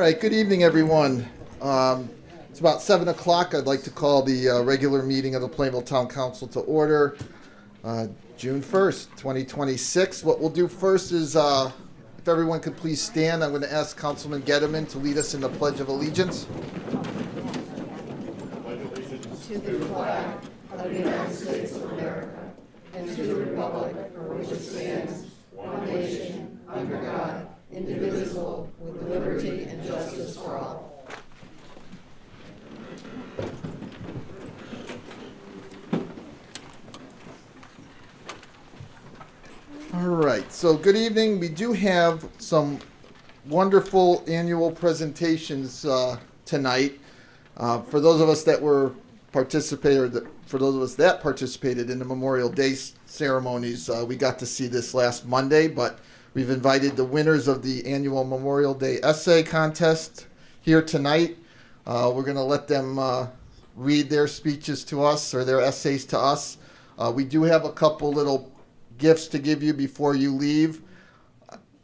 right, good evening, everyone. It's about 7 o'clock. I'd like to call the regular meeting of the Plainville Town Council to order, June 1st, 2026. What we'll do first is, if everyone could please stand, I'm going to ask Councilman Getterman to lead us in the Pledge of Allegiance. To the flag of the United States of America and to the republic for which it stands, one nation, under God, indivisible, with liberty and justice for all. All right, so good evening. We do have some wonderful annual presentations tonight. For those of us that participated in the Memorial Day ceremonies, we got to see this last Monday, but we've invited the winners of the annual Memorial Day essay contest here tonight. We're going to let them read their speeches to us, or their essays to us. We do have a couple little gifts to give you before you leave.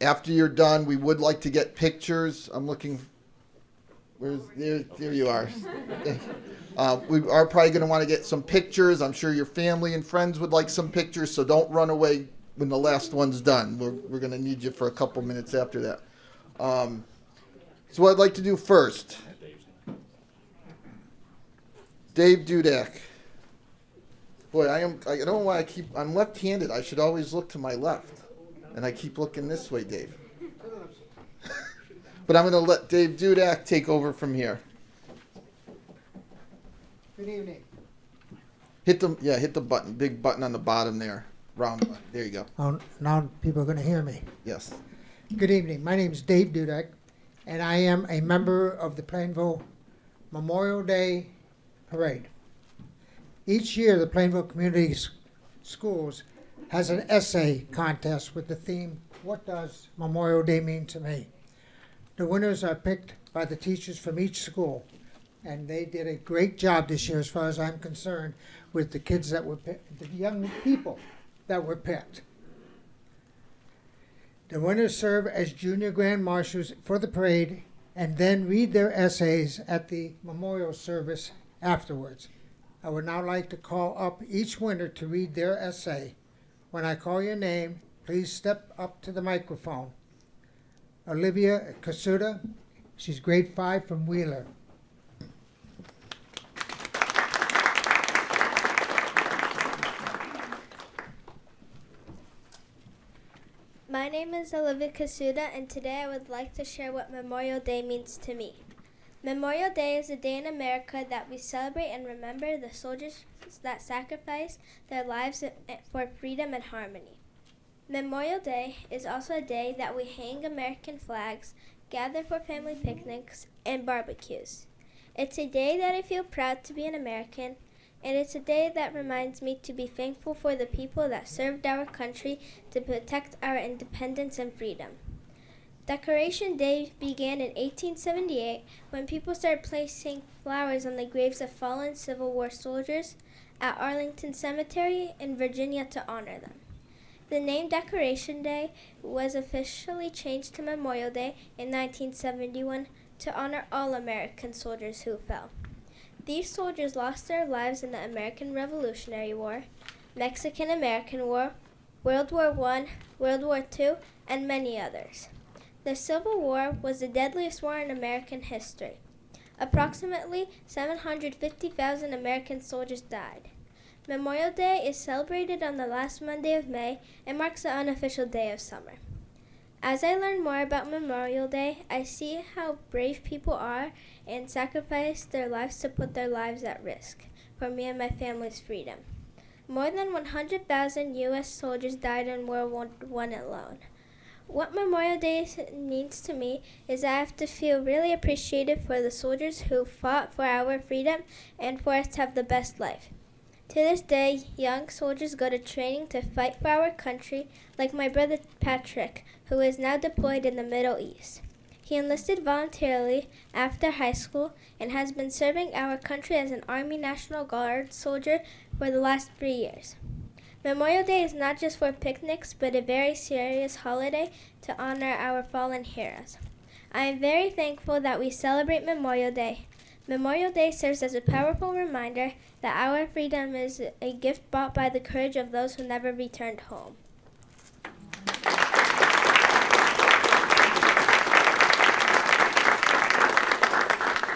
After you're done, we would like to get pictures. I'm looking. There you are. We are probably going to want to get some pictures. I'm sure your family and friends would like some pictures, so don't run away when the last one's done. We're going to need you for a couple minutes after that. So what I'd like to do first, Dave Dudak. Boy, I don't know why I'm left-handed. I should always look to my left, and I keep looking this way, Dave. But I'm going to let Dave Dudak take over from here. Good evening. Hit the button, big button on the bottom there, round button. There you go. Oh, now people are going to hear me. Yes. Good evening. My name is Dave Dudek, and I am a member of the Plainville Memorial Day Parade. Each year, the Plainville Community Schools has an essay contest with the theme, "What does Memorial Day mean to me?" The winners are picked by the teachers from each school, and they did a great job this year, as far as I'm concerned, with the kids that were picked, the young people that were picked. The winners serve as junior grand marshals for the parade and then read their essays at the memorial service afterwards. I would now like to call up each winner to read their essay. When I call your name, please step up to the microphone. Olivia Kasuda, she's grade 5 from Wheeler. My name is Olivia Kasuda, and today I would like to share what Memorial Day means to me. Memorial Day is a day in America that we celebrate and remember the soldiers that sacrificed their lives for freedom and harmony. Memorial Day is also a day that we hang American flags, gather for family picnics, and barbecues. It's a day that I feel proud to be an American, and it's a day that reminds me to be thankful for the people that served our country to protect our independence and freedom. Decoration Day began in 1878 when people started placing flowers on the graves of fallen Civil War soldiers at Arlington Cemetery in Virginia to honor them. The name Decoration Day was officially changed to Memorial Day in 1971 to honor all American soldiers who fell. These soldiers lost their lives in the American Revolutionary War, Mexican-American War, World War I, World War II, and many others. The Civil War was the deadliest war in American history. Approximately 750,000 American soldiers died. Memorial Day is celebrated on the last Monday of May and marks the unofficial day of summer. As I learn more about Memorial Day, I see how brave people are and sacrifice their lives to put their lives at risk for me and my family's freedom. More than 100,000 U.S. soldiers died in World War I alone. What Memorial Day means to me is I have to feel really appreciative for the soldiers who fought for our freedom and for us to have the best life. To this day, young soldiers go to training to fight for our country, like my brother Patrick, who is now deployed in the Middle East. He enlisted voluntarily after high school and has been serving our country as an Army National Guard soldier for the last 3 years. Memorial Day is not just for picnics, but a very serious holiday to honor our fallen heroes. I am very thankful that we celebrate Memorial Day. Memorial Day serves as a powerful reminder that our freedom is a gift bought by the courage of those who never returned home.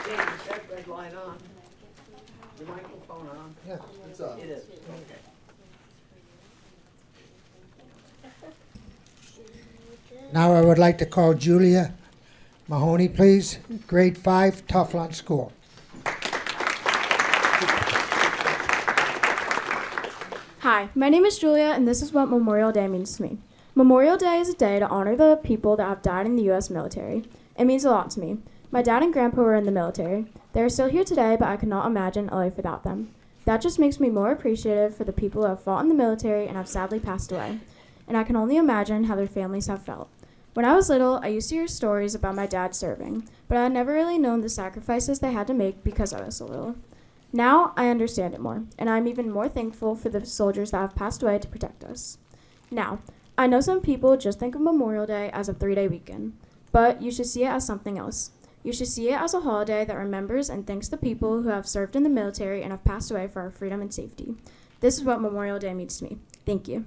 James, that red light on. The microphone on. Yeah. It's, It is, okay. Now I would like to call Julia Mahoney, please, grade 5, Tuflon School. Hi, my name is Julia, and this is what Memorial Day means to me. Memorial Day is a day to honor the people that have died in the U.S. military. It means a lot to me. My dad and grandpa were in the military. They are still here today, but I could not imagine a life without them. That just makes me more appreciative for the people who have fought in the military and have sadly passed away. And I can only imagine how their families have felt. When I was little, I used to hear stories about my dad serving, but I had never really known the sacrifices they had to make because I was so little. Now I understand it more, and I'm even more thankful for the soldiers that have passed away to protect us. Now, I know some people just think of Memorial Day as a 3-day weekend, but you should see it as something else. You should see it as a holiday that remembers and thanks the people who have served in the military and have passed away for our freedom and safety. This is what Memorial Day means to me. Thank you.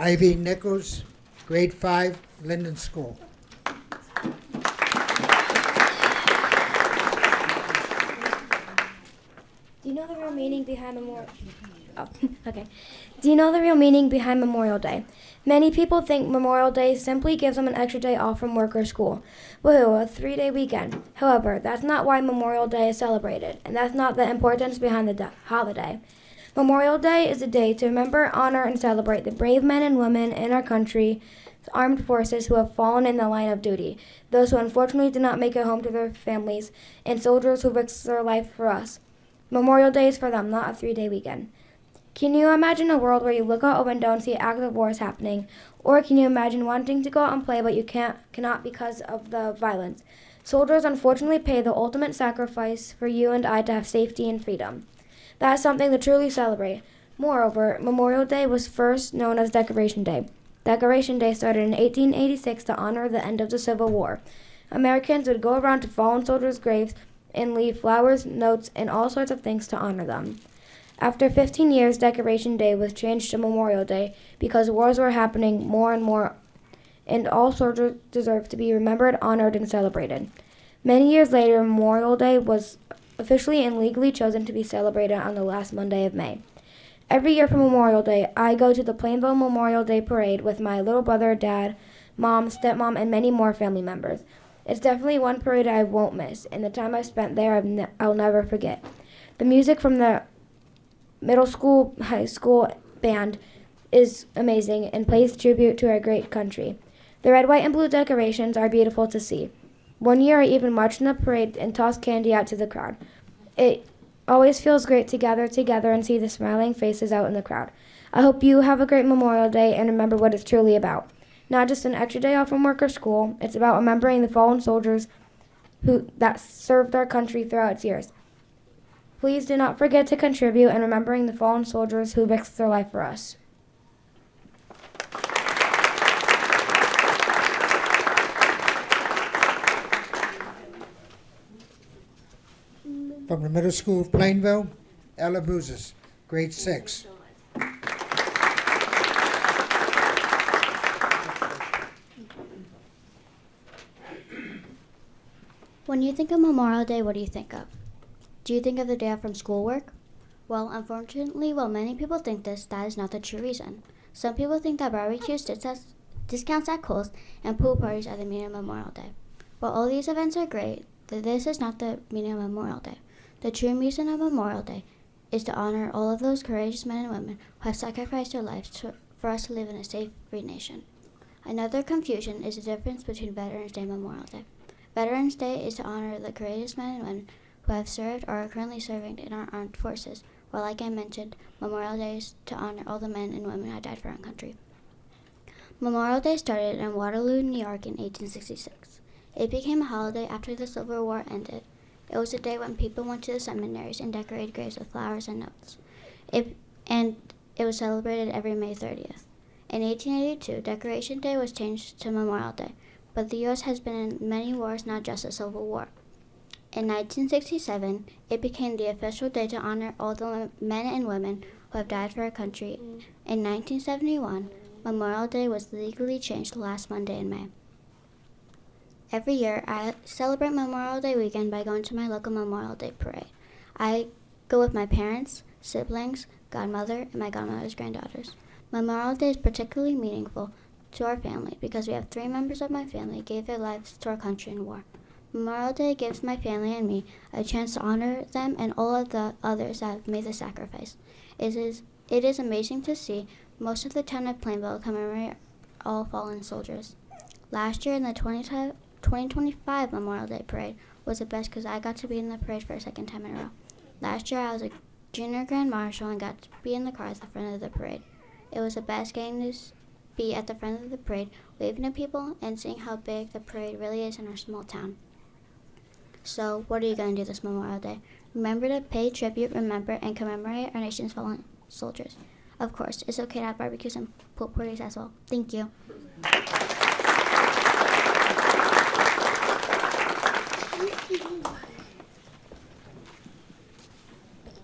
Ivy Nichols, grade 5, Linden School. Do you know the real meaning behind Memorial? Oh, okay. Do you know the real meaning behind Memorial Day? Many people think Memorial Day simply gives them an extra day off from work or school. Woohoo, a 3-day weekend. However, that's not why Memorial Day is celebrated, and that's not the importance behind the holiday. Memorial Day is a day to remember, honor, and celebrate the brave men and women in our country's armed forces who have fallen in the line of duty, those who unfortunately did not make it home to their families, and soldiers who risked their life for us. Memorial Day is for them, not a 3-day weekend. Can you imagine a world where you look out a window and see active wars happening? Or can you imagine wanting to go out and play but you cannot because of the violence? Soldiers unfortunately pay the ultimate sacrifice for you and I to have safety and freedom. That is something to truly celebrate. Moreover, Memorial Day was first known as Decoration Day. Decoration Day started in 1886 to honor the end of the Civil War. Americans would go around to fallen soldiers' graves and leave flowers, notes, and all sorts of things to honor them. After 15 years, Decoration Day was changed to Memorial Day because wars were happening more and more, and all soldiers deserve to be remembered, honored, and celebrated. Many years later, Memorial Day was officially and legally chosen to be celebrated on the last Monday of May. Every year for Memorial Day, I go to the Plainville Memorial Day Parade with my little brother, dad, mom, stepmom, and many more family members. It's definitely one parade I won't miss, and the time I spent there I'll never forget. The music from the middle school, high school band is amazing and pays tribute to our great country. The red, white, and blue decorations are beautiful to see. One year I even marched in the parade and tossed candy out to the crowd. It always feels great to gather together and see the smiling faces out in the crowd. I hope you have a great Memorial Day and remember what it's truly about. Not just an extra day off from work or school, it's about remembering the fallen soldiers that served our country throughout its years. Please do not forget to contribute in remembering the fallen soldiers who risked their life for us. From the middle school of Plainville, Ella Buzes, grade 6. When you think of Memorial Day, what do you think of? Do you think of the day off from schoolwork? Well, unfortunately, while many people think this, that is not the true reason. Some people think that barbecues, discounts at Kohl's, and pool parties are the meaning of Memorial Day. While all these events are great, this is not the meaning of Memorial Day. The true reason of Memorial Day is to honor all of those courageous men and women who have sacrificed their lives for us to live in a safe, free nation. Another confusion is the difference between Veterans Day and Memorial Day. Veterans Day is to honor the courageous men and women who have served or are currently serving in our armed forces, while, like I mentioned, Memorial Day is to honor all the men and women who died for our country. Memorial Day started in Waterloo, New York in 1866. It became a holiday after the Civil War ended. It was a day when people went to the seminaries and decorated graves with flowers and notes. It was celebrated every May 30th. In 1882, Decoration Day was changed to Memorial Day, but the U.S. has been in many wars, not just a civil war. In 1967, it became the official day to honor all the men and women who have died for our country. In 1971, Memorial Day was legally changed last Monday in May. Every year, I celebrate Memorial Day weekend by going to my local Memorial Day parade. I go with my parents, siblings, godmother, and my godmother's granddaughters. Memorial Day is particularly meaningful to our family because we have 3 members of my family gave their lives to our country in war. Memorial Day gives my family and me a chance to honor them and all of the others that have made the sacrifice. It is amazing to see most of the town of Plainville commemorate all fallen soldiers. Last year in the 2025 Memorial Day Parade was the best because I got to be in the parade for a second time in a row. Last year I was a junior grand marshal and got to be in the car at the front of the parade. It was the best getting to be at the front of the parade, waving to people and seeing how big the parade really is in our small town. So, what are you going to do this Memorial Day? Remember to pay tribute, remember, and commemorate our nation's fallen soldiers. Of course, it's okay to have barbecues and pool parties as well. Thank you.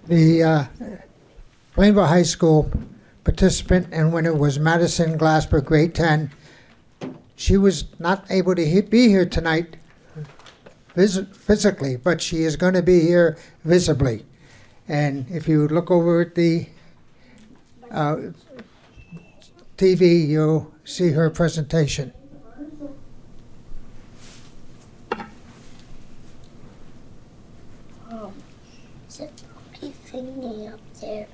The Plainville High School participant and winner was Madison Glasper, grade 10. She was not able to be here tonight physically, but she is going to be here visibly. And if you look over at the TV, you'll see her presentation. Up there.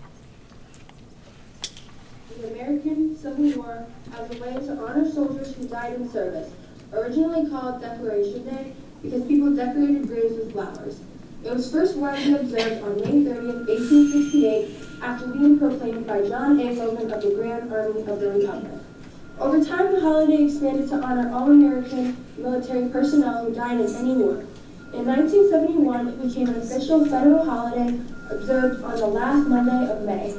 The American Civil War as a way to honor soldiers who died in service, originally called Decoration Day because people decorated graves with flowers. It was first widely observed on May 30th, 1868, after being proclaimed by John A. Logan of the Grand Army of the Republic. Over time, the holiday expanded to honor all American military personnel who died in any war. In 1971, it became an official federal holiday observed on the last Monday of May.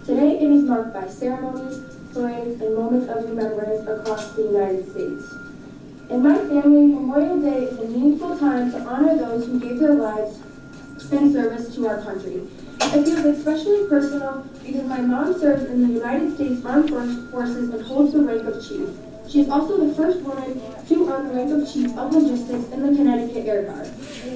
Today, it is marked by ceremonies, parades, and moments of remembrance across the United States. In my family, Memorial Day is a meaningful time to honor those who gave their lives in service to our country. It feels especially personal because my mom serves in the United States Armed Forces and holds the rank of chief. She is also the first woman to earn the rank of Chief of Logistics in the Connecticut Air Guard.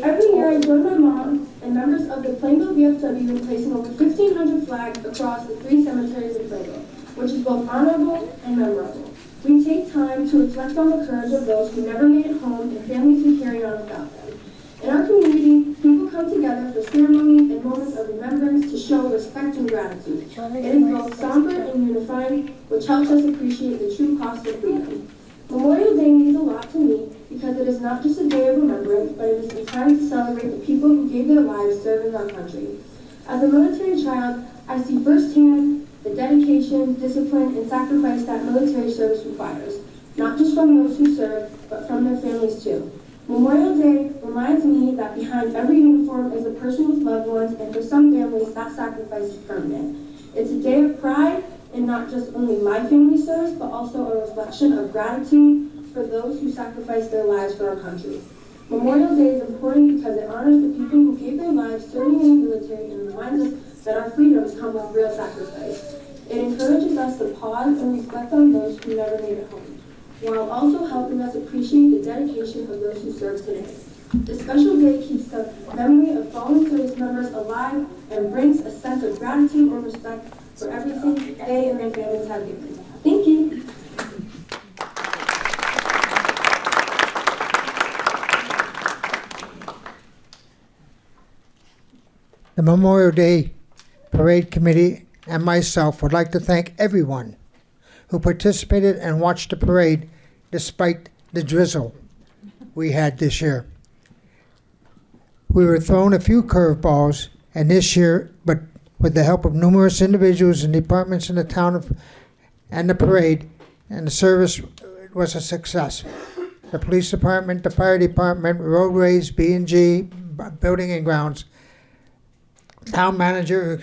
Every year I join my mom and members of the Plainville VFW in placing over 1,500 flags across the 3 cemeteries in Plainville, which is both honorable and memorable. We take time to reflect on the courage of those who never made it home and families who carry on without them. In our community, people come together for ceremonies and moments of remembrance to show respect and gratitude. It is both somber and unifying, which helps us appreciate the true cost of freedom. Memorial Day means a lot to me because it is not just a day of remembrance, but it is a time to celebrate the people who gave their lives serving our country. As a military child, I see firsthand the dedication, discipline, and sacrifice that military service requires, not just from those who serve, but from their families too. Memorial Day reminds me that behind every uniform is a person with loved ones, and for some families, that sacrifice is permanent. It's a day of pride, and not just only my family serves, but also a reflection of gratitude for those who sacrificed their lives for our country. Memorial Day is important because it honors the people who gave their lives serving in the military and reminds us that our freedoms come with real sacrifice. It encourages us to pause and reflect on those who never made it home, while also helping us appreciate the dedication of those who serve today. This special day keeps the memory of fallen service members alive and brings a sense of gratitude and respect for everything they and their families have given. Thank you. The Memorial Day Parade Committee and myself would like to thank everyone who participated and watched the parade despite the drizzle we had this year. We were thrown a few curveballs, and this year, but with the help of numerous individuals and departments in the town and the parade, and the service was a success. The police department, the fire department, roadways, B&G, building and grounds, town manager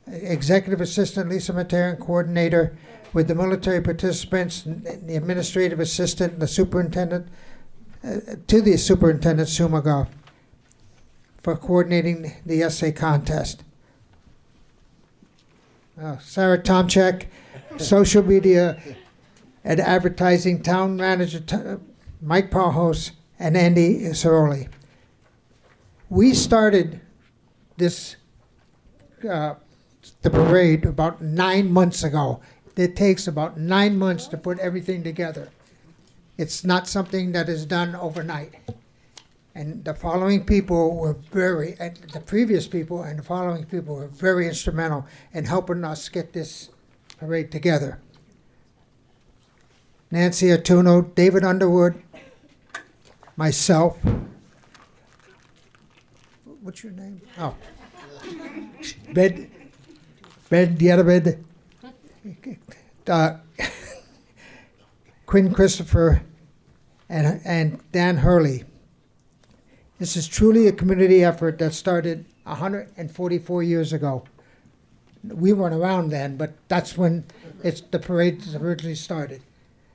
Executive Assistant Lisa Materan, Coordinator with the military participants, the Administrative Assistant, the Superintendent, to the Superintendent Sumagov for coordinating the essay contest. Sarah Tomchek, Social Media and Advertising Town Manager Mike Pahos, and Andy Ceroli. We started this the parade about 9 months ago. It takes about 9 months to put everything together. It's not something that is done overnight. And the following people were the previous people and the following people were very instrumental in helping us get this parade together. Nancy Atuno, David Underwood, myself. What's your name? Oh. Ben Dietabed, Quinn Christopher, and Dan Hurley. This is truly a community effort that started 144 years ago. We weren't around then, but that's when the parade originally started.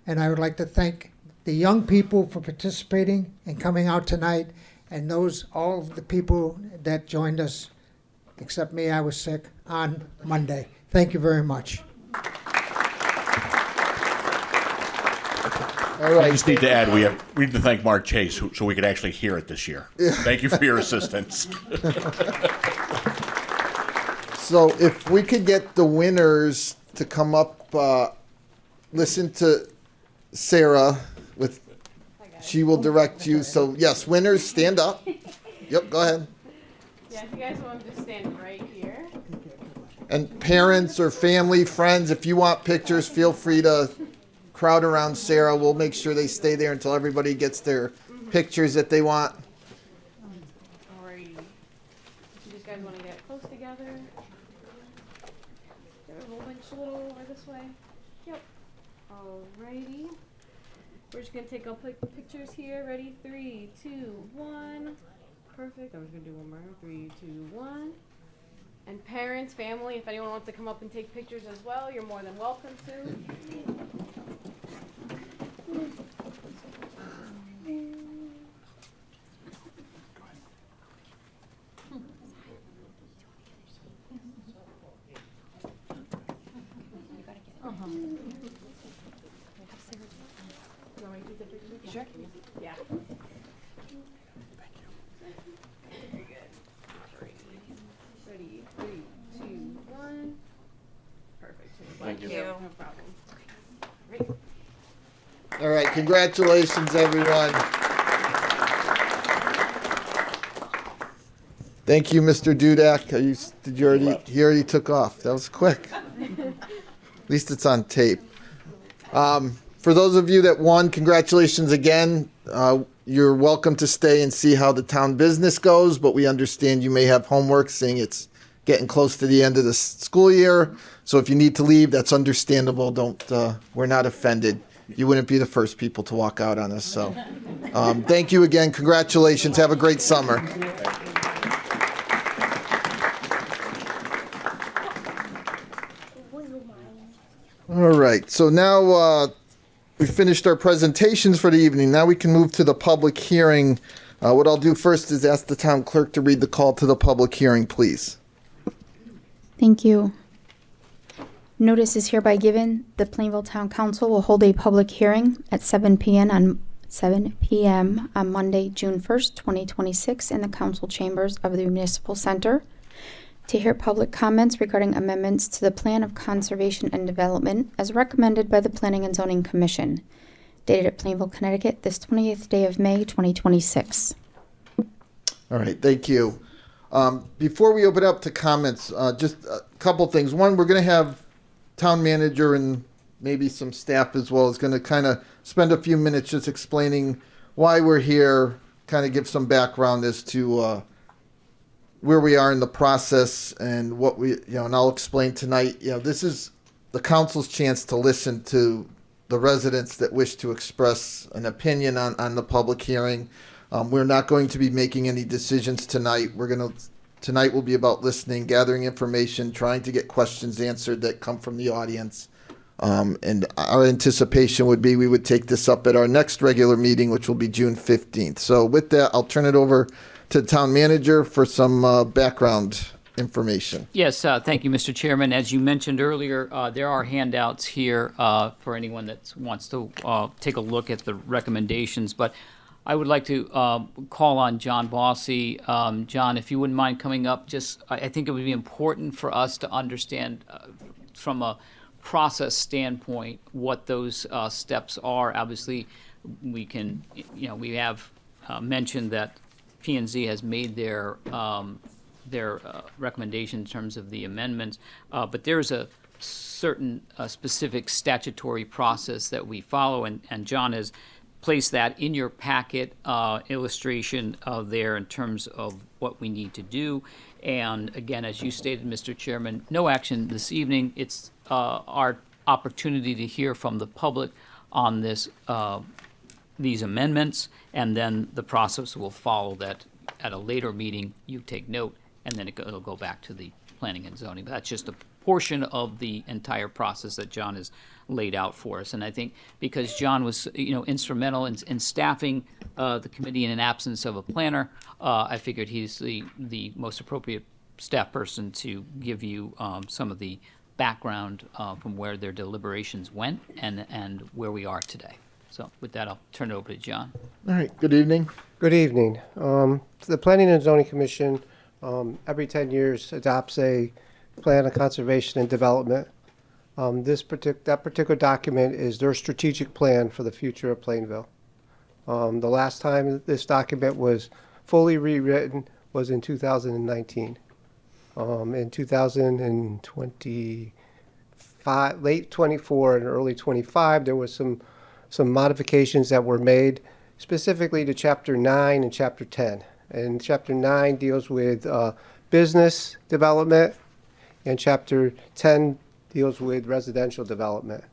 And I would like to thank the young people for participating and coming out tonight, and all of the people that joined us, except me, I was sick, on Monday. Thank you very much. All right. I just need to add, we need to thank Mark Chase, so we could actually hear it this year. Thank you for your assistance. So if we could get the winners to come up, listen to Sarah she will direct you. So yes, winners, stand up. Yep, go ahead. Yeah, if you guys want to just stand right here. And parents or family, friends, if you want pictures, feel free to crowd around Sarah. We'll make sure they stay there until everybody gets their pictures that they want. Alrighty. You just guys want to get close together. There a whole bunch a little over this way. Yep. Alrighty. We're just gonna take a pictures here. Ready? 3, 2, 1. Perfect. I'm just gonna do one more. 3, 2, 1. And parents, family, if anyone wants to come up and take pictures as well, you're more than welcome to. You want me to take the picture? Sure. Yeah. Very good. Ready? 3, 2, 1. Perfect. Thank you. No problem. Ready? All right, congratulations, everyone. Thank you, Mr. Dudak. He already took off. That was quick. At least it's on tape. For those of you that won, congratulations again. You're welcome to stay and see how the town business goes, but we understand you may have homework, seeing it's getting close to the end of the school year. So if you need to leave, that's understandable. We're not offended. You wouldn't be the first people to walk out on us. So thank you again. Congratulations. Have a great summer. All right. So now we finished our presentations for the evening. Now we can move to the public hearing. What I'll do first is ask the town clerk to read the call to the public hearing, please. Thank you. Notice is hereby given. The Plainville Town Council will hold a public hearing at 7 p.m. on Monday, June 1st, 2026 in the council chambers of the Municipal Center to hear public comments regarding amendments to the Plan of Conservation and Development as recommended by the Planning and Zoning Commission, dated at Plainville, Connecticut, this 28th day of May, 2026. All right, thank you. Before we open up to comments, just a couple things. One, we're going to have town manager and maybe some staff as well is going to kind of spend a few minutes just explaining why we're here, kind of give some background as to where we are in the process and what and I'll explain tonight. This is the council's chance to listen to the residents that wish to express an opinion on the public hearing. We're not going to be making any decisions tonight. We're going to tonight will be about listening, gathering information, trying to get questions answered that come from the audience. And our anticipation would be we would take this up at our next regular meeting, which will be June 15th. So with that, I'll turn it over to the town manager for some background information. Yes, thank you, Mr. Chairman. As you mentioned earlier, there are handouts here for anyone that wants to take a look at the recommendations. But I would like to call on John Bossy. John, if you wouldn't mind coming up, I think it would be important for us to understand from a process standpoint what those steps are. Obviously, we can, we have mentioned that P&Z has made their recommendation in terms of the amendments, but there's a certain specific statutory process that we follow, and John has placed that in your packet illustration there in terms of what we need to do. And again, as you stated, Mr. Chairman, no action this evening. It's our opportunity to hear from the public on these amendments, and then the process will follow that at a later meeting. You take note, and then it'll go back to the planning and zoning. But that's just a portion of the entire process that John has laid out for us. And I think because John was, instrumental in staffing the committee in an absence of a planner, I figured he's the most appropriate staff person to give you some of the background from where their deliberations went and where we are today. So with that, I'll turn it over to John. All right, good evening. Good evening. The Planning and Zoning Commission every 10 years adopts a plan of conservation and development. That particular document is their strategic plan for the future of Plainville. The last time this document was fully rewritten was in 2019. In 2025, late 24 and early 25, there was some modifications that were made specifically to Chapter 9 and Chapter 10. And Chapter 9 deals with business development, and Chapter 10 deals with residential development.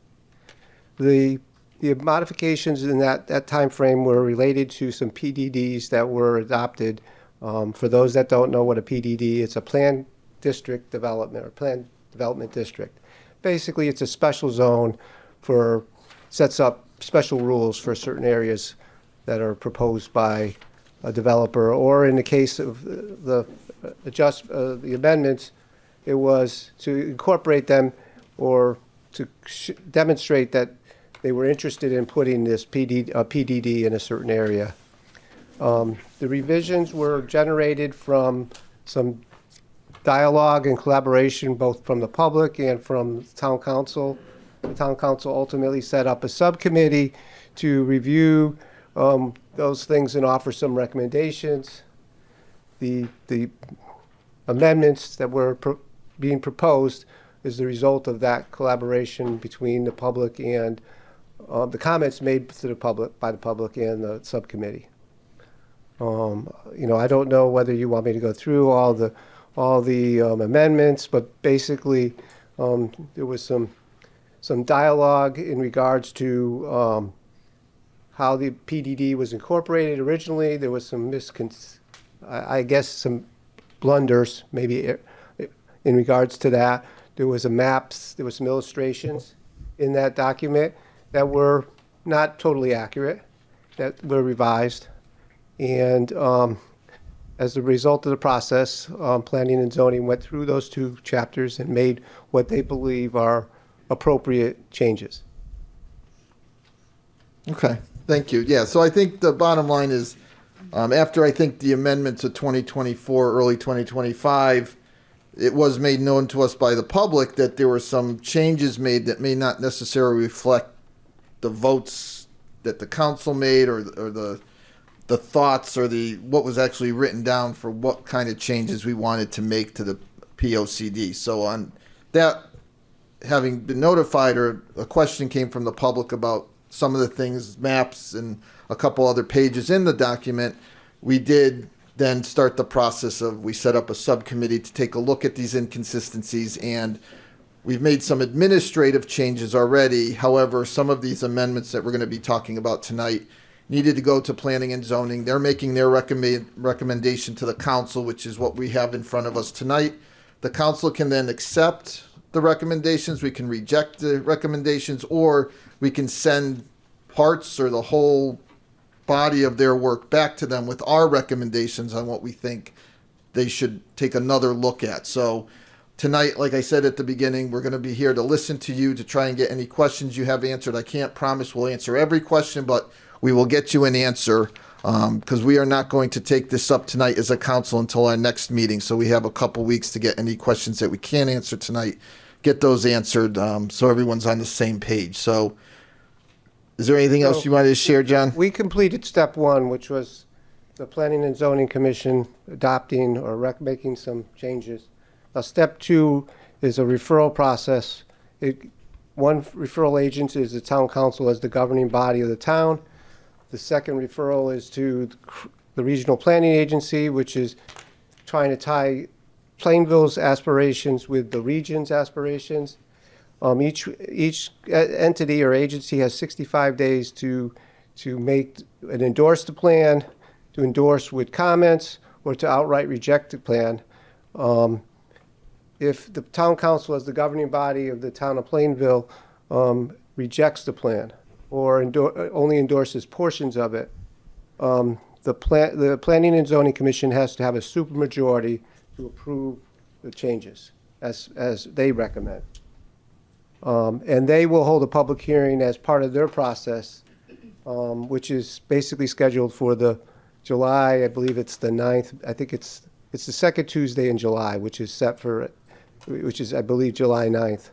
The modifications in that time frame were related to some PDDs that were adopted. For those that don't know what a PDD, it's a planned district development or planned development district. Basically, it's a special zone sets up special rules for certain areas that are proposed by a developer, or in the case of the amendments, it was to incorporate them or to demonstrate that they were interested in putting this PDD in a certain area. The revisions were generated from some dialogue and collaboration both from the public and from the town council. The town council ultimately set up a subcommittee to review those things and offer some recommendations. The amendments that were being proposed is the result of that collaboration between the public and the comments made to the public by the public and the subcommittee. I don't know whether you want me to go through all the amendments, but basically there was some dialogue in regards to how the PDD was incorporated originally. There was some some blunders maybe in regards to that. There was maps, there was some illustrations in that document that were not totally accurate, that were revised. And as a result of the process, Planning and Zoning went through those two chapters and made what they believe are appropriate changes. Okay, thank you. Yeah, so I think the bottom line is, after I think the amendments of 2024, early 2025, it was made known to us by the public that there were some changes made that may not necessarily reflect the votes that the council made or the thoughts or what was actually written down for what kind of changes we wanted to make to the POCD. So on that, having been notified, or a question came from the public about some of the things, maps and a couple other pages in the document, we did then start the process we set up a subcommittee to take a look at these inconsistencies, and we've made some administrative changes already. However, some of these amendments that we're going to be talking about tonight needed to go to planning and zoning. They're making their recommendation to the council, which is what we have in front of us tonight. The council can then accept the recommendations, we can reject the recommendations, or we can send parts or the whole body of their work back to them with our recommendations on what we think they should take another look at. So tonight, like I said at the beginning, we're going to be here to listen to you, to try and get any questions you have answered. I can't promise we'll answer every question, but we will get you an answer, because we are not going to take this up tonight as a council until our next meeting. So we have a couple weeks to get any questions that we can't answer tonight, get those answered, so everyone's on the same page. So is there anything else you wanted to share, John? We completed step one, which was the Planning and Zoning Commission adopting or making some changes. Now, step two is a referral process. One referral agent is the town council as the governing body of the town. The second referral is to the regional planning agency, which is trying to tie Plainville's aspirations with the region's aspirations. Each entity or agency has 65 days to make and endorse the plan, to endorse with comments, or to outright reject the plan. If the town council, as the governing body of the town of Plainville, rejects the plan or only endorses portions of it, the Planning and Zoning Commission has to have a supermajority to approve the changes as they recommend. And they will hold a public hearing as part of their process, which is basically scheduled for the July, I believe it's the 9th. I think it's the second Tuesday in July, which is set for, which is, I believe, July 9th.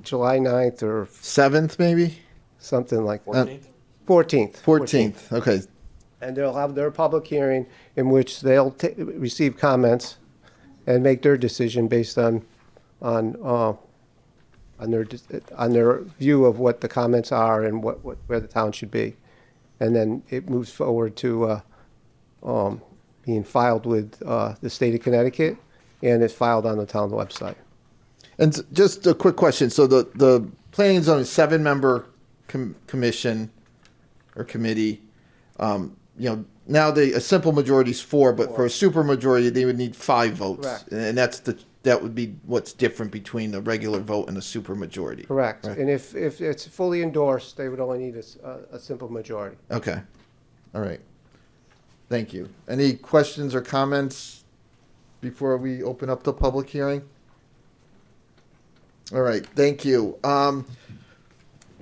July 9th or 7th, maybe? Something like that. 14th. 14th, okay. And they'll have their public hearing in which they'll receive comments and make their decision based on their view of what the comments are and where the town should be. And then it moves forward to being filed with the state of Connecticut, and it's filed on the town website. And just a quick question. So the planning and zoning 7-member commission or committee, now a simple majority is 4, but for a super majority they would need 5 votes. Correct. And that would be what's different between the regular vote and a super majority. Correct. Right. And if it's fully endorsed, they would only need a simple majority. Okay. All right. Thank you. Any questions or comments before we open up the public hearing? All right. Thank you.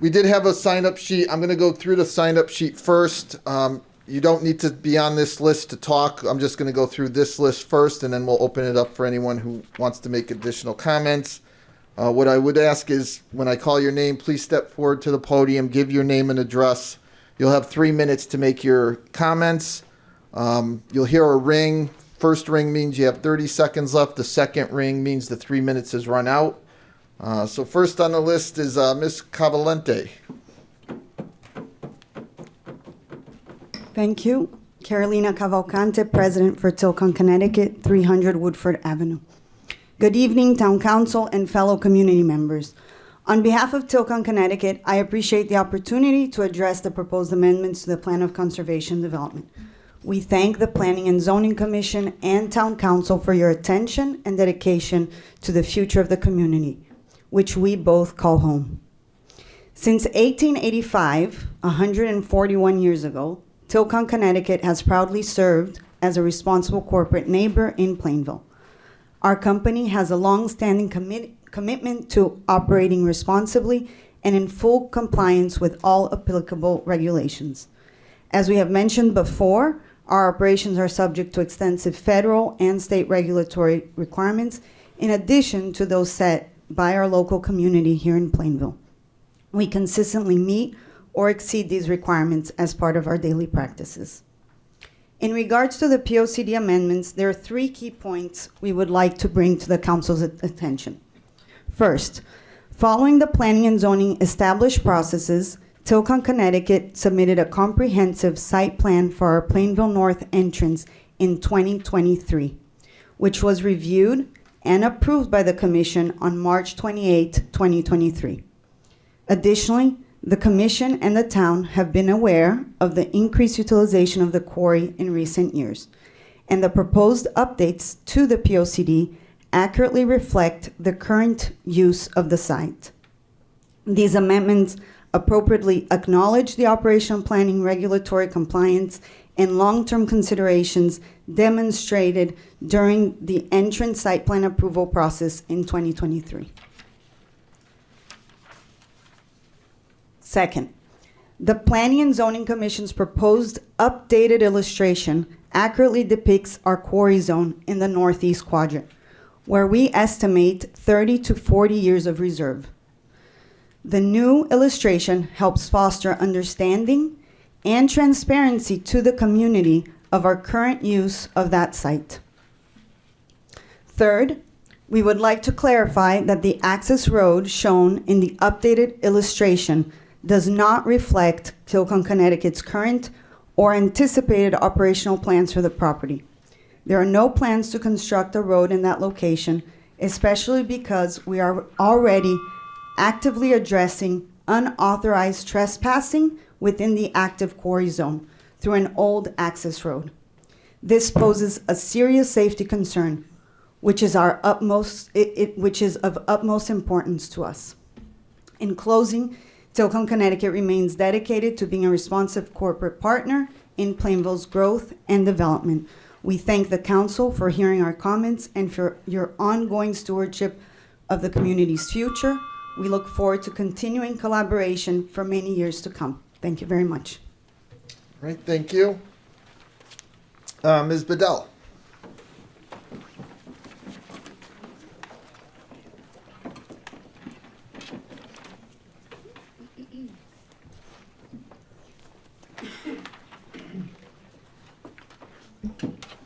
We did have a sign-up sheet. I'm going to go through the sign-up sheet first. You don't need to be on this list to talk. I'm just going to go through this list first, and then we'll open it up for anyone who wants to make additional comments. What I would ask is, when I call your name, please step forward to the podium, give your name and address. You'll have 3 minutes to make your comments. You'll hear a ring. First ring means you have 30 seconds left. The second ring means the 3 minutes has run out. So first on the list is Ms. Cavalente. Thank you. Carolina Cavalcante, President for Tilcon, Connecticut, 300 Woodford Avenue. Good evening, Town Council and fellow community members. On behalf of Tilcon, Connecticut, I appreciate the opportunity to address the proposed amendments to the Plan of Conservation Development. We thank the Planning and Zoning Commission and Town Council for your attention and dedication to the future of the community, which we both call home. Since 1885, 141 years ago, Tilcon, Connecticut has proudly served as a responsible corporate neighbor in Plainville. Our company has a long-standing commitment to operating responsibly and in full compliance with all applicable regulations. As we have mentioned before, our operations are subject to extensive federal and state regulatory requirements, in addition to those set by our local community here in Plainville. We consistently meet or exceed these requirements as part of our daily practices. In regards to the POCD amendments, there are 3 key points we would like to bring to the Council's attention. First, following the planning and zoning established processes, Tilcon, Connecticut submitted a comprehensive site plan for our Plainville North entrance in 2023, which was reviewed and approved by the Commission on March 28, 2023. Additionally, The Commission and the town have been aware of the increased utilization of the quarry in recent years, and the proposed updates to the POCD accurately reflect the current use of the site. These amendments appropriately acknowledge the operational planning, regulatory compliance, and long-term considerations demonstrated during the entrance site plan approval process in 2023. Second, the Planning and Zoning Commission's proposed updated illustration accurately depicts our quarry zone in the northeast quadrant, where we estimate 30 to 40 years of reserve. The new illustration helps foster understanding and transparency to the community of our current use of that site. Third, we would like to clarify that the access road shown in the updated illustration does not reflect Tilcon, Connecticut's current or anticipated operational plans for the property. There are no plans to construct a road in that location, especially because we are already actively addressing unauthorized trespassing within the active quarry zone through an old access road. This poses a serious safety concern, which is of utmost importance to us. In closing, Tilcon, Connecticut remains dedicated to being a responsive corporate partner in Plainville's growth and development. We thank the council for hearing our comments and for your ongoing stewardship of the community's future. We look forward to continuing collaboration for many years to come. Thank you very much. All right, thank you. Ms. Bedell.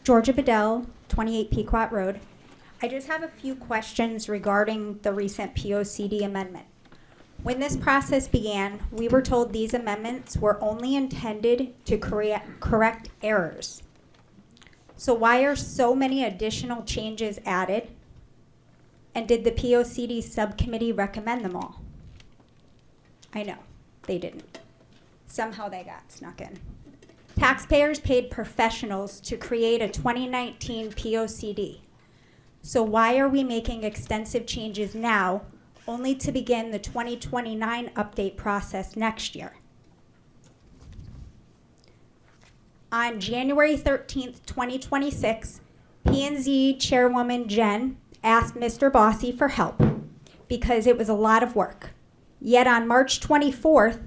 Georgia Bedell, 28 Pequot Road. I just have a few questions regarding the recent POCD amendment. When this process began, we were told these amendments were only intended to correct errors. So why are so many additional changes added? And did the POCD subcommittee recommend them all? I know, they didn't. Somehow they got snuck in. Taxpayers paid professionals to create a 2019 POCD. So why are we making extensive changes now, only to begin the 2029 update process next year? On January 13th, 2026, P&Z Chairwoman Jen asked Mr. Bossy for help because it was a lot of work. Yet on March 24th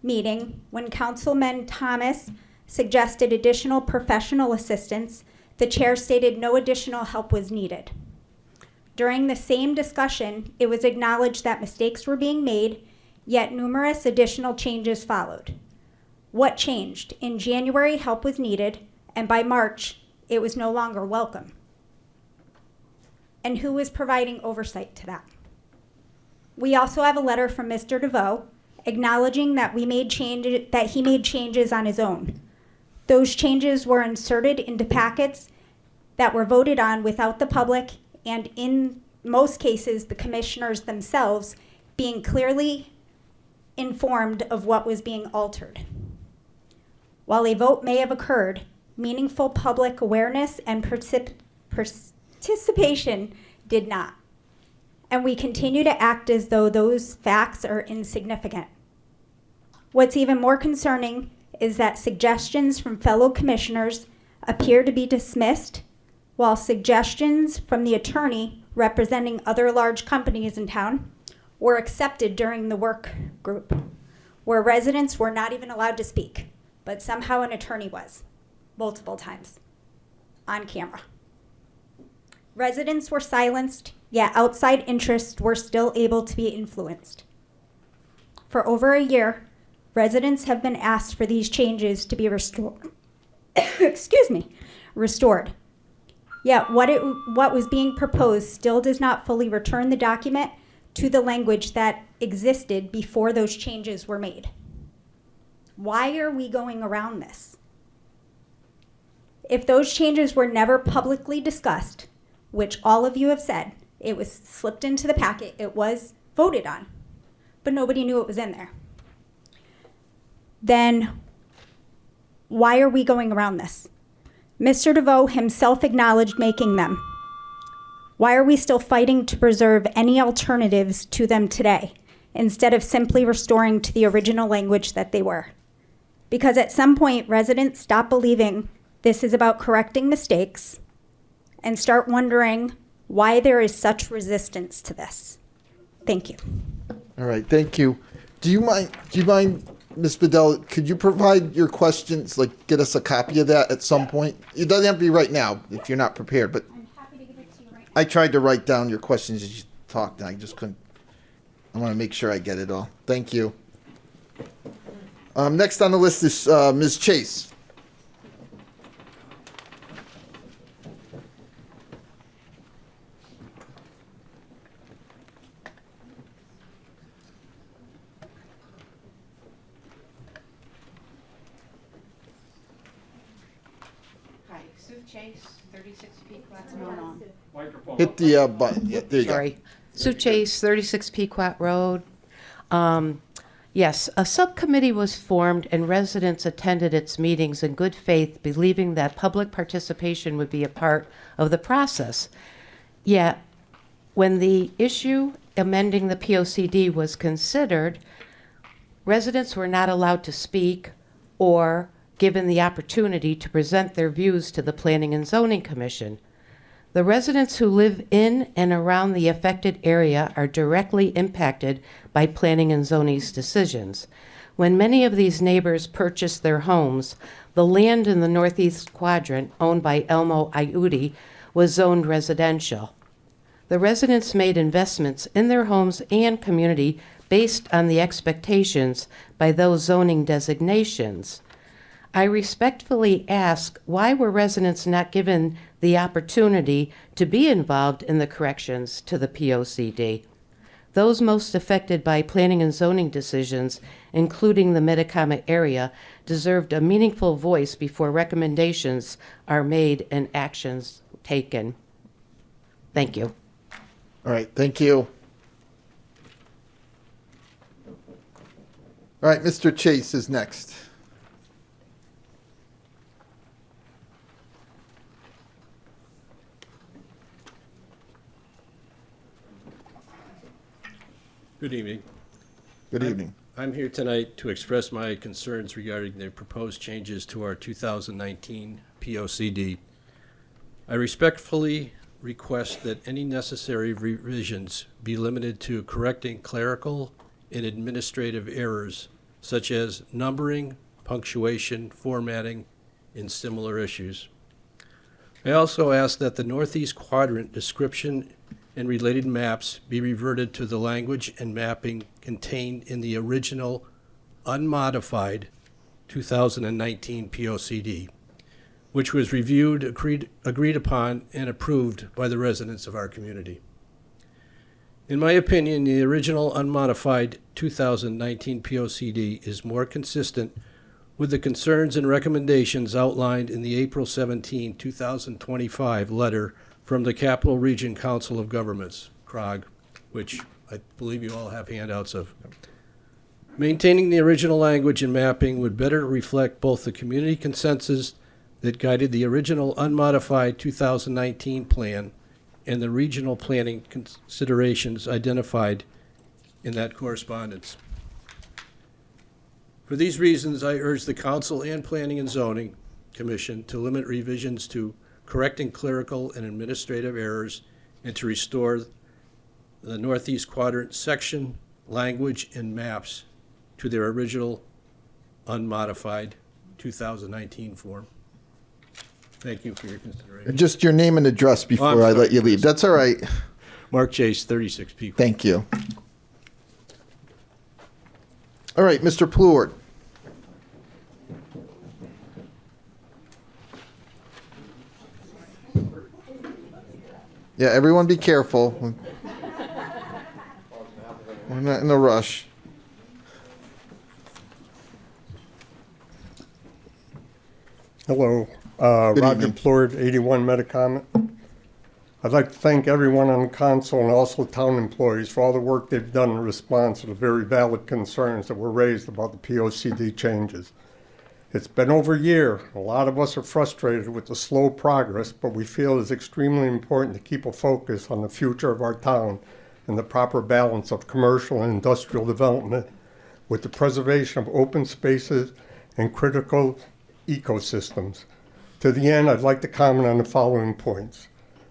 meeting, when Councilman Thomas suggested additional professional assistance, the chair stated no additional help was needed. During the same discussion, it was acknowledged that mistakes were being made, yet numerous additional changes followed. What changed? In January, help was needed, and by March, it was no longer welcome. And who was providing oversight to that? We also have a letter from Mr. DeVoe acknowledging that he made changes on his own. Those changes were inserted into packets that were voted on without the public, and in most cases, the commissioners themselves being clearly informed of what was being altered. While a vote may have occurred, meaningful public awareness and participation did not. And we continue to act as though those facts are insignificant. What's even more concerning is that suggestions from fellow commissioners appear to be dismissed, while suggestions from the attorney representing other large companies in town were accepted during the work group, where residents were not even allowed to speak, but somehow an attorney was, multiple times, on camera. Residents were silenced, yet outside interests were still able to be influenced. For over a year, residents have been asked for these changes to be restored. Restored. Yet what was being proposed still does not fully return the document to the language that existed before those changes were made. Why are we going around this? If those changes were never publicly discussed, which all of you have said, it was slipped into the packet, it was voted on, but nobody knew it was in there. then why are we going around this? Mr. DeVoe himself acknowledged making them. Why are we still fighting to preserve any alternatives to them today, instead of simply restoring to the original language that they were? Because at some point, residents stop believing this is about correcting mistakes and start wondering why there is such resistance to this. Thank you. All right, thank you. Do you mind, Ms. Bedell, could you provide your questions, like get us a copy of that at some point? It doesn't have to be right now if you're not prepared, but I'm happy to give it to you right now. I tried to write down your questions as you talked, and I just couldn't. I want to make sure I get it all. Thank you. Next on the list is Ms. Chase. Hi, Sue Chase, 36 Pequot. Hit the button. Yeah, there you Sorry. Sue Chase, 36 Pequot Road. Yes, a subcommittee was formed and residents attended its meetings in good faith, believing that public participation would be a part of the process. Yet, when the issue amending the POCD was considered, residents were not allowed to speak or given the opportunity to present their views to the Planning and Zoning Commission. The residents who live in and around the affected area are directly impacted by planning and zoning's decisions. When many of these neighbors purchased their homes, the land in the northeast quadrant, owned by Elmo Ayudi, was zoned residential. The residents made investments in their homes and community based on the expectations by those zoning designations. I respectfully ask, why were residents not given the opportunity to be involved in the corrections to the POCD? Those most affected by planning and zoning decisions, including the Metacomet area, deserved a meaningful voice before recommendations are made and actions taken. Thank you. All right, thank you. All right, Mr. Chase is next. Good evening. Good evening. I'm here tonight to express my concerns regarding the proposed changes to our 2019 POCD. I respectfully request that any necessary revisions be limited to correcting clerical and administrative errors such as numbering, punctuation, formatting, and similar issues. I also ask that the Northeast Quadrant description and related maps be reverted to the language and mapping contained in the original unmodified 2019 POCD, which was reviewed, agreed upon, and approved by the residents of our community. In my opinion, the original unmodified 2019 POCD is more consistent with the concerns and recommendations outlined in the April 17, 2025 letter from the Capital Region Council of Governments, CROG, which I believe you all have handouts of. Maintaining the original language and mapping would better reflect both the community consensus that guided the original unmodified 2019 plan and the regional planning considerations identified in that correspondence. For these reasons, I urge the Council and Planning and Zoning Commission to limit revisions to correcting clerical and administrative errors and to restore the Northeast Quadrant section, language, and maps to their original unmodified 2019 form. Thank you for your consideration. Just your name and address before I let you leave. That's all right. Mark Chase, 36 people. Thank you. All right, Mr. Pleward. Yeah, everyone be careful. We're not in a rush. Hello, Good Roger evening. Plord, 81 Metacomet. I'd like to thank everyone on the council and also town employees for all the work they've done in response to the very valid concerns that were raised about the POCD changes. It's been over a year. A lot of us are frustrated with the slow progress, but we feel it's extremely important to keep a focus on the future of our town and the proper balance of commercial and industrial development with the preservation of open spaces and critical ecosystems. To the end, I'd like to comment on the following points.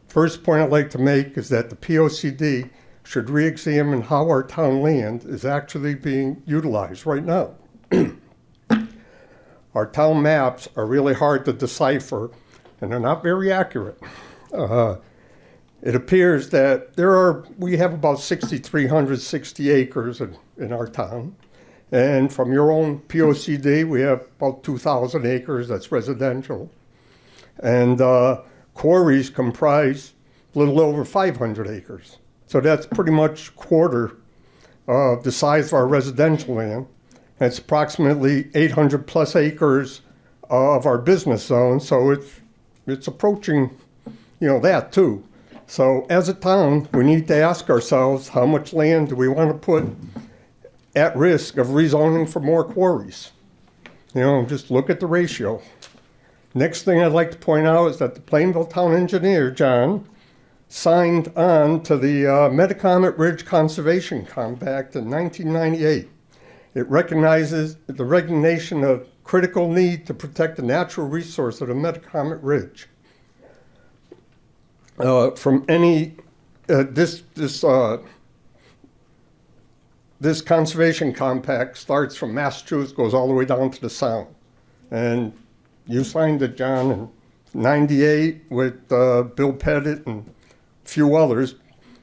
First point I'd like to make is that the POCD should re-examine how our town land is actually being utilized right now. Our town maps are really hard to decipher, and they're not very accurate. It appears that we have about 6,360 acres in our town. And from your own POCD, we have about 2,000 acres that's residential. And quarries comprise a little over 500 acres. So that's pretty much a quarter of the size of our residential land. And it's approximately 800 plus acres of our business zone. So it's approaching, that too. So as a town, we need to ask ourselves, how much land do we want to put at risk of rezoning for more quarries? Just look at the ratio. Next thing I'd like to point out is that the Plainville town engineer, John, signed on to the Metacomet Ridge Conservation Compact in 1998. It recognizes the recognition of critical need to protect the natural resource of the Metacomet Ridge. This conservation compact starts from Massachusetts, goes all the way down to the Sound. And you signed it, John, in 98 with Bill Pettit and a few others.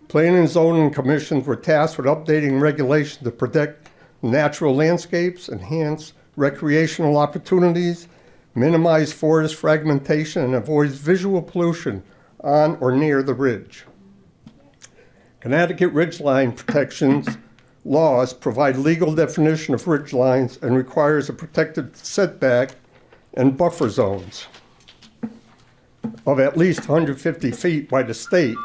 Planning and zoning commissions were tasked with updating regulations to protect natural landscapes, enhance recreational opportunities, minimize forest fragmentation, and avoid visual pollution on or near the ridge. Connecticut ridgeline protections laws provide legal definition of ridge lines and requires a protected setback and buffer zones of at least 150 feet by the state,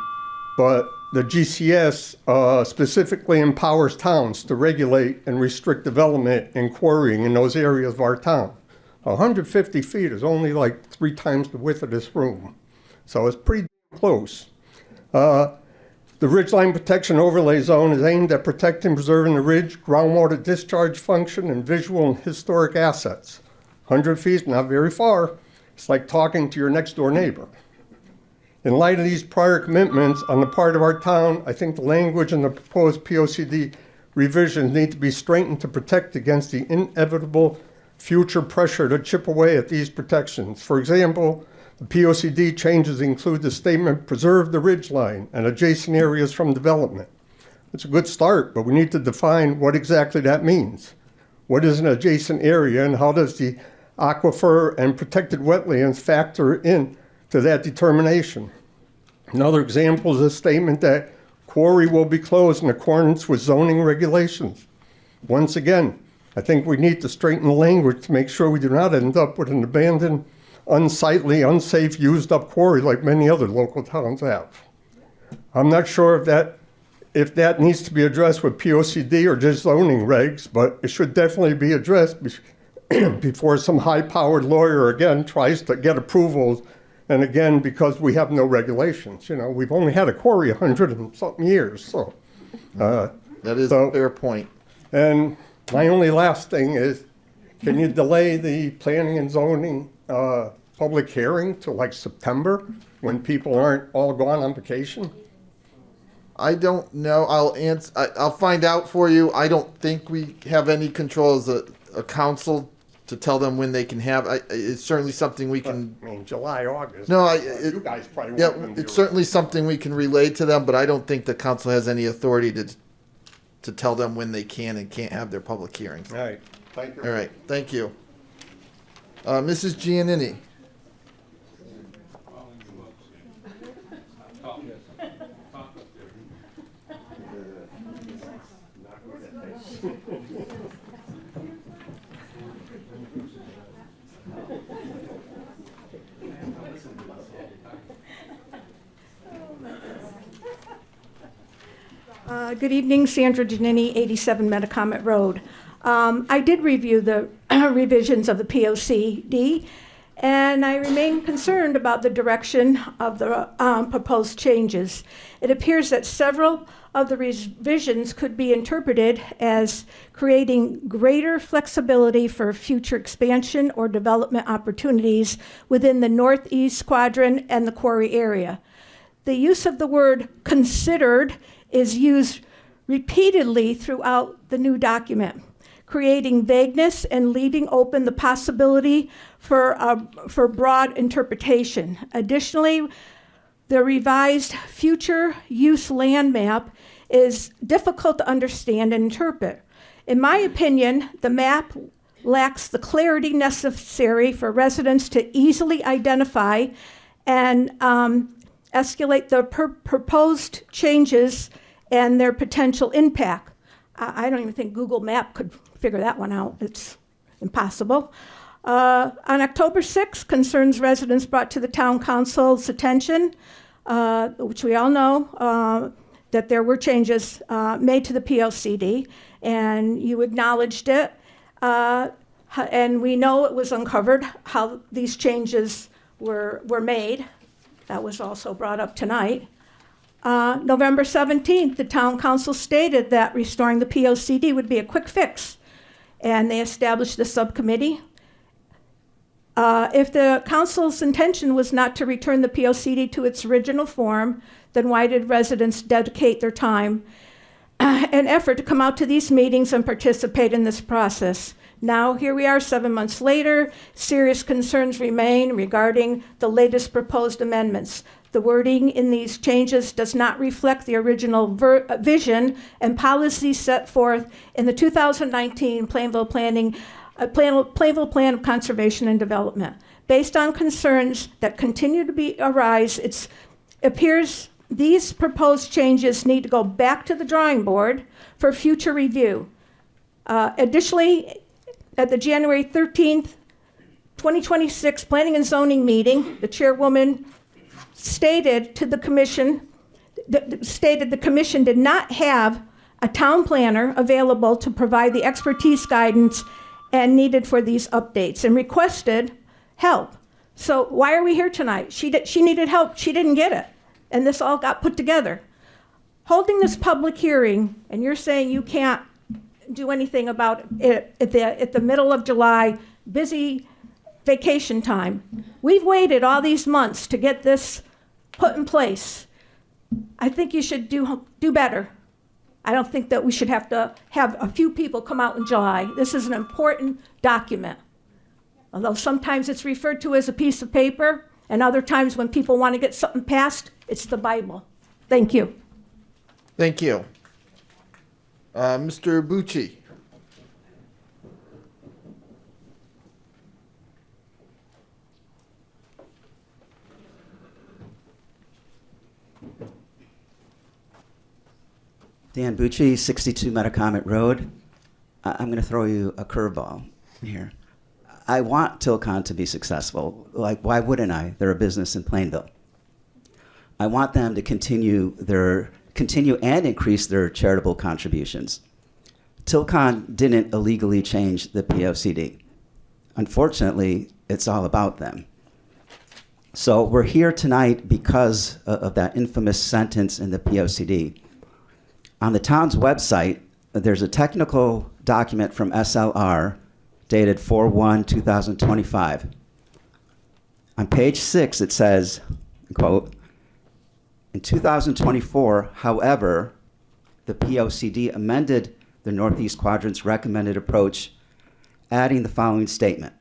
but the GCS specifically empowers towns to regulate and restrict development and quarrying in those areas of our town. 150 feet is only like 3 times the width of this room, so it's pretty close. The Ridgeline Protection Overlay Zone is aimed at protecting and preserving the ridge, groundwater discharge function, and visual and historic assets. 100 feet is not very far. It's like talking to your next door neighbor. In light of these prior commitments on the part of our town, I think the language in the proposed POCD revisions need to be strengthened to protect against the inevitable future pressure to chip away at these protections. For example, the POCD changes include the statement, preserve the ridgeline and adjacent areas from development. It's a good start, but we need to define what exactly that means. What is an adjacent area, and how does the aquifer and protected wetlands factor in to that determination? Another example is a statement that quarry will be closed in accordance with zoning regulations. Once again, I think we need to straighten the language to make sure we do not end up with an abandoned, unsightly, unsafe, used-up quarry like many other local towns have. I'm not sure if that needs to be addressed with POCD or just zoning regs, but it should definitely be addressed before some high-powered lawyer again tries to get approvals. And again, because we have no regulations, we've only had a quarry 100 and something years. So that is a fair point. And my only last thing is, can you delay the planning and zoning public hearing to like September when people aren't all gone on vacation? I don't know. I'll find out for you. I don't think we have any control as a council to tell them when they can have. It's certainly something we can. I mean, July, August. No, you guys probably won't. Yeah, it's certainly something we can relay to them, but I don't think the council has any authority to tell them when they can and can't have their public hearings. All right. Thank you. All right. Thank you. Mrs. Giannini. Good evening, Sandra Giannini, 87 Metacomet Road. I did review the revisions of the POCD, and I remain concerned about the direction of the proposed changes. It appears that several of the revisions could be interpreted as creating greater flexibility for future expansion or development opportunities within the Northeast Quadrant and the Quarry area. The use of the word considered is used repeatedly throughout the new document, creating vagueness and leaving open the possibility for broad interpretation. Additionally, the revised future use land map is difficult to understand and interpret. In my opinion, the map lacks the clarity necessary for residents to easily identify and escalate the proposed changes and their potential impact. I don't even think Google Map could figure that one out. It's impossible. On October 6th, concerns residents brought to the town council's attention, which we all know, that there were changes made to the PLCD, and you acknowledged it. And we know it was uncovered how these changes were made. That was also brought up tonight. November 17th, the town council stated that restoring the POCD would be a quick fix, and they established the subcommittee. If the council's intention was not to return the POCD to its original form, then why did residents dedicate their time and effort to come out to these meetings and participate in this process? Now, here we are 7 months later, serious concerns remain regarding the latest proposed amendments. The wording in these changes does not reflect the original vision and policy set forth in the 2019 Plainville Plan of Conservation and Development. Based on concerns that continue to arise, it appears these proposed changes need to go back to the drawing board for future review. Additionally, at the January 13th, 2026 Planning and Zoning meeting, the chairwoman stated to the commission, stated the commission did not have a town planner available to provide the expertise guidance and needed for these updates, and requested help. So why are we here tonight? She needed help, she didn't get it, and this all got put together. Holding this public hearing, and you're saying you can't do anything about it at the middle of July, busy vacation time. We've waited all these months to get this put in place. I think you should do better. I don't think that we should have to have a few people come out in July. This is an important document. Although sometimes it's referred to as a piece of paper, and other times when people want to get something passed, it's the Bible. Thank you. Thank you. Mr. Bucci. Dan Bucci, 62 Metacomet Road. I'm going to throw you a curveball here. I want Tilcon to be successful. Like, why wouldn't I? They're a business in Plainville. I want them to continue and increase their charitable contributions. Tilcon didn't illegally change the POCD. Unfortunately, it's all about them. So we're here tonight because of that infamous sentence in the POCD. On the town's website, there's a technical document from SLR dated 4/1/2025. On page 6, it says, quote, in 2024, however, the POCD amended the Northeast Quadrant's recommended approach, adding the following statement.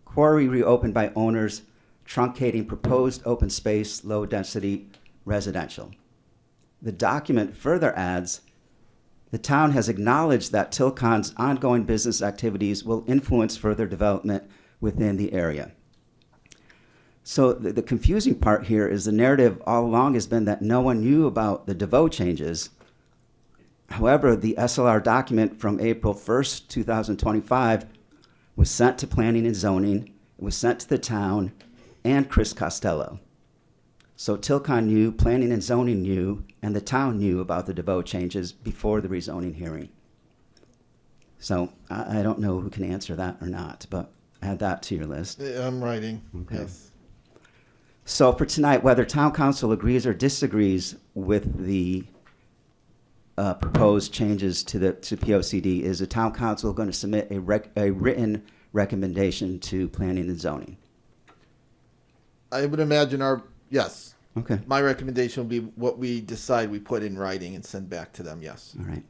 Quarry reopened by owners, truncating proposed open space, low density residential. The document further adds, the town has acknowledged that Tilcon's ongoing business activities will influence further development within the area. So the confusing part here is the narrative all along has been that no one knew about the DeVoe changes. However, the SLR document from April 1st, 2025 was sent to Planning and Zoning, it was sent to the town and Chris Costello. So Tilcon knew, planning and zoning knew, and the town knew about the DeVoe changes before the rezoning hearing. So I don't know who can answer that or not, but add that to your list. I'm writing. Okay. Yes. So for tonight, whether town council agrees or disagrees with the proposed changes to POCD, is the town council going to submit a written recommendation to planning and zoning? I would imagine yes. Okay. My recommendation will be what we decide we put in writing and send back to them, yes. All right.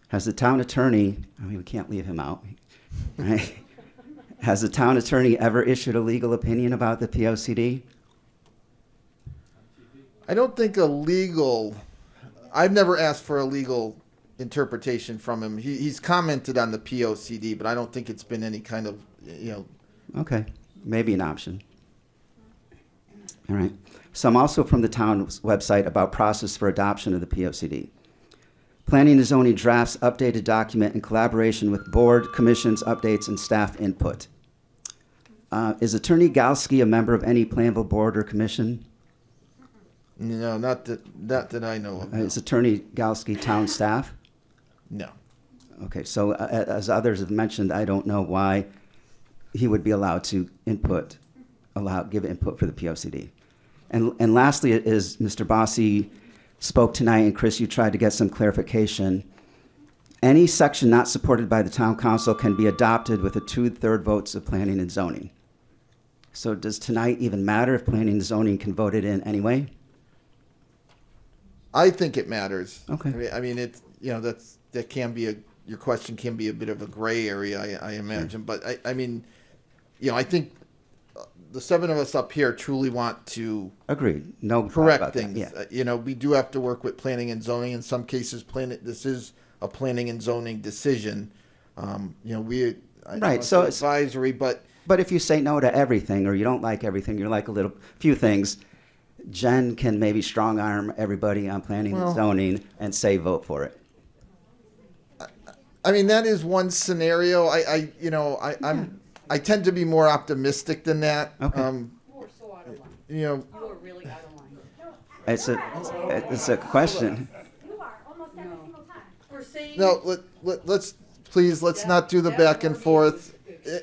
Has the town attorney, I mean, we can't leave him out, right? Has the town attorney ever issued a legal opinion about the POCD? I don't think I've never asked for a legal interpretation from him. He's commented on the POCD, but I don't think it's been any kind of, Okay, maybe an option. All right. Some also from the town's website about process for adoption of the POCD. Planning and zoning drafts updated document in collaboration with board, commissions, updates, and staff input. Is Attorney Galsky a member of any Plainville board or commission? No, not that I know of. Is Attorney Galsky town staff? No. Okay, so as others have mentioned, I don't know why he would be allowed to give input for the POCD. And lastly, is Mr. Bossy spoke tonight, and Chris, you tried to get some clarification. Any section not supported by the town council can be adopted with a 2/3 votes of planning and zoning. So does tonight even matter if planning and zoning can vote it in anyway? I think it matters. Okay. I mean it's, that can be your question can be a bit of a gray area, I imagine. Sure. But I mean, I think the seven of us up here truly want to Agreed. No correct things. Yeah. We do have to work with planning and zoning. In some cases, this is a planning and zoning decision. Right. So it's advisory, but if you say no to everything, or you don't like everything, you like a few things, Jen can maybe strong arm everybody on planning and zoning and say vote for it. I mean, that is one scenario. I tend to be more optimistic than that. Okay. You are so out of line. You are really out of line. It's a question. You are almost every single time. We're saying. No, let's not do the back and forth.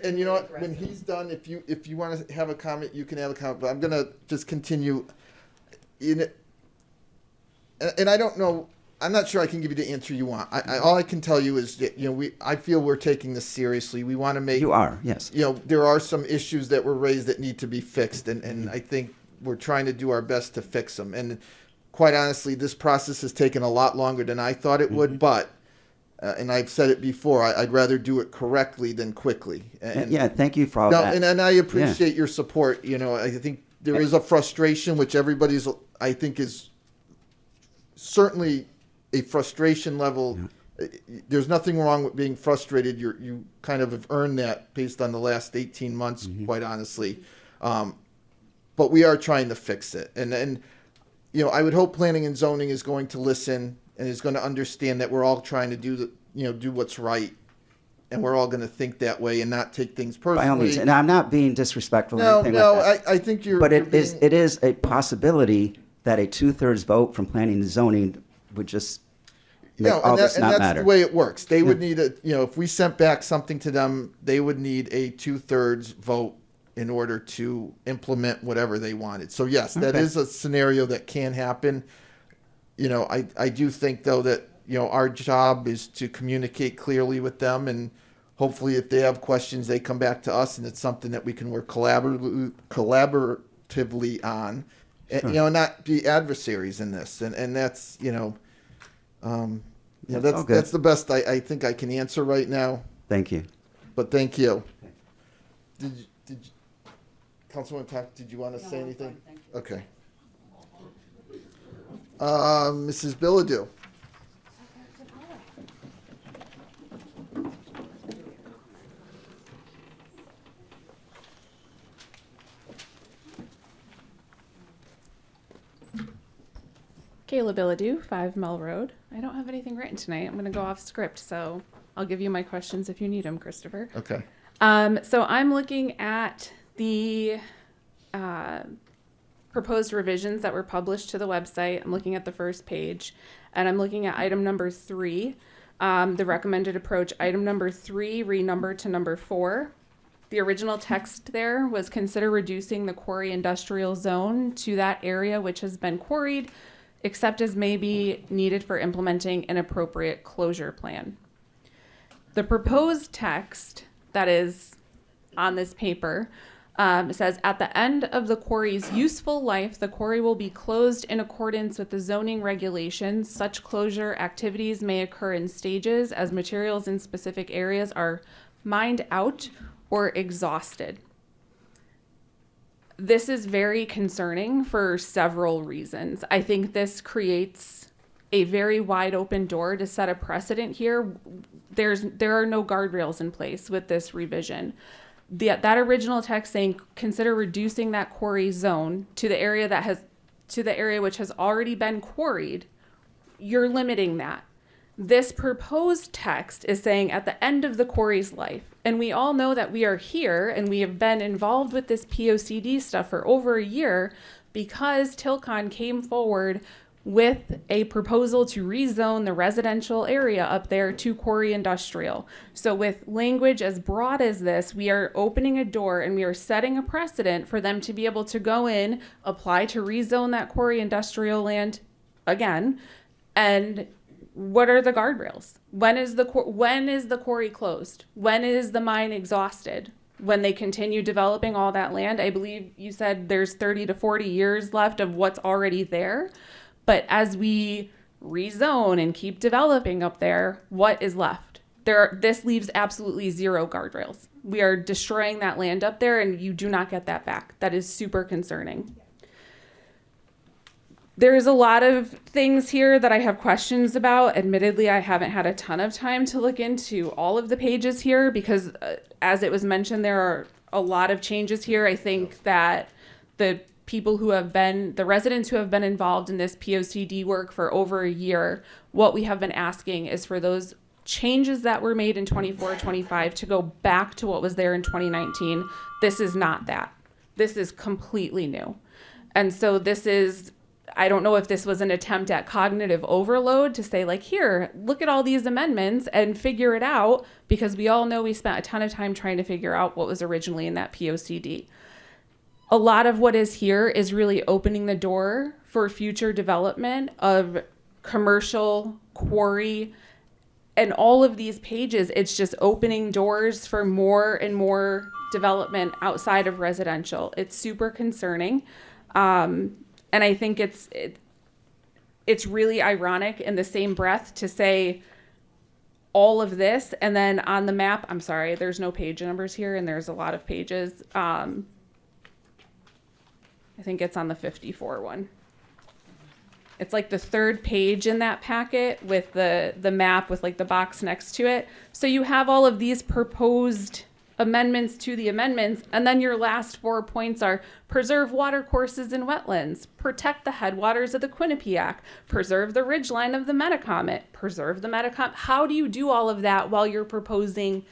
And you know what? When he's done, if you want to have a comment, you can have a comment. But I'm gonna just continue. And I don't know. I'm not sure I can give you the answer you want. All I can tell you is that I feel we're taking this seriously. We want to make. You are, yes. There are some issues that were raised that need to be fixed, and I think we're trying to do our best to fix them. And quite honestly, this process has taken a lot longer than I thought it would. But and I've said it before, I'd rather do it correctly than quickly. And, yeah, thank you for all that. And I appreciate your support. I think there is a frustration, which everybody's, I think, is certainly a frustration level. There's nothing wrong with being frustrated. You kind of have earned that based on the last 18 months, quite honestly. But we are trying to fix it. And I would hope planning and zoning is going to listen and is going to understand that we're all trying to do what's right. And we're all going to think that way and not take things personally. By all means, and I'm not being disrespectful or anything like that. I think you're. But it is a possibility that a 2/3 vote from planning and zoning would just make all this not matter. That's the way it works. They would need if we sent back something to them, they would need a 2/3 vote in order to implement whatever they wanted. So yes, that is a scenario that can happen. I do think though that our job is to communicate clearly with them, and hopefully if they have questions, they come back to us, and it's something that we can work collaboratively on. And, not be adversaries in this, and that's that's the best I think I can answer right now. Thank you. But thank you. Did you Councilwoman Tack, did you want to say anything? Okay. Mrs. Bilodeau. Kayla Bilodeau, 5 Mill Road. I don't have anything written tonight. I'm going to go off script, so I'll give you my questions if you need them, Christopher. Okay. So I'm looking at the proposed revisions that were published to the website. I'm looking at the first page, and I'm looking at item number 3, the recommended approach. Item number 3, renumbered to number 4. The original text there was consider reducing the quarry industrial zone to that area which has been quarried, except as may be needed for implementing an appropriate closure plan. The proposed text that is on this paper says, at the end of the quarry's useful life, the quarry will be closed in accordance with the zoning regulations. Such closure activities may occur in stages as materials in specific areas are mined out or exhausted. This is very concerning for several reasons. I think this creates a very wide open door to set a precedent here. There are no guardrails in place with this revision. That original text saying consider reducing that quarry zone to the area which has already been quarried, you're limiting that. This proposed text is saying at the end of the quarry's life, and we all know that we are here and we have been involved with this POCD stuff for over a year because Tilcon came forward with a proposal to rezone the residential area up there to quarry industrial. So with language as broad as this, we are opening a door and we are setting a precedent for them to be able to go in, apply to rezone that quarry industrial land again. And what are the guardrails? When is the quarry closed? When is the mine exhausted? When they continue developing all that land? I believe you said there's 30 to 40 years left of what's already there. But as we rezone and keep developing up there, what is left? This leaves absolutely zero guardrails. We are destroying that land up there and you do not get that back. That is super concerning. There's a lot of things here that I have questions about. Admittedly, I haven't had a ton of time to look into all of the pages here because as it was mentioned, there are a lot of changes here. I think that the residents who have been involved in this POCD work for over a year, what we have been asking is for those changes that were made in 24-25 to go back to what was there in 2019. This is not that. This is completely new. And so I don't know if this was an attempt at cognitive overload to say like, here, look at all these amendments and figure it out, because we all know we spent a ton of time trying to figure out what was originally in that POCD. A lot of what is here is really opening the door for future development of commercial, quarry, and all of these pages. It's just opening doors for more and more development outside of residential. It's super concerning. And I think it's really ironic in the same breath to say all of this and then on the map, I'm sorry, there's no page numbers here and there's a lot of pages. I think it's on the 54 one. It's like the third page in that packet with the map with like the box next to it. So you have all of these proposed amendments to the amendments, and then your last 4 points are preserve water courses and wetlands, protect the headwaters of the Quinnipiac, preserve the ridgeline of the Metacomet, preserve the Metacomet. How do you do all of that while you're proposing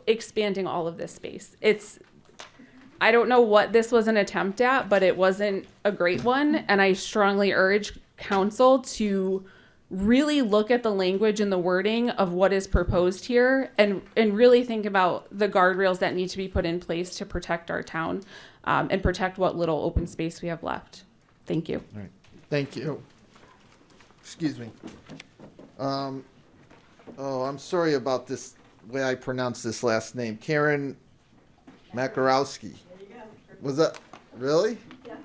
expanding all of this space? I don't know what this was an attempt at, but it wasn't a great one. And I strongly urge council to really look at the language and the wording of what is proposed here and really think about the guardrails that need to be put in place to protect our town and protect what little open space we have left. Thank you. All right. Thank you. Excuse me. I'm sorry about this way I pronounce this last name. Karen Makarowski. Was that really? Yeah.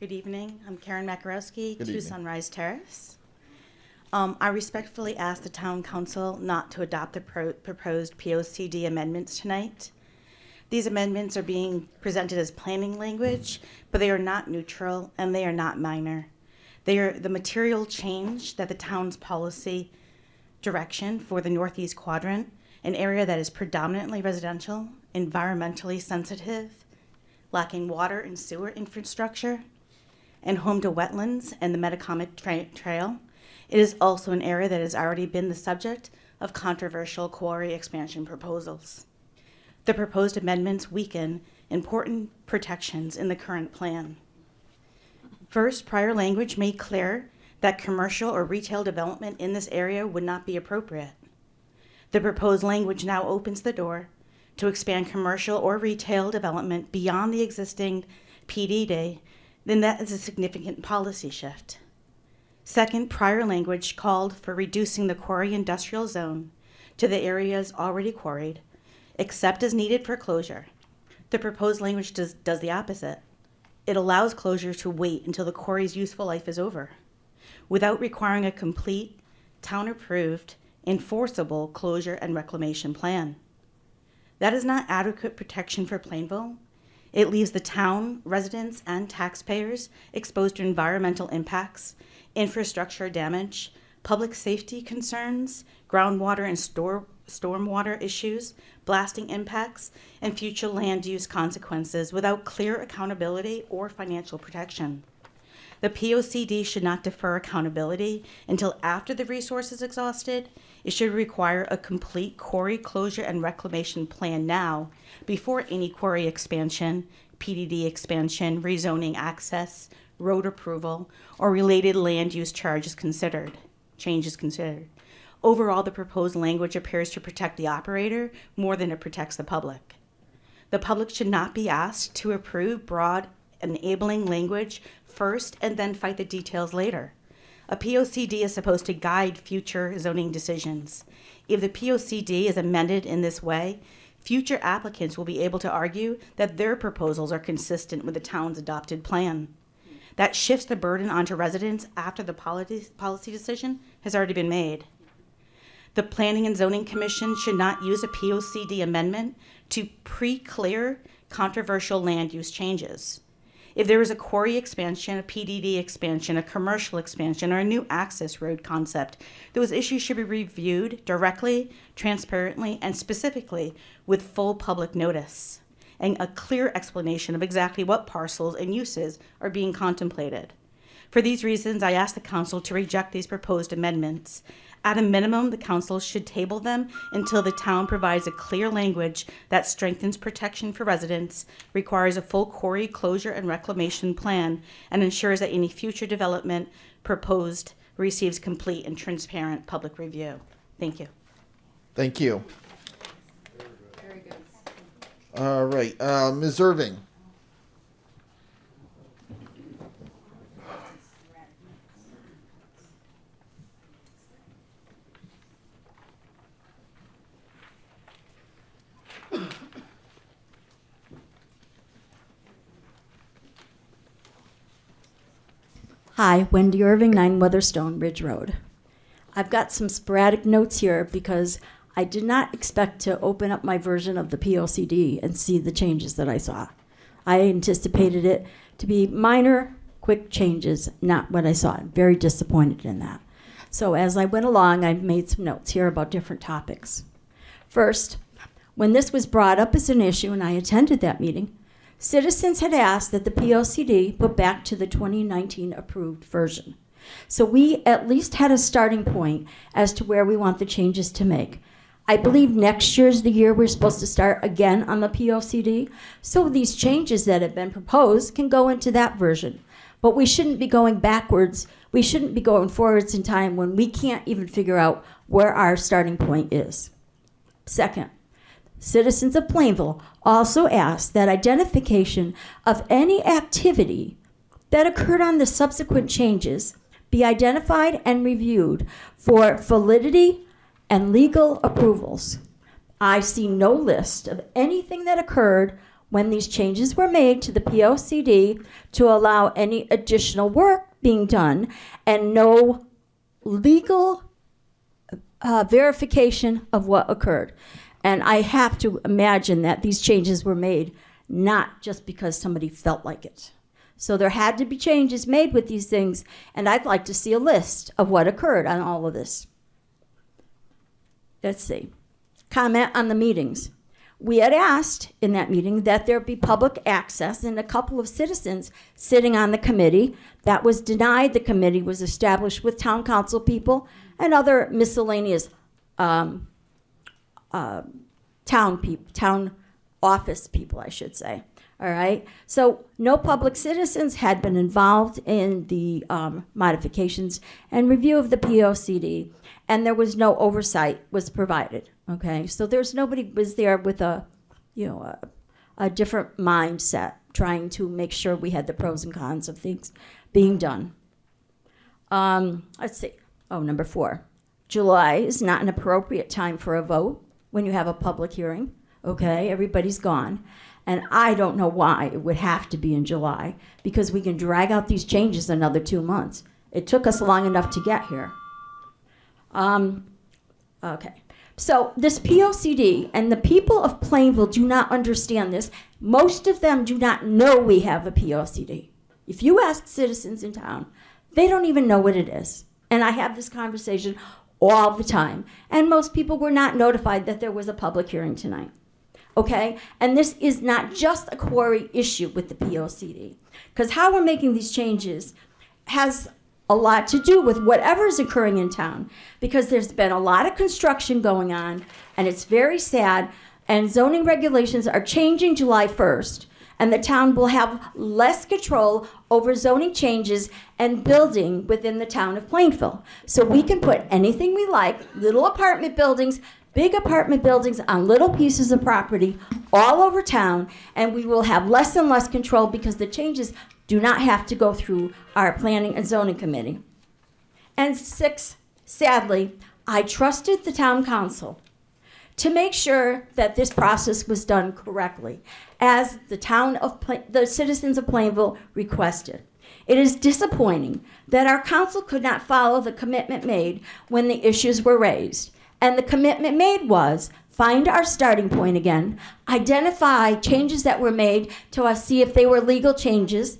Good evening. I'm Karen Makarowski, 2 Sunrise Terrace. I respectfully ask the Town Council not to adopt the proposed POCD amendments tonight. These amendments are being presented as planning language, but they are not neutral and they are not minor. They are the material change that the town's policy direction for the Northeast Quadrant, an area that is predominantly residential, environmentally sensitive, lacking water and sewer infrastructure, and home to wetlands and the Metacomet Trail, It is also an area that has already been the subject of controversial quarry expansion proposals. The proposed amendments weaken important protections in the current plan. First, prior language made clear that commercial or retail development in this area would not be appropriate. The proposed language now opens the door to expand commercial or retail development beyond the existing PDD, then that is a significant policy shift. Second, prior language called for reducing the quarry industrial zone to the areas already quarried, except as needed for closure. The proposed language does the opposite. It allows closure to wait until the quarry's useful life is over, without requiring a complete, town-approved, enforceable closure and reclamation plan. That is not adequate protection for Plainville. It leaves the town, residents, and taxpayers exposed to environmental impacts, infrastructure damage, public safety concerns, groundwater and stormwater issues, blasting impacts, and future land use consequences without clear accountability or financial protection. The POCD should not defer accountability until after the resource is exhausted. It should require a complete quarry closure and reclamation plan now before any quarry expansion, PDD expansion, rezoning access, road approval, or related land use change is considered. Overall, the proposed language appears to protect the operator more than it protects the public. The public should not be asked to approve broad, enabling language first and then fight the details later. A POCD is supposed to guide future zoning decisions. If the POCD is amended in this way, future applicants will be able to argue that their proposals are consistent with the town's adopted plan. That shifts the burden onto residents after the policy decision has already been made. The Planning and Zoning Commission should not use a POCD amendment to pre-clear controversial land use changes. If there is a quarry expansion, a PDD expansion, a commercial expansion, or a new access road concept, those issues should be reviewed directly, transparently, and specifically with full public notice and a clear explanation of exactly what parcels and uses are being contemplated. For these reasons, I ask the Council to reject these proposed amendments. At a minimum, the Council should table them until the town provides a clear language that strengthens protection for residents, requires a full quarry closure and reclamation plan, and ensures that any future development proposed receives complete and transparent public review. Thank you. Thank you. All right, Ms. Irving. Hi, Wendy Irving, 9 Weatherstone Ridge Road. I've got some sporadic notes here because I did not expect to open up my version of the POCD and see the changes that I saw. I anticipated it to be minor, quick changes, not what I saw. I'm very disappointed in that. So as I went along, I made some notes here about different topics. First, when this was brought up as an issue, and I attended that meeting, citizens had asked that the POCD put back to the 2019 approved version. So we at least had a starting point as to where we want the changes to make. I believe next year's the year we're supposed to start again on the POCD. So these changes that have been proposed can go into that version. But we shouldn't be going backwards. We shouldn't be going forwards in time when we can't even figure out where our starting point is. Second, citizens of Plainville also asked that identification of any activity that occurred on the subsequent changes be identified and reviewed for validity and legal approvals. I see no list of anything that occurred when these changes were made to the POCD to allow any additional work being done and no legal verification of what occurred. And I have to imagine that these changes were made not just because somebody felt like it. So there had to be changes made with these things, and I'd like to see a list of what occurred on all of this. Let's see. Comment on the meetings. We had asked in that meeting that there be public access, and a couple of citizens sitting on the committee. That was denied. The committee was established with town council people and other miscellaneous town office people, I should say. All right. So no public citizens had been involved in the modifications and review of the POCD, and there was no oversight was provided. Okay. So there's nobody was there with a different mindset, trying to make sure we had the pros and cons of things being done. Let's see. Oh, number 4. July is not an appropriate time for a vote when you have a public hearing. Okay. Everybody's gone. And I don't know why it would have to be in July, because we can drag out these changes another 2 months. It took us long enough to get here. Okay. So this POCD, and the people of Plainville do not understand this. Most of them do not know we have a POCD. If you ask citizens in town, they don't even know what it is. And I have this conversation all the time. And most people were not notified that there was a public hearing tonight. Okay? And this is not just a quarry issue with the POCD, because how we're making these changes has a lot to do with whatever is occurring in town, because there's been a lot of construction going on, and it's very sad, and zoning regulations are changing July 1st, and the town will have less control over zoning changes and building within the town of Plainville. So we can put anything we like, little apartment buildings, big apartment buildings on little pieces of property all over town, and we will have less and less control because the changes do not have to go through our planning and zoning committee. And 6, sadly, I trusted the town council to make sure that this process was done correctly, as the citizens of Plainville requested. It is disappointing that our council could not follow the commitment made when the issues were raised. And the commitment made was find our starting point again, identify changes that were made to us, see if they were legal changes,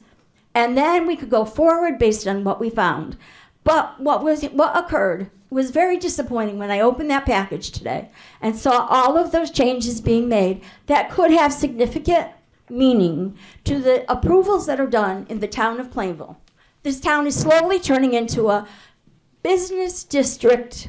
and then we could go forward based on what we found. But what occurred was very disappointing when I opened that package today and saw all of those changes being made that could have significant meaning to the approvals that are done in the town of Plainville. This town is slowly turning into a business district,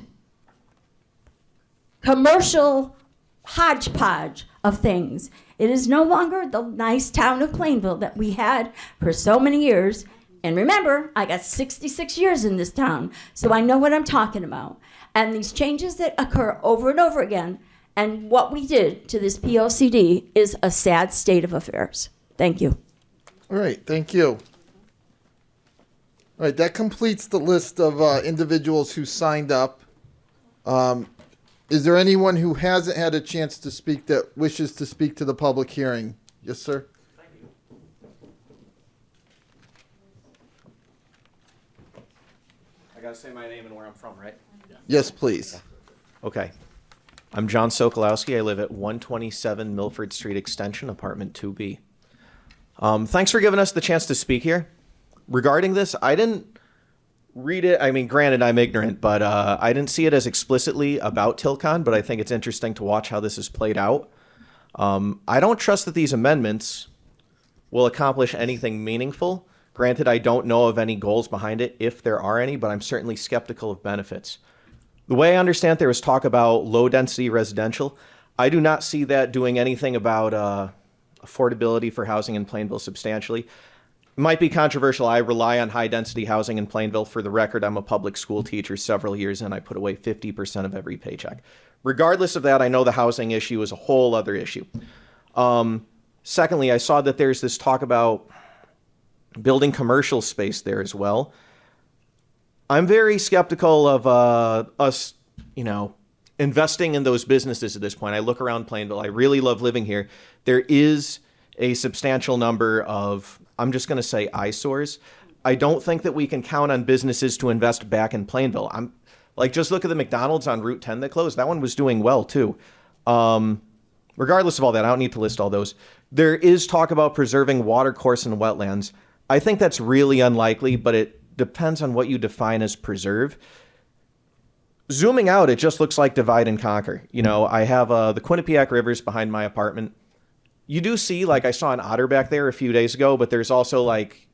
commercial hodgepodge of things. It is no longer the nice town of Plainville that we had for so many years. And remember, I got 66 years in this town, so I know what I'm talking about. And these changes that occur over and over again, and what we did to this POCD is a sad state of affairs. Thank you. All right, thank you. All right, that completes the list of individuals who signed up. Is there anyone who hasn't had a chance to speak that wishes to speak to the public hearing? Yes, sir. Thank you. I gotta say my name and where I'm from, right? Yes, please. Okay. I'm John Sokolowski. I live at 127 Milford Street Extension, apartment 2B. Thanks for giving us the chance to speak here. Regarding this, I didn't read it. I mean, granted, I'm ignorant, but I didn't see it as explicitly about Tilcon, but I think it's interesting to watch how this is played out. I don't trust that these amendments will accomplish anything meaningful. Granted, I don't know of any goals behind it, if there are any, but I'm certainly skeptical of benefits. The way I understand, there was talk about low-density residential. I do not see that doing anything about affordability for housing in Plainville substantially. It might be controversial. I rely on high-density housing in Plainville. For the record, I'm a public school teacher several years in. I put away 50% of every paycheck. Regardless of that, I know the housing issue is a whole other issue. Secondly, I saw that there's this talk about building commercial space there as well. I'm very skeptical of us, investing in those businesses at this point. I look around Plainville. I really love living here. There is a substantial number of, I'm just going to say, eyesores. I don't think that we can count on businesses to invest back in Plainville. Just look at the McDonald's on Route 10 that closed. That one was doing well, too. Regardless of all that, I don't need to list all those. There is talk about preserving watercourse and wetlands. I think that's really unlikely, but it depends on what you define as preserve. zooming out, it just looks like divide and conquer. You know, I have the Quinnipiac Rivers behind my apartment. You do see, like, I saw an otter back there a few days ago, but there's also, like,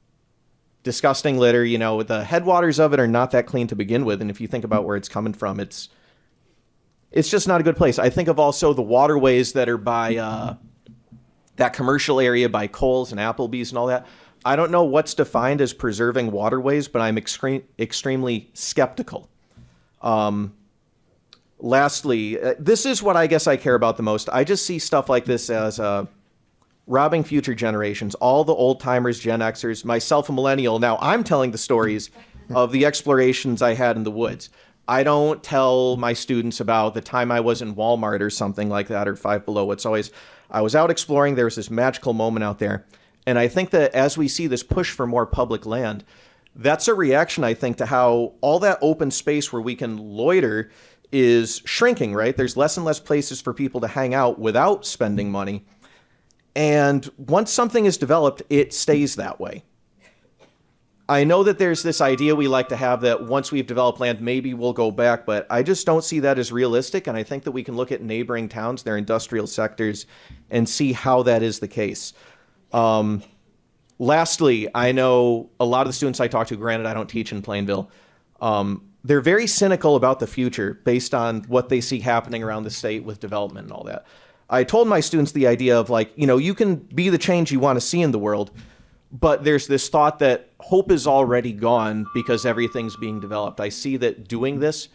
disgusting litter. You know, the headwaters of it are not that clean to begin with, and if you think about where it's coming from, it's just not a good place. I think of also the waterways that are by that commercial area by Kohl's and Applebee's and all that. I don't know what's defined as preserving waterways, but I'm extremely skeptical. Lastly, this is what I guess I care about the most. I just see stuff like this as robbing future generations, all the old timers, Gen Xers, myself a millennial. Now I'm telling the stories of the explorations I had in the woods. I don't tell my students about the time I was in Walmart or something like that, or Five Below. It's always, I was out exploring, there was this magical moment out there. And I think that as we see this push for more public land, that's a reaction, I think, to how all that open space where we can loiter is shrinking, right? There's less and less places for people to hang out without spending money. And once something is developed, it stays that way. I know that there's this idea we like to have that once we've developed land, maybe we'll go back, but I just don't see that as realistic. And I think that we can look at neighboring towns, their industrial sectors, and see how that is the case. Lastly, I know a lot of the students I talk to, granted I don't teach in Plainville, they're very cynical about the future based on what they see happening around the state with development and all that. I told my students the idea of, like, you know, you can be the change you want to see in the world, but there's this thought that hope is already gone because everything's being developed. I see that doing this,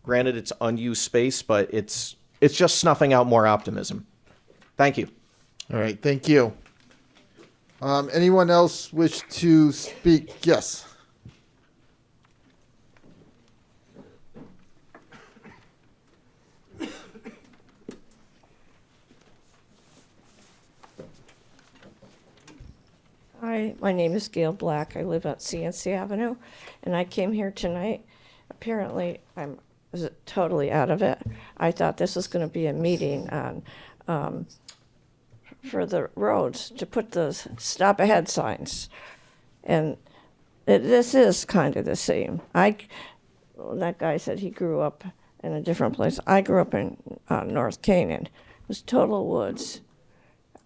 granted it's unused space, but it's just snuffing out more optimism. Thank you. All right, thank you. Anyone else wish to speak? Yes. Hi, my name is Gail Black. I live at CNC Avenue, and I came here tonight. Apparently, I was totally out of it. I thought this was going to be a meeting on for the roads to put the stop ahead signs, and this is kind of the same. That guy said he grew up in a different place. I grew up in North Canaan. It was total woods.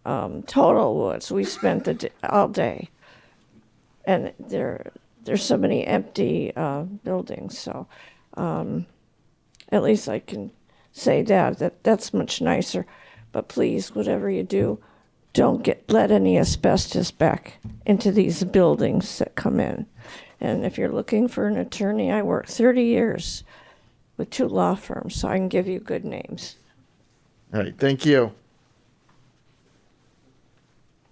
Total woods. We spent all day, and there's so many empty buildings. So at least I can say that's much nicer. But please, whatever you do, don't let any asbestos back into these buildings that come in. And if you're looking for an attorney, I worked 30 years with 2 law firms, so I can give you good names. All right, thank you.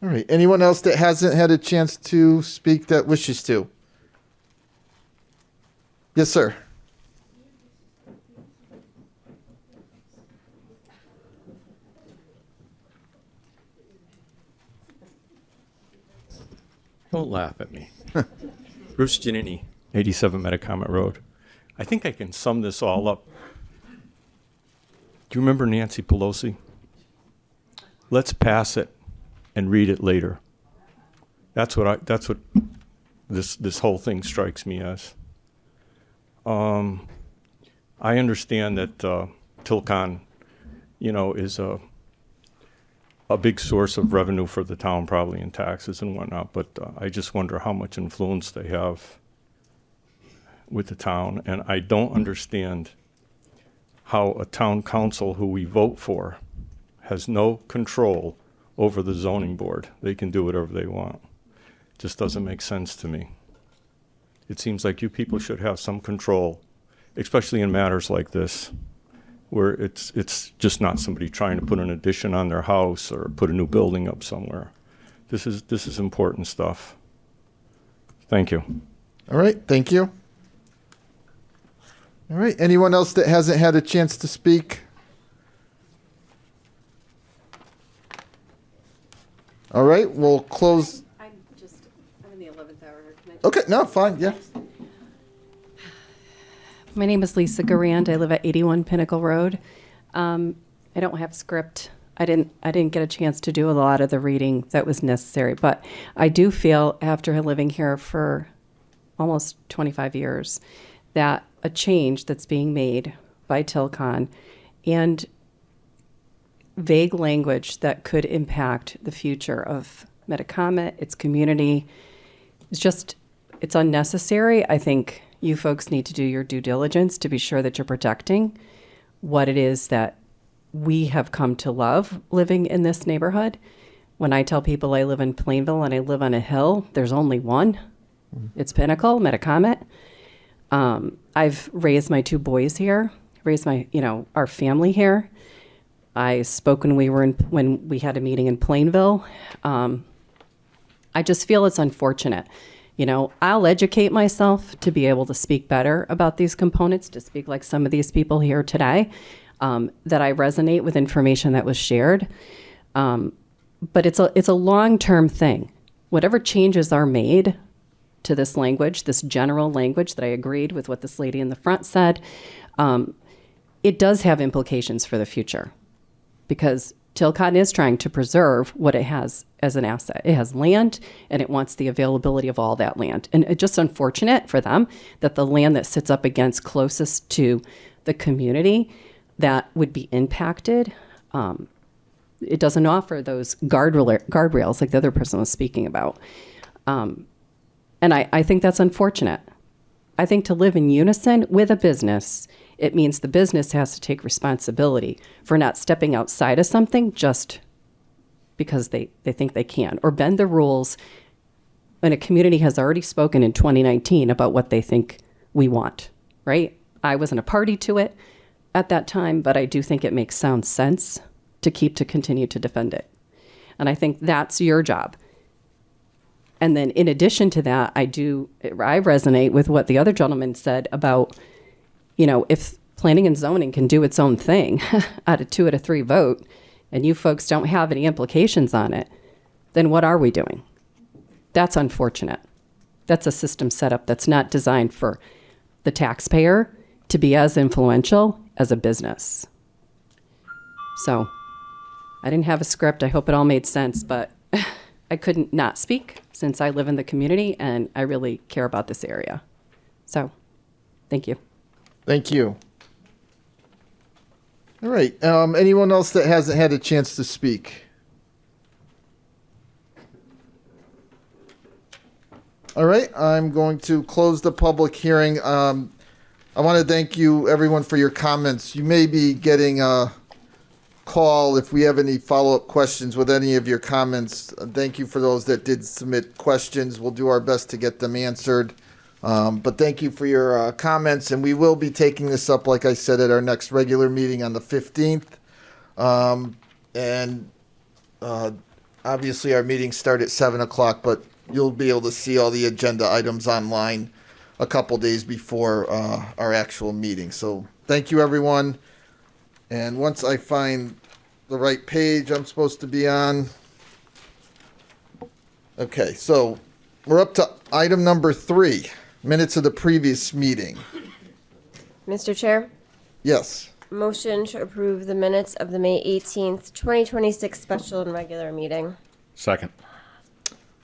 All right, anyone else that hasn't had a chance to speak that wishes to? Yes, sir. Don't laugh at me. Bruce Giannini, 87 Metacomet Road. I think I can sum this all up. Do you remember Nancy Pelosi? Let's pass it and read it later. That's what this whole thing strikes me as. I understand that Tilcon, is a big source of revenue for the town, probably in taxes and whatnot, but I just wonder how much influence they have with the town. And I don't understand how a town council who we vote for has no control over the zoning board. They can do whatever they want. Just doesn't make sense to me. It seems like you people should have some control, especially in matters like this, where it's just not somebody trying to put an addition on their house or put a new building up somewhere. This is important stuff. Thank you. All right, thank you. All right, anyone else that hasn't had a chance to speak? All right, we'll close. I'm in the 11th hour. Okay, no, fine, yeah. My name is Lisa Garand. I live at 81 Pinnacle Road. I don't have script. I didn't get a chance to do a lot of the reading that was necessary, but I do feel after living here for almost 25 years that a change that's being made by Tilcon and vague language that could impact the future of Metacomet, its community. It's unnecessary. I think you folks need to do your due diligence to be sure that you're protecting what it is that we have come to love living in this neighborhood. When I tell people I live in Plainville and I live on a hill, there's only one. It's Pinnacle, Metacomet. I've raised my 2 boys here, raised our family here. I spoke when we had a meeting in Plainville. I just feel it's unfortunate. I'll educate myself to be able to speak better about these components, to speak like some of these people here today, that I resonate with information that was shared. But it's a long-term thing. Whatever changes are made to this language, this general language that I agreed with what this lady in the front said, it does have implications for the future, because Tilcon is trying to preserve what it has as an asset. It has land, and it wants the availability of all that land. And it's just unfortunate for them that the land that sits up against closest to the community that would be impacted, it doesn't offer those guardrails like the other person was speaking about. And I think that's unfortunate. I think to live in unison with a business, it means the business has to take responsibility for not stepping outside of something just because they think they can, or bend the rules when a community has already spoken in 2019 about what they think we want, right? I wasn't a party to it at that time, but I do think it makes sound sense to continue to defend it. And I think that's your job. And then in addition to that, I resonate with what the other gentleman said about, if planning and zoning can do its own thing at a 2 out of 3 vote, and you folks don't have any implications on it, then what are we doing? That's unfortunate. That's a system set up that's not designed for the taxpayer to be as influential as a business. So I didn't have a script. I hope it all made sense, but I couldn't not speak since I live in the community and I really care about this area. So thank you. Thank you. All right. Anyone else that hasn't had a chance to speak? All right. I'm going to close the public hearing. I want to thank you, everyone, for your comments. You may be getting a call if we have any follow-up questions with any of your comments. Thank you for those that did submit questions. We'll do our best to get them answered. But thank you for your comments, and we will be taking this up, like I said, at our next regular meeting on the 15th. Obviously, our meetings start at 7 o'clock, but you'll be able to see all the agenda items online a couple days before our actual meeting. So thank you, everyone. And once I find the right page I'm supposed to be on. Okay, so we're up to item number 3. Minutes of the previous meeting. Mr. Chair, Yes. motion to approve the minutes of the May 18th, 2026 special and regular meeting. Second.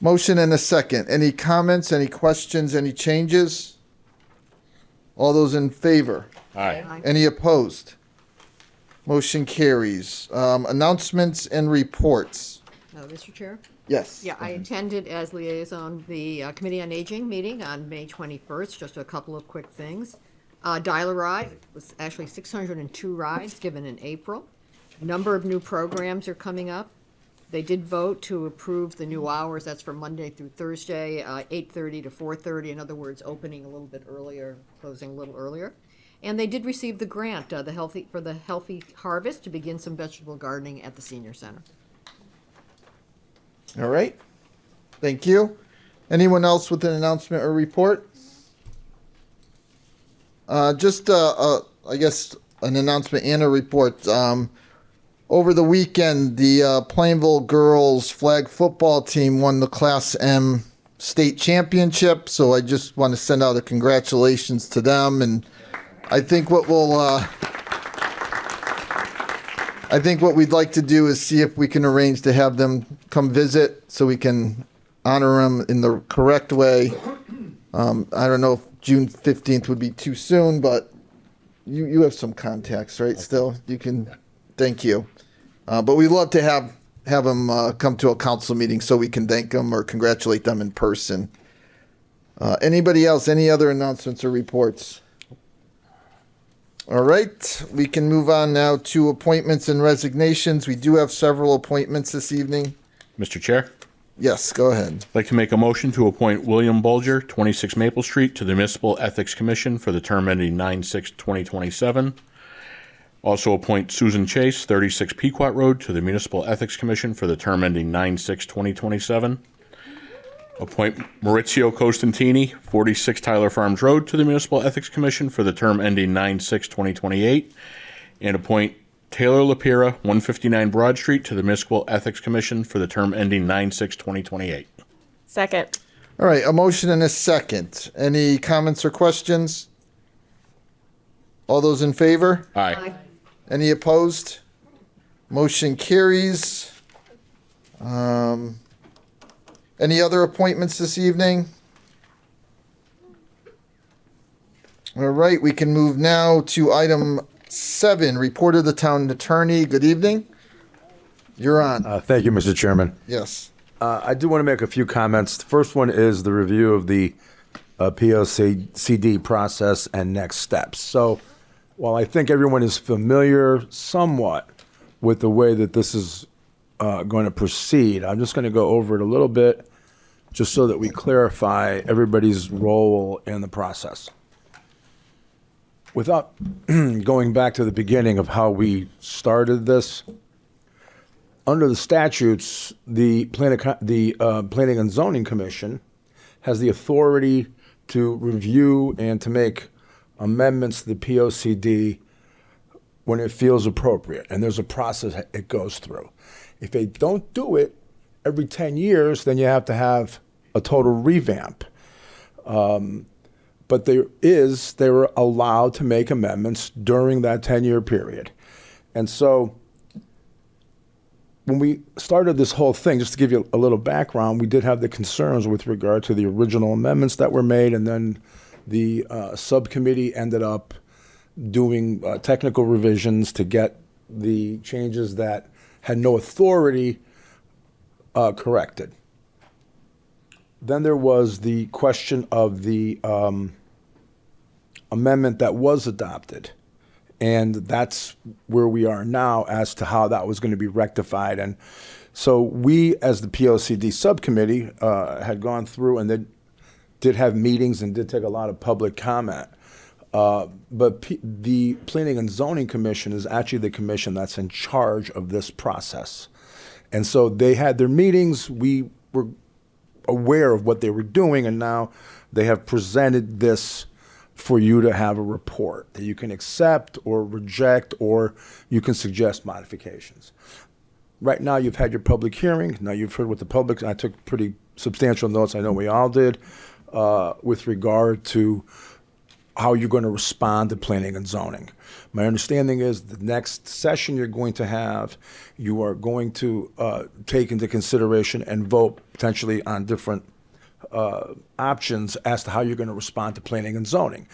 Motion and a second. Any comments, any questions, any changes? All those in favor? Aye. Any opposed? Motion carries. Announcements and reports. Mr. Chair? Yes. Yeah, I attended as liaison the Committee on Aging meeting on May 21st. Just a couple of quick things. Dial a Ride was actually 602 rides given in April. Number of new programs are coming up. They did vote to approve the new hours. That's from Monday through Thursday, 8:30 to 4:30. In other words, opening a little bit earlier, closing a little earlier. And they did receive the grant, for the Healthy Harvest, to begin some vegetable gardening at the senior center. All right. Thank you. Anyone else with an announcement or report? I guess, an announcement and a report. Over the weekend, the Plainville girls flag football team won the Class M state championship. So I just want to send out a congratulations to them. And I think what we'd like to do is see if we can arrange to have them come visit so we can honor them in the correct way. I don't know if June 15th would be too soon, but you have some contacts, right? Still, you can. Thank you. But we'd love to have them come to a council meeting so we can thank them or congratulate them in person. Anybody else? Any other announcements or reports? All right, we can move on now to appointments and resignations. We do have several appointments this evening. Mr. Chair? Yes, go ahead. I'd like to make a motion to appoint William Bulger, 26 Maple Street, to the Municipal Ethics Commission for the term ending 9/6/2027. Also appoint Susan Chase, 36 Pequot Road, to the Municipal Ethics Commission for the term ending 9/6/2027. Appoint Maurizio Costantini, 46 Tyler Farms Road, to the Municipal Ethics Commission for the term ending 9/6/2028. And appoint Taylor Lapira, 159 Broad Street, to the Municipal Ethics Commission for the term ending 9/6/2028. Second. All right, a motion and a second. Any comments or questions? All those in favor? Aye. Any opposed? Motion carries. Any other appointments this evening? All right, we can move now to item 7, report of the town attorney. Good evening. You're on. Thank you, Mr. Chairman. Yes. I do want to make a few comments. The first one is the review of the POCD process and next steps. So while I think everyone is familiar somewhat with the way that this is going to proceed, I'm just going to go over it a little bit just so that we clarify everybody's role in the process. Without going back to the beginning of how we started this, under the statutes, the Planning and Zoning Commission has the authority to review and to make amendments to the POCD when it feels appropriate, and there's a process it goes through. If they don't do it every 10 years, then you have to have a total revamp. But they were allowed to make amendments during that 10-year period. And so when we started this whole thing, just to give you a little background, we did have the concerns with regard to the original amendments that were made, and then the subcommittee ended up doing technical revisions to get the changes that had no authority corrected. Then there was the question of the amendment that was adopted. And that's where we are now as to how that was going to be rectified. And so we, as the POCD subcommittee, had gone through and did have meetings and did take a lot of public comment. But the Planning and Zoning Commission is actually the commission that's in charge of this process. And so they had their meetings. We were aware of what they were doing, and now they have presented this for you to have a report that you can accept or reject, or you can suggest modifications. Right now, you've had your public hearing. Now you've heard what the public, I took pretty substantial notes, I know we all did, with regard to how you're going to respond to planning and zoning. My understanding is the next session you're going to have, you are going to take into consideration and vote potentially on different options as to how you're going to respond to planning and zoning.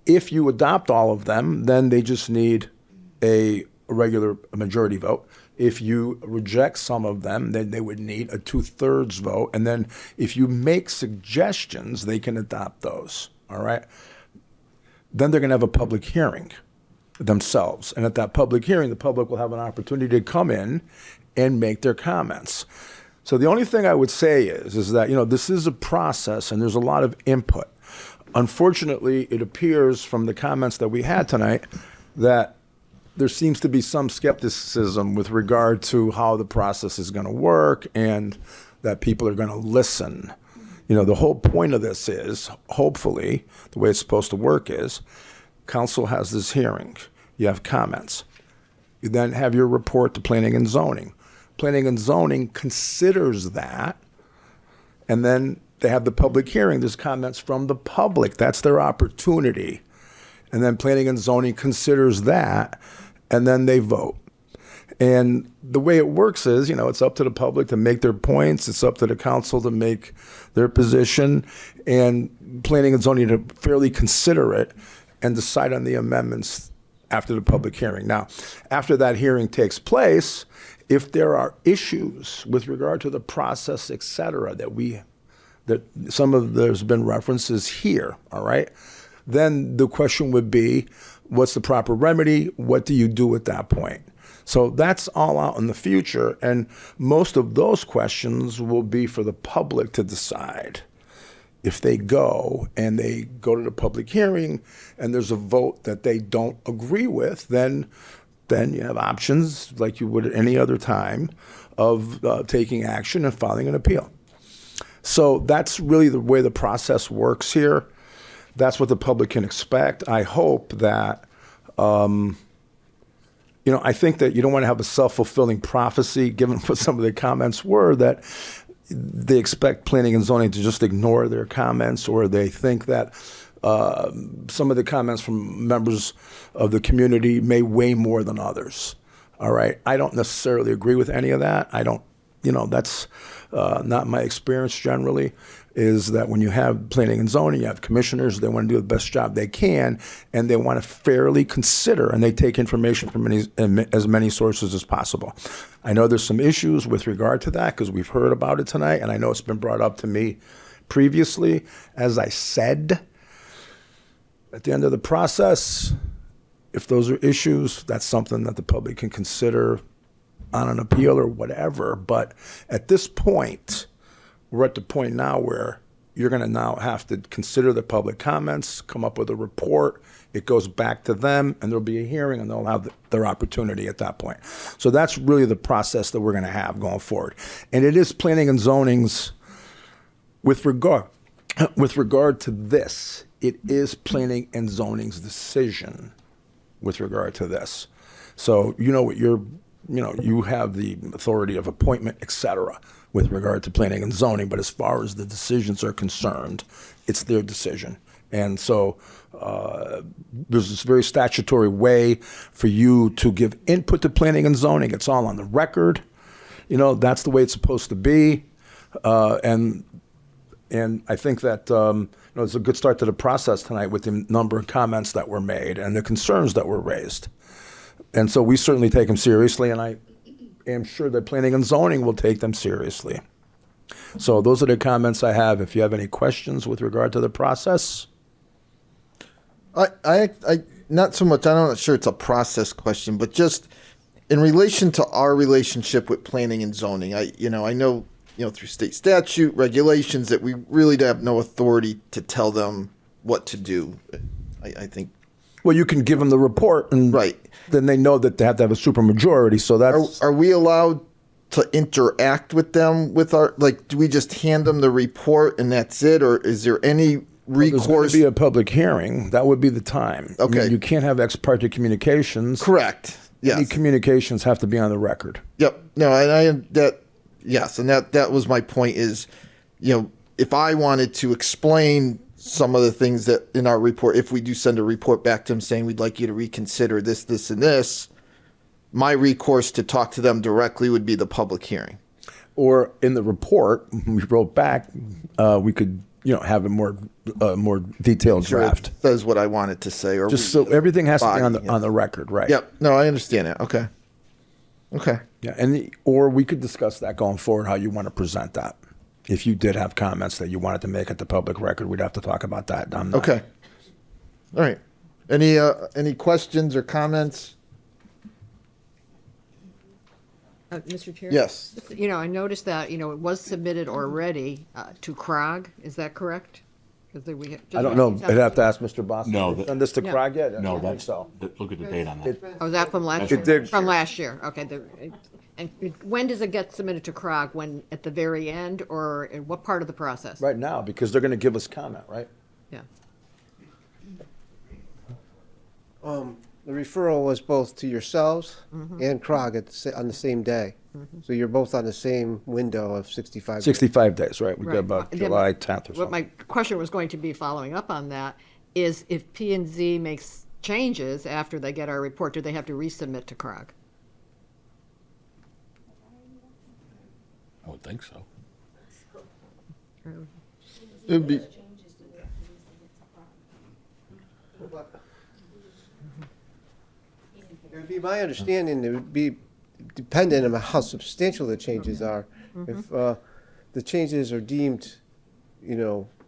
If you adopt all of them, then they just need a regular majority vote. If you reject some of them, then they would need a 2/3 vote. And then if you make suggestions, they can adopt those. All right? Then they're going to have a public hearing themselves. And at that public hearing, the public will have an opportunity to come in and make their comments. So the only thing I would say is that, this is a process and there's a lot of input. Unfortunately, it appears from the comments that we had tonight that there seems to be some skepticism with regard to how the process is going to work and that people are going to listen. The whole point of this is, hopefully, the way it's supposed to work is, council has this hearing. You have comments. You then have your report to planning and zoning. Planning and zoning considers that, and then they have the public hearing. There's comments from the public. That's their opportunity. And then planning and zoning considers that, and then they vote. And the way it works is, it's up to the public to make their points. It's up to the council to make their position, and planning and zoning to fairly consider it and decide on the amendments after the public hearing. Now, after that hearing takes place, if there are issues with regard to the process, et cetera, that some of there's been references here, all right, then the question would be, what's the proper remedy? What do you do at that point? So that's all out in the future, and most of those questions will be for the public to decide. If they go and they go to the public hearing and there's a vote that they don't agree with, then you have options like you would at any other time of taking action and filing an appeal. So that's really the way the process works here. That's what the public can expect. I hope that, I think that you don't want to have a self-fulfilling prophecy, given what some of the comments were, that they expect planning and zoning to just ignore their comments, or they think that some of the comments from members of the community may weigh more than others. All right. I don't necessarily agree with any of that. I don't, that's not my experience generally, is that when you have planning and zoning, you have commissioners, they want to do the best job they can, and they want to fairly consider, and they take information from as many sources as possible. I know there's some issues with regard to that because we've heard about it tonight, and I know it's been brought up to me previously. As I said, at the end of the process, if those are issues, that's something that the public can consider on an appeal or whatever. But at this point, we're at the point now where you're going to now have to consider the public comments, come up with a report. It goes back to them, and there'll be a hearing, and they'll have their opportunity at that point. So that's really the process that we're going to have going forward. And it is planning and zoning's, with regard to this, it is planning and zoning's decision with regard to this. So you have the authority of appointment, et cetera, with regard to planning and zoning, but as far as the decisions are concerned, it's their decision. And so there's this very statutory way for you to give input to planning and zoning. It's all on the record. That's the way it's supposed to be. And I think that it's a good start to the process tonight with the number of comments that were made and the concerns that were raised. And so we certainly take them seriously, and I am sure that planning and zoning will take them seriously. So those are the comments I have. If you have any questions with regard to the process. I not so much, I'm not sure it's a process question, but just in relation to our relationship with planning and zoning, I know, through state statute, regulations, that we really have no authority to tell them what to do. I think. Well, you can give them the report, and right. Then they know that they have to have a supermajority. So that's. Are we allowed to interact with them with do we just hand them the report and that's it, or is there any recourse? There's going to be a public hearing. That would be the time. Okay. You can't have ex parte communications. Correct. Yes. Any communications have to be on the record. Yep. No, and yes, and that was my point is, if I wanted to explain some of the things that in our report, if we do send a report back to them saying we'd like you to reconsider this, this, and this, my recourse to talk to them directly would be the public hearing. Or in the report, we wrote back, we could, have a more detailed draft. That is what I wanted to say. Or just so everything has to be on the record, right? Yep. No, I understand that. Okay. Yeah, or we could discuss that going forward, how you want to present that. If you did have comments that you wanted to make at the public record, we'd have to talk about that. Okay. All right. Any questions or comments? Mr. Chair? Yes. I noticed that, it was submitted already to CROG. Is that correct? I don't know. I'd have to ask Mr. Boston. No. Send this to CROG yet? No, I think so. Look at the date on that. Oh, is that from last It year? did. From last year. Okay. And when does it get submitted to CROG? When, at the very end, or in what part of the process? Right now, because they're going to give us comment, right? Yeah. The referral was both to yourselves and CROG on the same day. So you're both on the same window of 65 days. 65 days, right? We got about July 10th or something. What my question was going to be, following up on that, is if P&Z makes changes after they get our report, do they have to resubmit to CROG? think so. It'd be, It would be my understanding it would be dependent on how substantial the changes are. If the changes are deemed,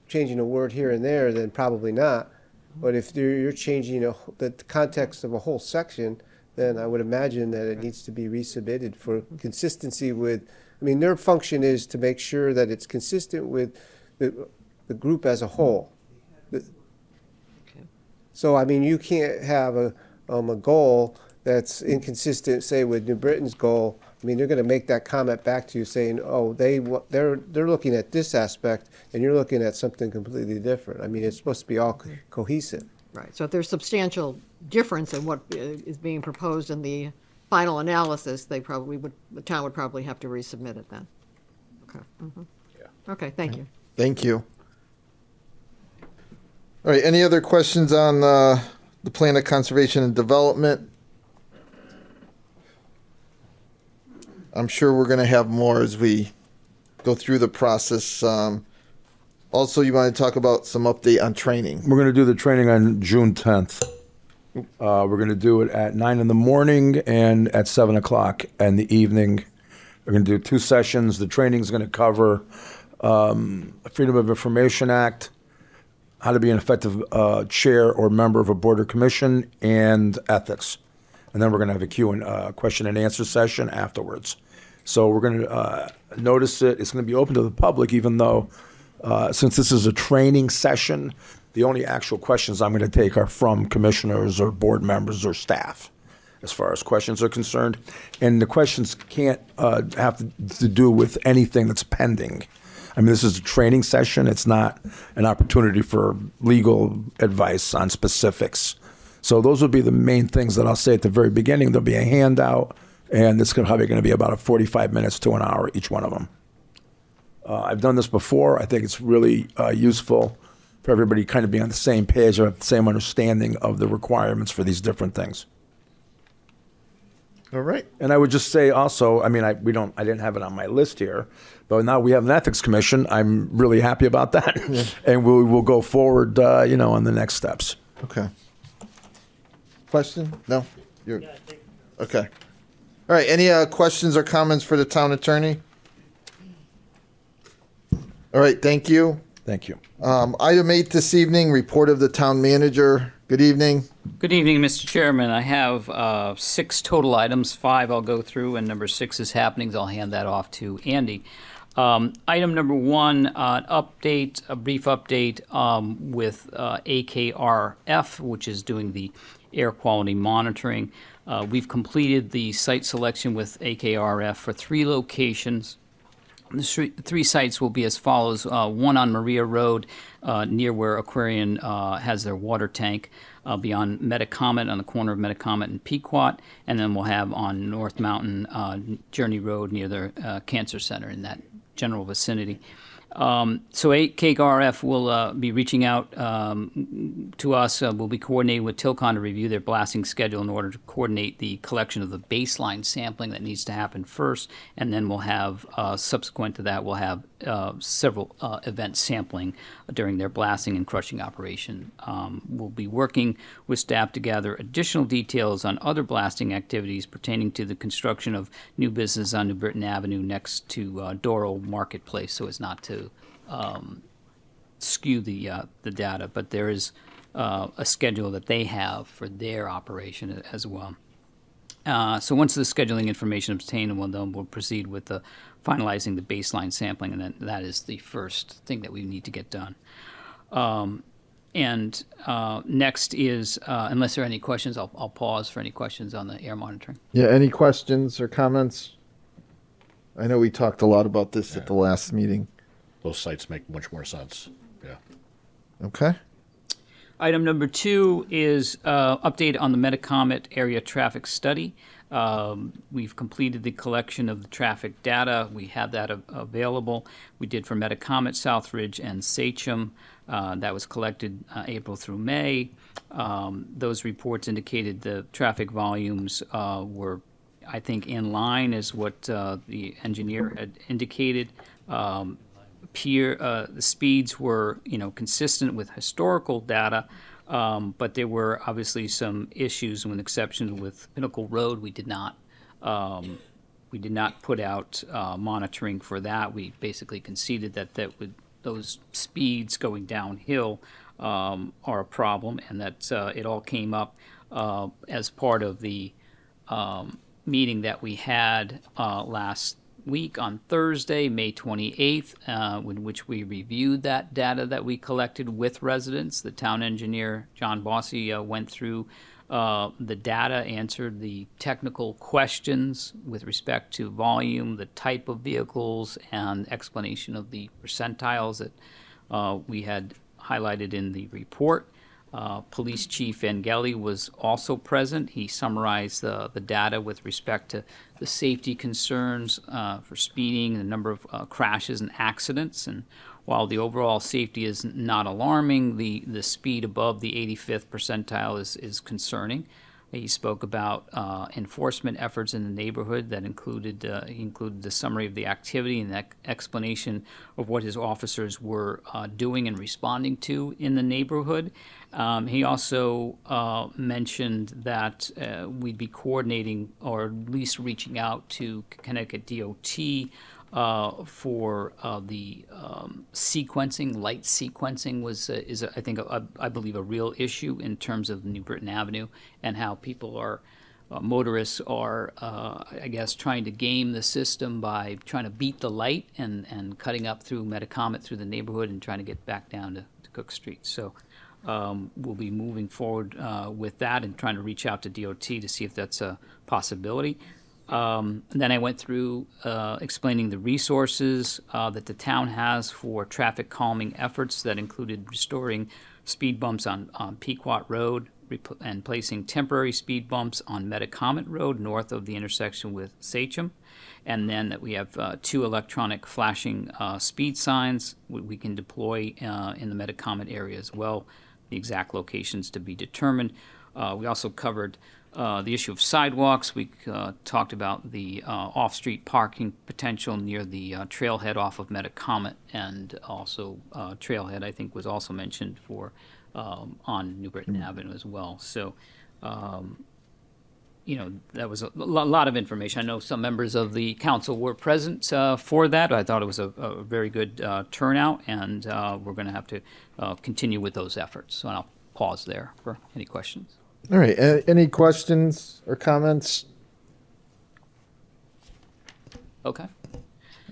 changing a word here and there, then probably not. But if you're changing the context of a whole section, then I would imagine that it needs to be resubmitted for consistency with, their function is to make sure that it's consistent with the group as a whole. So, you can't have a goal that's inconsistent, say, with New Britain's goal. They're going to make that comment back to you saying, oh, they're looking at this aspect, and you're looking at something completely different. It's supposed to be all cohesive. Right, so if there's substantial difference in what is being proposed in the final analysis, the town would probably have to resubmit it then. Okay. Okay, thank you. thank you. All right, any other questions on the plan of conservation and development? I'm sure we're going to have more as we go through the process. Also, you want to talk about some update on training? We're going to do the training on June 10th. We're going to do it at 9 in the morning and at 7 o'clock in the evening. We're going to do 2 sessions. The training is going to cover Freedom of Information Act, how to be an effective chair or member of a board or commission, and ethics. And then we're going to have a question and answer session afterwards. So we're going to notice it. It's going to be open to the public, even though since this is a training session, the only actual questions I'm going to take are from commissioners or board members or staff, as far as questions are concerned. And the questions can't have to do with anything that's pending. This is a training session. It's not an opportunity for legal advice on specifics. So those would be the main things that I'll say at the very beginning. There'll be a handout, and it's probably going to be about 45 minutes to an hour, each one of them. I've done this before. I think it's really useful for everybody kind of be on the same page or have the same understanding of the requirements for these different things. All right. And I would just say also, I didn't have it on my list here, but now we have an ethics commission. I'm really happy about that, and we'll go forward, on the next steps. Okay. Question? No? Okay. All right, any questions or comments for the town attorney? All right, thank you. Thank you. Item 8 this evening, report of the town manager. Good evening. Good evening, Mr. Chairman. I have 6 total items. 5 I'll go through, and number 6 is happenings. I'll hand that off to Andy. Item number 1, a brief update with AKRF, which is doing the air quality monitoring. We've completed the site selection with AKRF for 3 locations. The 3 sites will be as follows. One on Maria Road, near where Aquarian has their water tank, beyond Metacomet, on the corner of Metacomet and Pequot. And then we'll have on North Mountain Journey Road near the Cancer Center in that general vicinity. So KRF will be reaching out to us. We'll be coordinating with Tilcon to review their blasting schedule in order to coordinate the collection of the baseline sampling that needs to happen first, and then we'll have, subsequent to that, we'll have several event sampling during their blasting and crushing operation. We'll be working with staff to gather additional details on other blasting activities pertaining to the construction of new business on New Britain Avenue next to Doral Marketplace, so as not to skew the data, but there is a schedule that they have for their operation as well. So once the scheduling information is obtained, we'll proceed with the finalizing the baseline sampling, and then that is the first thing that we need to get done. And next is, unless there are any questions, I'll pause for any questions on the air monitoring. Yeah, any questions or comments? I know we talked a lot about this at the last meeting. Those sites make much more sense. Yeah. Okay. Item number 2 is update on the Metacomet area traffic study. We've completed the collection of the traffic data. We have that available. We did for Metacomet, Southridge, and Sachem. That was collected April through May. Those reports indicated the traffic volumes were I think, in line as what the engineer had indicated. The speeds were, consistent with historical data, but there were obviously some issues, with exception with Pinnacle Road. We did not put out monitoring for that. We basically conceded that those speeds going downhill are a problem, and that it all came up as part of the meeting that we had last week on Thursday, May 28th, in which we reviewed that data that we collected with residents. The town engineer, John Bossy, went through the data, answered the technical questions with respect to volume, the type of vehicles, and explanation of the percentiles that we had highlighted in the report. Police Chief Angeli was also present. He summarized the data with respect to the safety concerns for speeding, the number of crashes and accidents. And while the overall safety is not alarming, the speed above the 85th percentile is concerning. He spoke about enforcement efforts in the neighborhood that included the summary of the activity and explanation of what his officers were doing and responding to in the neighborhood. He also mentioned that we'd be coordinating, or at least reaching out to Connecticut DOT for the sequencing. Light sequencing is I think I believe a real issue in terms of New Britain Avenue, and how people are motorists are I guess trying to game the system by trying to beat the light and cutting up through Metacomet through the neighborhood and trying to get back down to Cook Street. So we'll be moving forward with that and trying to reach out to DOT to see if that's a possibility. Then I went through explaining the resources that the town has for traffic calming efforts that included restoring speed bumps on Pequot Road and placing temporary speed bumps on Metacomet Road north of the intersection with Sachem. And then that we have 2 electronic flashing speed signs we can deploy in the Metacomet area as well. The exact locations to be determined. We also covered the issue of sidewalks. We talked about the off-street parking potential near the trailhead off of Metacomet, and also trailhead I think was also mentioned for on New Britain Avenue as well. So that was a lot of information. I know some members of the council were present for that. I thought it was a very good turnout, and we're going to have to continue with those efforts. So I'll pause there for any questions. All right. Any questions or comments? Okay.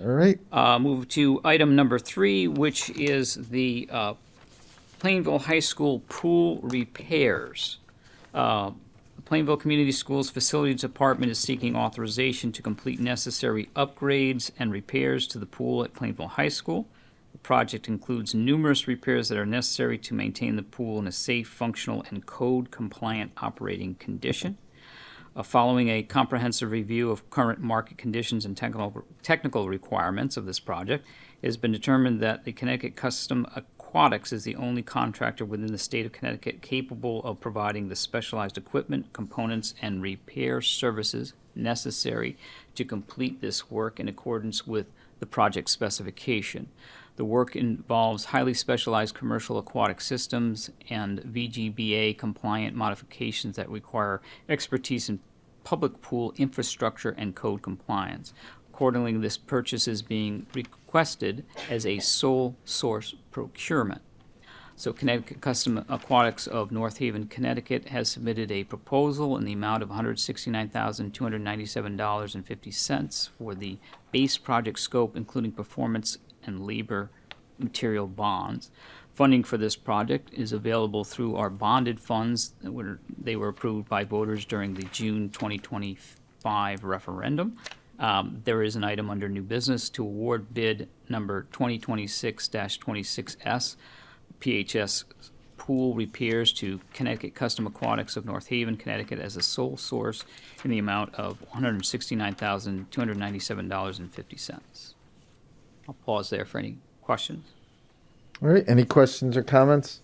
All right. Move to item number 3, which is the Plainville High School pool repairs. The Plainville Community Schools Facilities Department is seeking authorization to complete necessary upgrades and repairs to the pool at Plainville High School. The project includes numerous repairs that are necessary to maintain the pool in a safe, functional, and code-compliant operating condition. Following a comprehensive review of current market conditions and technical requirements of this project, it has been determined that the Connecticut Custom Aquatics is the only contractor within the state of Connecticut capable of providing the specialized equipment, components, and repair services necessary to complete this work in accordance with the project specification. The work involves highly specialized commercial aquatic systems and VGBA compliant modifications that require expertise in public pool infrastructure and code compliance. Accordingly, this purchase is being requested as a sole source procurement. So Connecticut Custom Aquatics of North Haven, Connecticut has submitted a proposal in the amount of $169,297.50 for the base project scope, including performance and labor material bonds. Funding for this project is available through our bonded funds. They were approved by voters during the June 2025 referendum. There is an item under new business to award bid number 2026-26S, PHS pool repairs to Connecticut Custom Aquatics of North Haven, Connecticut as a sole source in the amount of $169,297.50. I'll pause there for any questions. All right. Any questions or comments?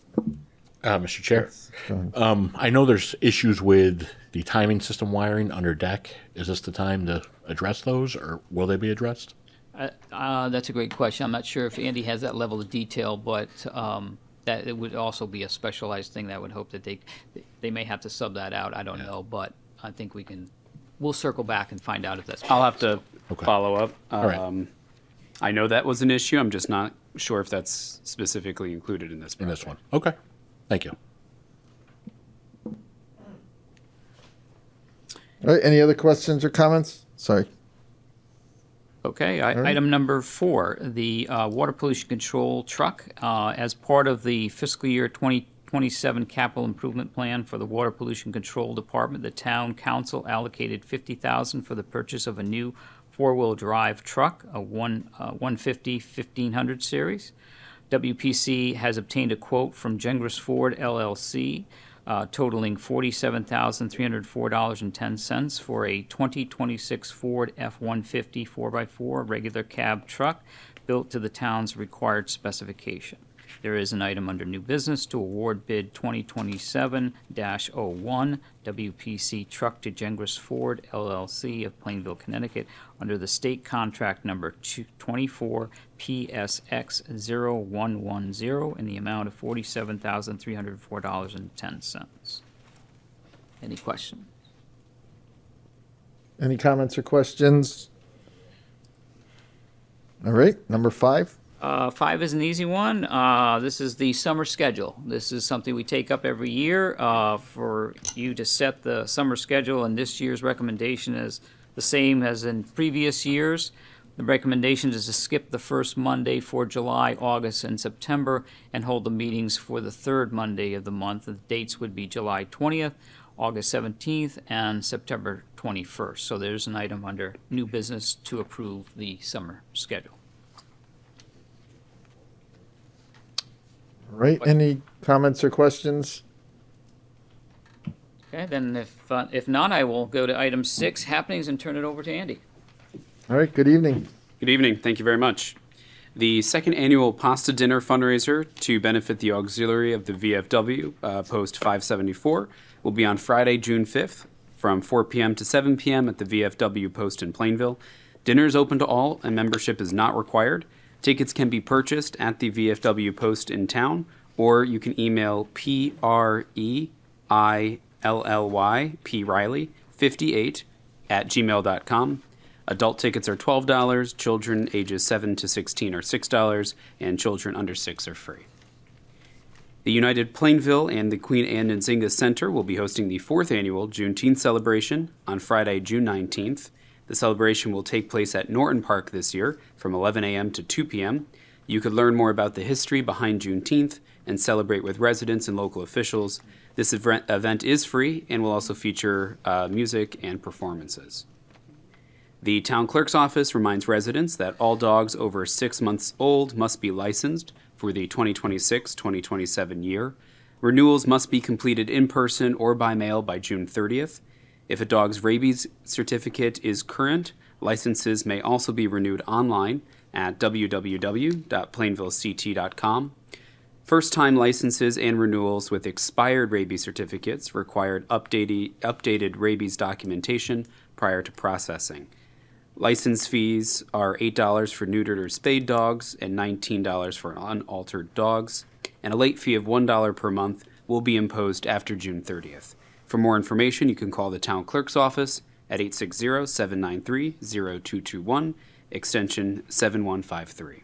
Mr. Chair, Go ahead. I know there's issues with the timing system wiring under deck. Is this the time to address those, or will they be addressed? That's a great question. I'm not sure if Andy has that level of detail, but that it would also be a specialized thing that I would hope that they may have to sub that out. I don't know, but I think we'll circle back and find out if that's. I'll have to Okay. follow up. All right. I know that was an issue. I'm just not sure if that's specifically included in this In project. this one. Okay. Thank you. All right, any other questions or comments? Sorry. Okay, right. item number 4, the water pollution control truck. As part of the fiscal year 2027 capital improvement plan for the water pollution control department, the town council allocated $50,000 for the purchase of a new four-wheel drive truck, a 150 1500 series. WPC has obtained a quote from Gengris Ford LLC totaling $47,304.10 for a 2026 Ford F-150 4x4 regular cab truck built to the town's required specification. There is an item under new business to award bid 2027-01 WPC truck to Gengris Ford LLC of Plainville, Connecticut under the state contract number 24 PSX0110 in the amount of $47,304.10. Any questions? Any comments or questions? All right, number 5. 5 is an easy one. This is the summer schedule. This is something we take up every year for you to set the summer schedule, and this year's recommendation is the same as in previous years. The recommendation is to skip the first Monday for July, August, and September, and hold the meetings for the third Monday of the month. The dates would be July 20th, August 17th, and September 21st. So there's an item under new business to approve the summer schedule. All right, any comments or questions? Okay, then if not, I will go to item 6, happenings, and turn it over to Andy. All right, good evening. Good evening. Thank you very much. The second annual pasta dinner fundraiser to benefit the auxiliary of the VFW, Post 574, will be on Friday, June 5th from 4 p.m. to 7 p.m. at the VFW Post in Plainville. Dinner is open to all and membership is not required. Tickets can be purchased at the VFW Post in town, or you can email PREILLY58@gmail.com. Adult tickets are $12, children ages 7 to 16 are $6, and children under 6 are free. The United Plainville and the Queen Anne Nzinga Center will be hosting the 4th annual Juneteenth celebration on Friday, June 19th. The celebration will take place at Norton Park this year from 11 a.m. to 2 p.m. You could learn more about the history behind Juneteenth and celebrate with residents and local officials. This event is free and will also feature music and performances. The town clerk's office reminds residents that all dogs over 6 months old must be licensed for the 2026-2027 year. Renewals must be completed in person or by mail by June 30th. If a dog's rabies certificate is current, licenses may also be renewed online at www.plainvillect.com. First-time licenses and renewals with expired rabies certificates required updated rabies documentation prior to processing. License fees are $8 for neutered or spayed dogs and $19 for unaltered dogs, and a late fee of $1 per month will be imposed after June 30th. For more information, you can call the town clerk's office at 860-793-0221, extension 7153.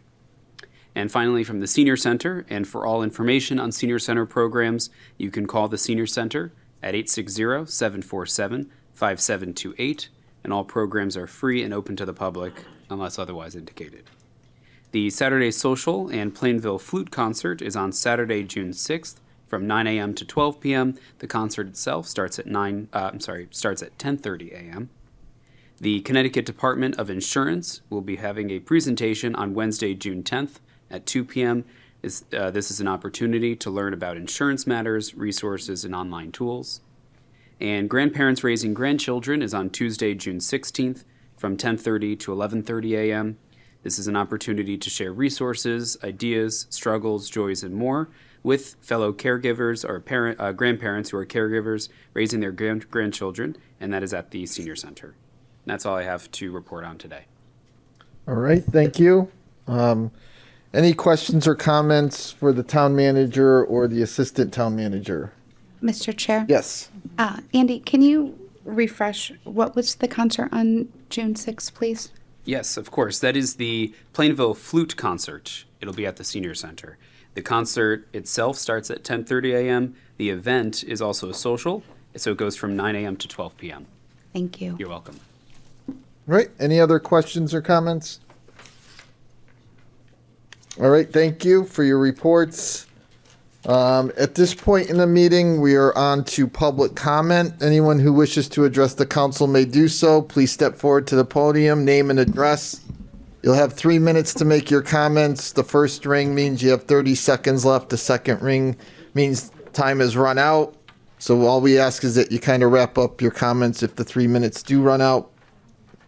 And finally, from the Senior Center, and for all information on Senior Center programs, you can call the Senior Center at 860-747-5728, and all programs are free and open to the public unless otherwise indicated. The Saturday Social and Plainville Flute Concert is on Saturday, June 6th from 9 a.m. to 12 p.m. The concert itself starts at 10:30 a.m. The Connecticut Department of Insurance will be having a presentation on Wednesday, June 10th at 2 p.m. This is an opportunity to learn about insurance matters, resources, and online tools. And Grandparents Raising Grandchildren is on Tuesday, June 16th from 10:30 to 11:30 a.m. This is an opportunity to share resources, ideas, struggles, joys, and more with fellow caregivers or grandparents who are caregivers raising their grandchildren, and that is at the senior center. And that's all I have to report on today. All right, thank you. Any questions or comments for the town manager or the assistant town manager? Mr. Chair? Yes. Andy, can you refresh, what was the concert on June 6th, please? Yes, of course. That is the Plainville Flute Concert. It'll be at the senior center. The concert itself starts at 10:30 a.m. The event is also a social, so it goes from 9 a.m. to 12 p.m. Thank you. You're welcome. Right, any other questions or comments? All right, thank you for your reports. At this point in the meeting, we are on to public comment. Anyone who wishes to address the council may do so. Please step forward to the podium, name and address. You'll have 3 minutes to make your comments. The first ring means you have 30 seconds left. The second ring means time has run out. So all we ask is that you kind of wrap up your comments if the 3 minutes do run out.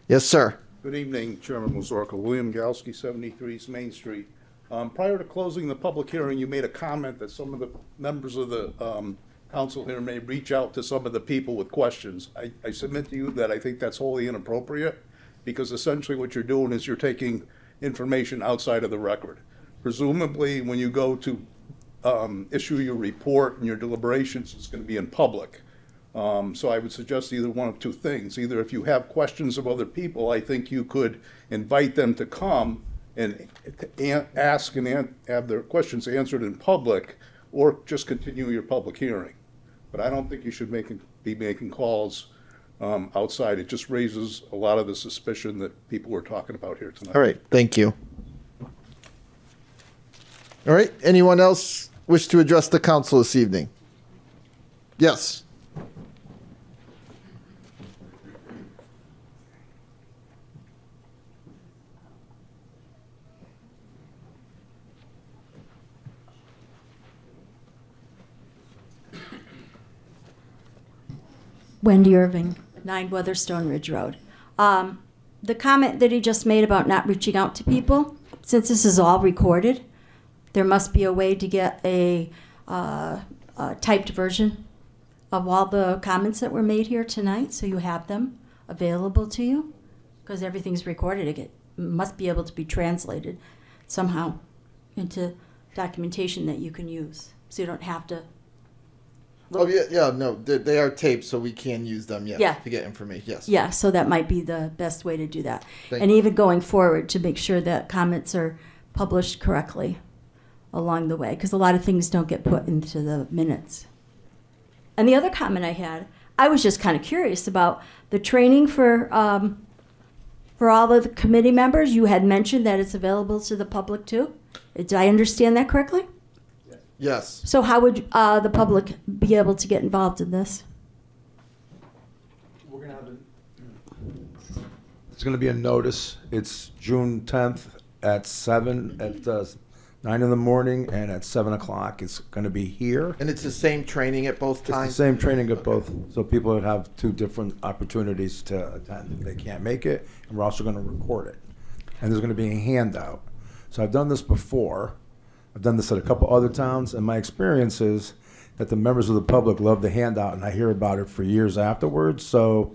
Yes, sir. Good evening, Chairman Mazorka. William Galsky, 73 East Main Street. Prior to closing the public hearing, you made a comment that some of the members of the council here may reach out to some of the people with questions. I submit to you that I think that's wholly inappropriate, because essentially what you're doing is you're taking information outside of the record. Presumably, when you go to issue your report and your deliberations, it's going to be in public. So I would suggest either one of two things. Either if you have questions of other people, I think you could invite them to come and ask and have their questions answered in public, or just continue your public hearing. But I don't think you should be making calls outside. It just raises a lot of the suspicion that people were talking about here tonight. All right, thank you. All right, anyone else wish to address the council this evening? Yes. Wendy Irving, 9 Weatherstone Ridge Road. The comment that he just made about not reaching out to people, since this is all recorded, there must be a way to get a typed version of all the comments that were made here tonight, so you have them available to you, because everything's recorded. It must be able to be translated somehow into documentation that you can use, so you don't have to. Oh, yeah, no, they are taped, so we can use them, Yeah. to get information, yes. Yeah, so that might be the best way to do that. Thank And you. even going forward, to make sure that comments are published correctly along the way, because a lot of things don't get put into the minutes. And the other comment I had, I was just kind of curious about the training for all of the committee members. You had mentioned that it's available to the public too. Did I understand that correctly? Yes. So how would the public be able to get involved in this? It's going to be a notice. It's June 10th at 9 in the morning, and at 7 o'clock. It's going to be here. And it's the same training at both It's times? the same training at both, so people would have 2 different opportunities to attend if they can't make it, and we're also going to record it. And there's going to be a handout. So I've done this before. I've done this at a couple other towns, and my experience is that the members of the public love the handout, and I hear about it for years afterwards. So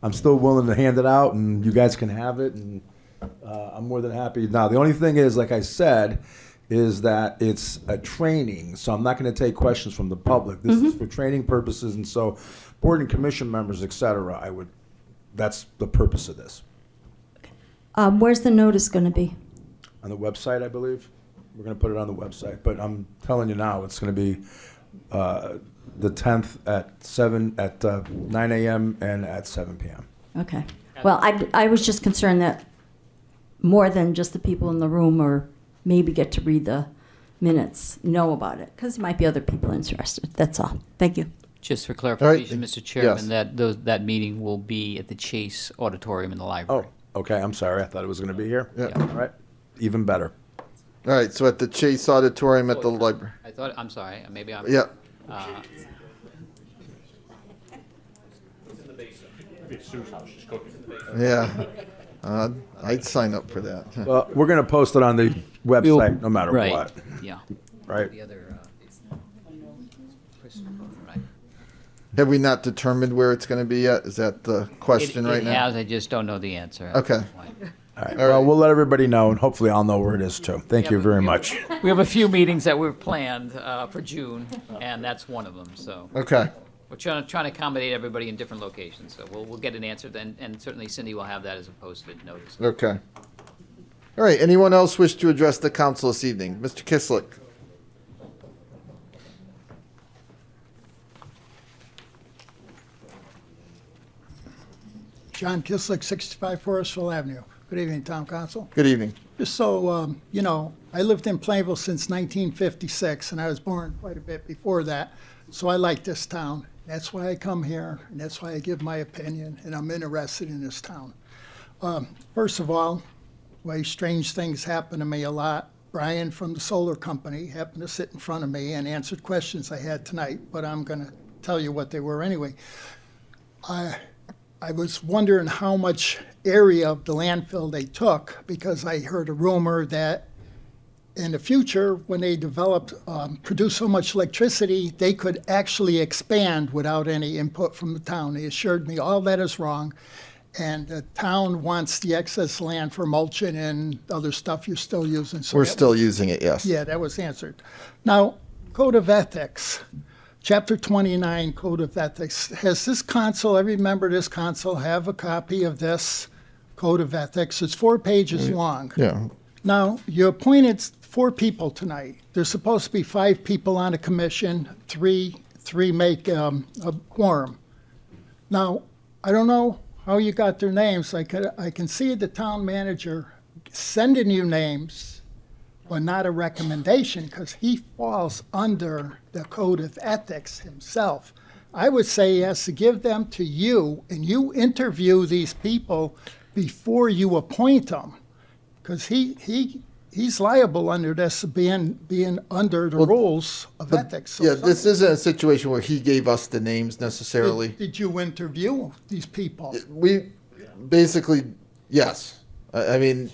I'm still willing to hand it out, and you guys can have it, and I'm more than happy. Now, the only thing is, like I said, is that it's a training, so I'm not going to take questions from the public. This is for training purposes, and so board and commission members, et cetera, that's the purpose of this. Where's the notice going to be? On the website, I believe. We're going to put it on the website, but I'm telling you now, it's going to be the 10th at 9 a.m. and at 7 p.m. Okay. Well, I was just concerned that more than just the people in the room, or maybe get to read the minutes, know about it, because there might be other people interested. That's all. Thank you. Just for clarification, Mr. Chairman, Yes. that meeting will be at the Chase Auditorium in the library. Oh, okay. I'm sorry. I thought it was going to be here. Yeah. All right. Even better. All right, so at the Chase Auditorium at the library. I'm sorry, maybe I'm. Yeah. Yeah. I'd sign up for that. Well, we're going to post it on the website no matter Right. what. Yeah. Right. The other, Right. Have we not determined where it's going to be yet? Is that the question right It now? has, I just don't know the answer. Okay. All right. Well, we'll let everybody know, and hopefully I'll know where it is too. Thank Yeah, you but very much. We have a few meetings that were planned for June, and that's one of them, so. Okay. We're trying to accommodate everybody in different locations, so we'll get an answer then, and certainly Cindy will have that as a posted notice. Okay. All right. Anyone else wish to address the council this evening? Mr. Kislick. John Kislick, 65 Forestville Avenue. Good evening, Town Council. Good evening. Just so you know, I lived in Plainville since 1956, and I was born quite a bit before that. So I like this town. That's why I come here, and that's why I give my opinion, and I'm interested in this town. First of all, why strange things happen to me a lot. Brian from the solar company happened to sit in front of me and answered questions I had tonight, but I'm going to tell you what they were anyway. I was wondering how much area of the landfill they took, because I heard a rumor that in the future, when they produce so much electricity, they could actually expand without any input from the town. They assured me all that is wrong, and the town wants the excess land for mulching and other stuff you're still using. So We're still using it, yes. Yeah, that was answered. Now, Code of Ethics. Chapter 29, Code of Ethics. Has this council, every member of this council, have a copy of this Code of Ethics? It's 4 pages long. Yeah. Now, you appointed 4 people tonight. There's supposed to be 5 people on a commission, three make a quorum. Now, I don't know how you got their names. I can see the town manager sending you names, but not a recommendation, because he falls under the Code of Ethics himself. I would say he has to give them to you, and you interview these people before you appoint them, because he's liable under this, being under the rules of ethics. So Yeah, this isn't a situation where he gave us the names necessarily. Did you interview these people? We basically, yes. I mean,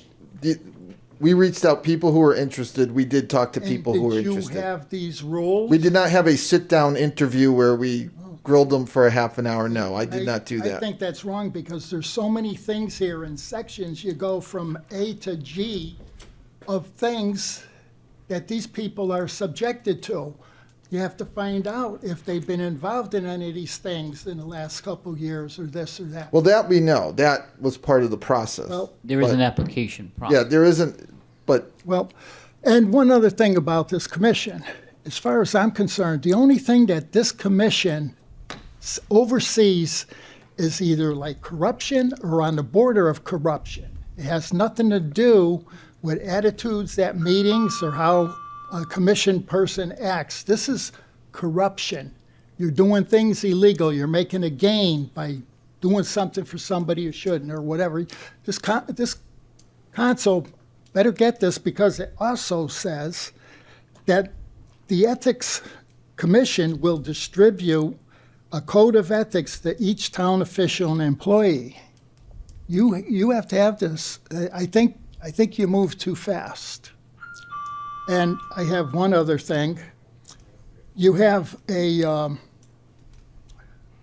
we reached out people who were interested. We did talk to people who were interested. Did you have these rules? We did not have a sit-down interview where we grilled them for a half an hour. No, I did not do I that. think that's wrong, because there's so many things here in sections. You go from A to G of things that these people are subjected to. You have to find out if they've been involved in any of these things in the last couple of years, or this or that. Well, that we know. That was part of the process. Well, There is But- an application process. Yeah, there isn't, but Well, and one other thing about this commission, as far as I'm concerned, the only thing that this commission oversees is either like corruption or on the border of corruption. It has nothing to do with attitudes at meetings or how a commission person acts. This is corruption. You're doing things illegal. You're making a gain by doing something for somebody you shouldn't, or whatever. This council better get this, because it also says that the Ethics Commission will distribute a code of ethics to each town official and employee. You have to have this. I think you move too fast. And I have one other thing. You have a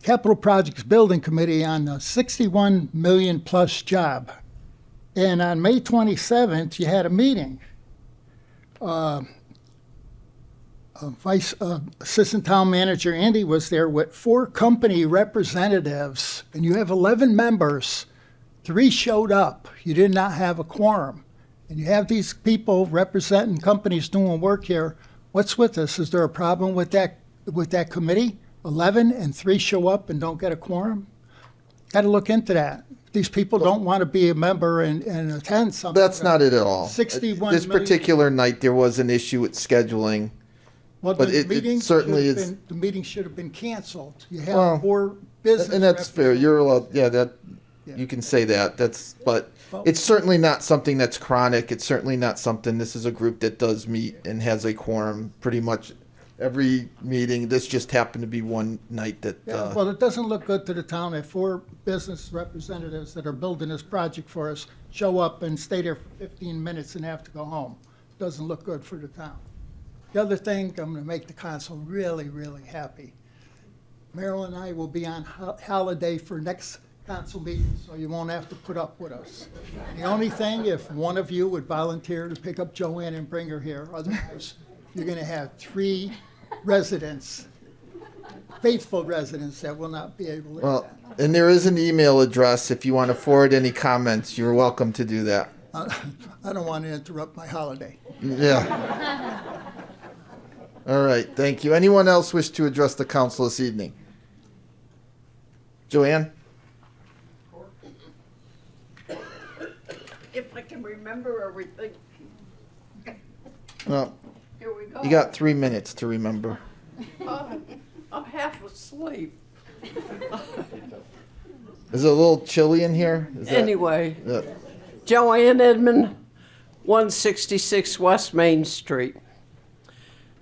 capital projects building committee on a 61 million plus job. And on May 27th, you had a meeting. Assistant Town Manager Andy was there with 4 company representatives, and you have 11 members. 3 showed up. You did not have a quorum. And you have these people representing companies doing work here. What's with this? Is there a problem with that committee? 11 and 3 show up and don't get a quorum? Got to look into that. These people don't want to be a member and attend something. that's not it at all. 61 This million. particular night, there was an issue with scheduling. Well, but the it meeting certainly should have is- been- the meeting should have been canceled. You have Well, 4 business. And that's fair. You're allowed, Yeah. you can say that. But Well- it's certainly not something that's chronic. It's certainly not something, this is a group that does meet and has a quorum pretty much every meeting. This just happened to be one night that, Yeah, well, it doesn't look good to the town if 4 business representatives that are building this project for us show up and stay there for 15 minutes and have to go home. Doesn't look good for the town. The other thing, I'm going to make the council really, really happy. Marilyn and I will be on holiday for next council meeting, so you won't have to put up with us. The only thing, if one of you would volunteer to pick up Joanne and bring her here, otherwise you're going to have 3 residents, faithful residents, that will not be able to. Well, and there is an email address. If you want to forward any comments, you're welcome to do that. I don't want to interrupt my holiday. Yeah. All right, thank you. Anyone else wish to address the council this evening? Joanne? If I can remember everything. Well, Here we go. you got 3 minutes to remember. I'm half asleep. Is it a little chilly in here? Is that- Anyway, Yeah. Joanne Edmond, 166 West Main Street.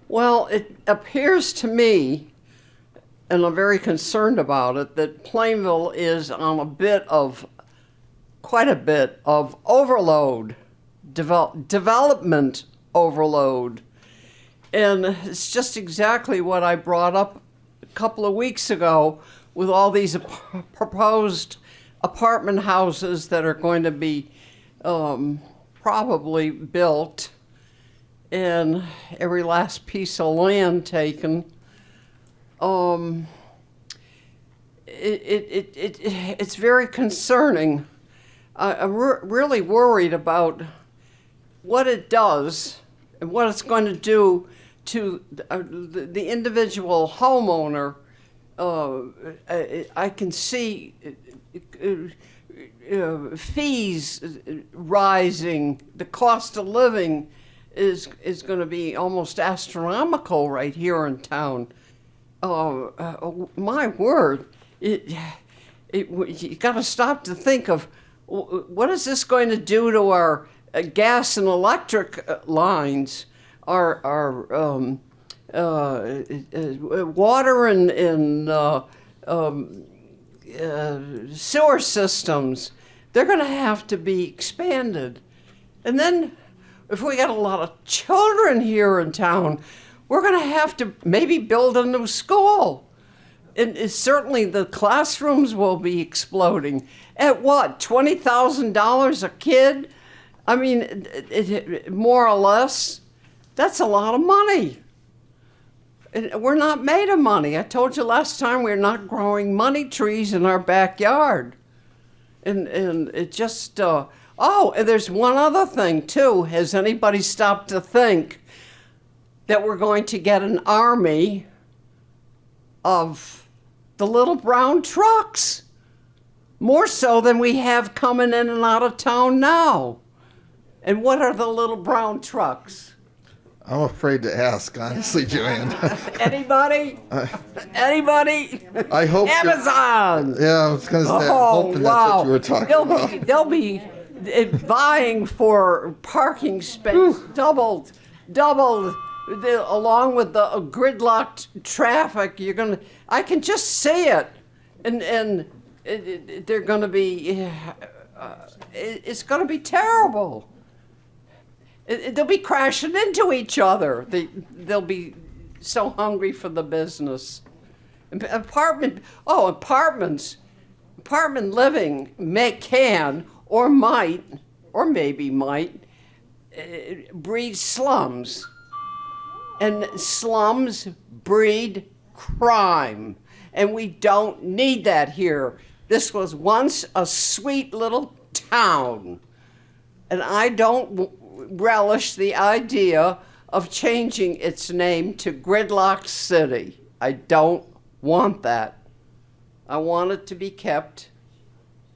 Well, it appears to me, and I'm very concerned about it, that Plainville is on quite a bit of overload, development overload. And it's just exactly what I brought up a couple of weeks ago with all these proposed apartment houses that are going to be probably built, and every last piece of land taken. It's very concerning. I'm really worried about what it does and what it's going to do to the individual homeowner. I can see fees rising. The cost of living is going to be almost astronomical right here in town. My word, you got to stop to think of what is this going to do to our gas and electric lines, our water and sewer systems. They're going to have to be expanded. And then if we got a lot of children here in town, we're going to have to maybe build a new school. And certainly the classrooms will be exploding. At what, $20,000 a kid? I mean, more or less, that's a lot of money. And we're not made of money. I told you last time we're not growing money trees in our backyard. And it just, and there's one other thing too. Has anybody stopped to think that we're going to get an army of the little brown trucks? More so than we have coming in and out of town now. And what are the little brown trucks? I'm afraid to ask, honestly, Joanne. Anybody? Anybody? I hope Amazon. Yeah, I was going to say, I'm hoping that's what you were talking about. They'll be vying for parking space, doubled, along with the gridlocked traffic. I can just see it, and they're going to be. It's going to be terrible. They'll be crashing into each other. They'll be so hungry for the business. Apartment living can or might, or maybe might, breed slums. And slums breed crime. And we don't need that here. This was once a sweet little town. And I don't relish the idea of changing its name to Gridlock City. I don't want that. I want it to be kept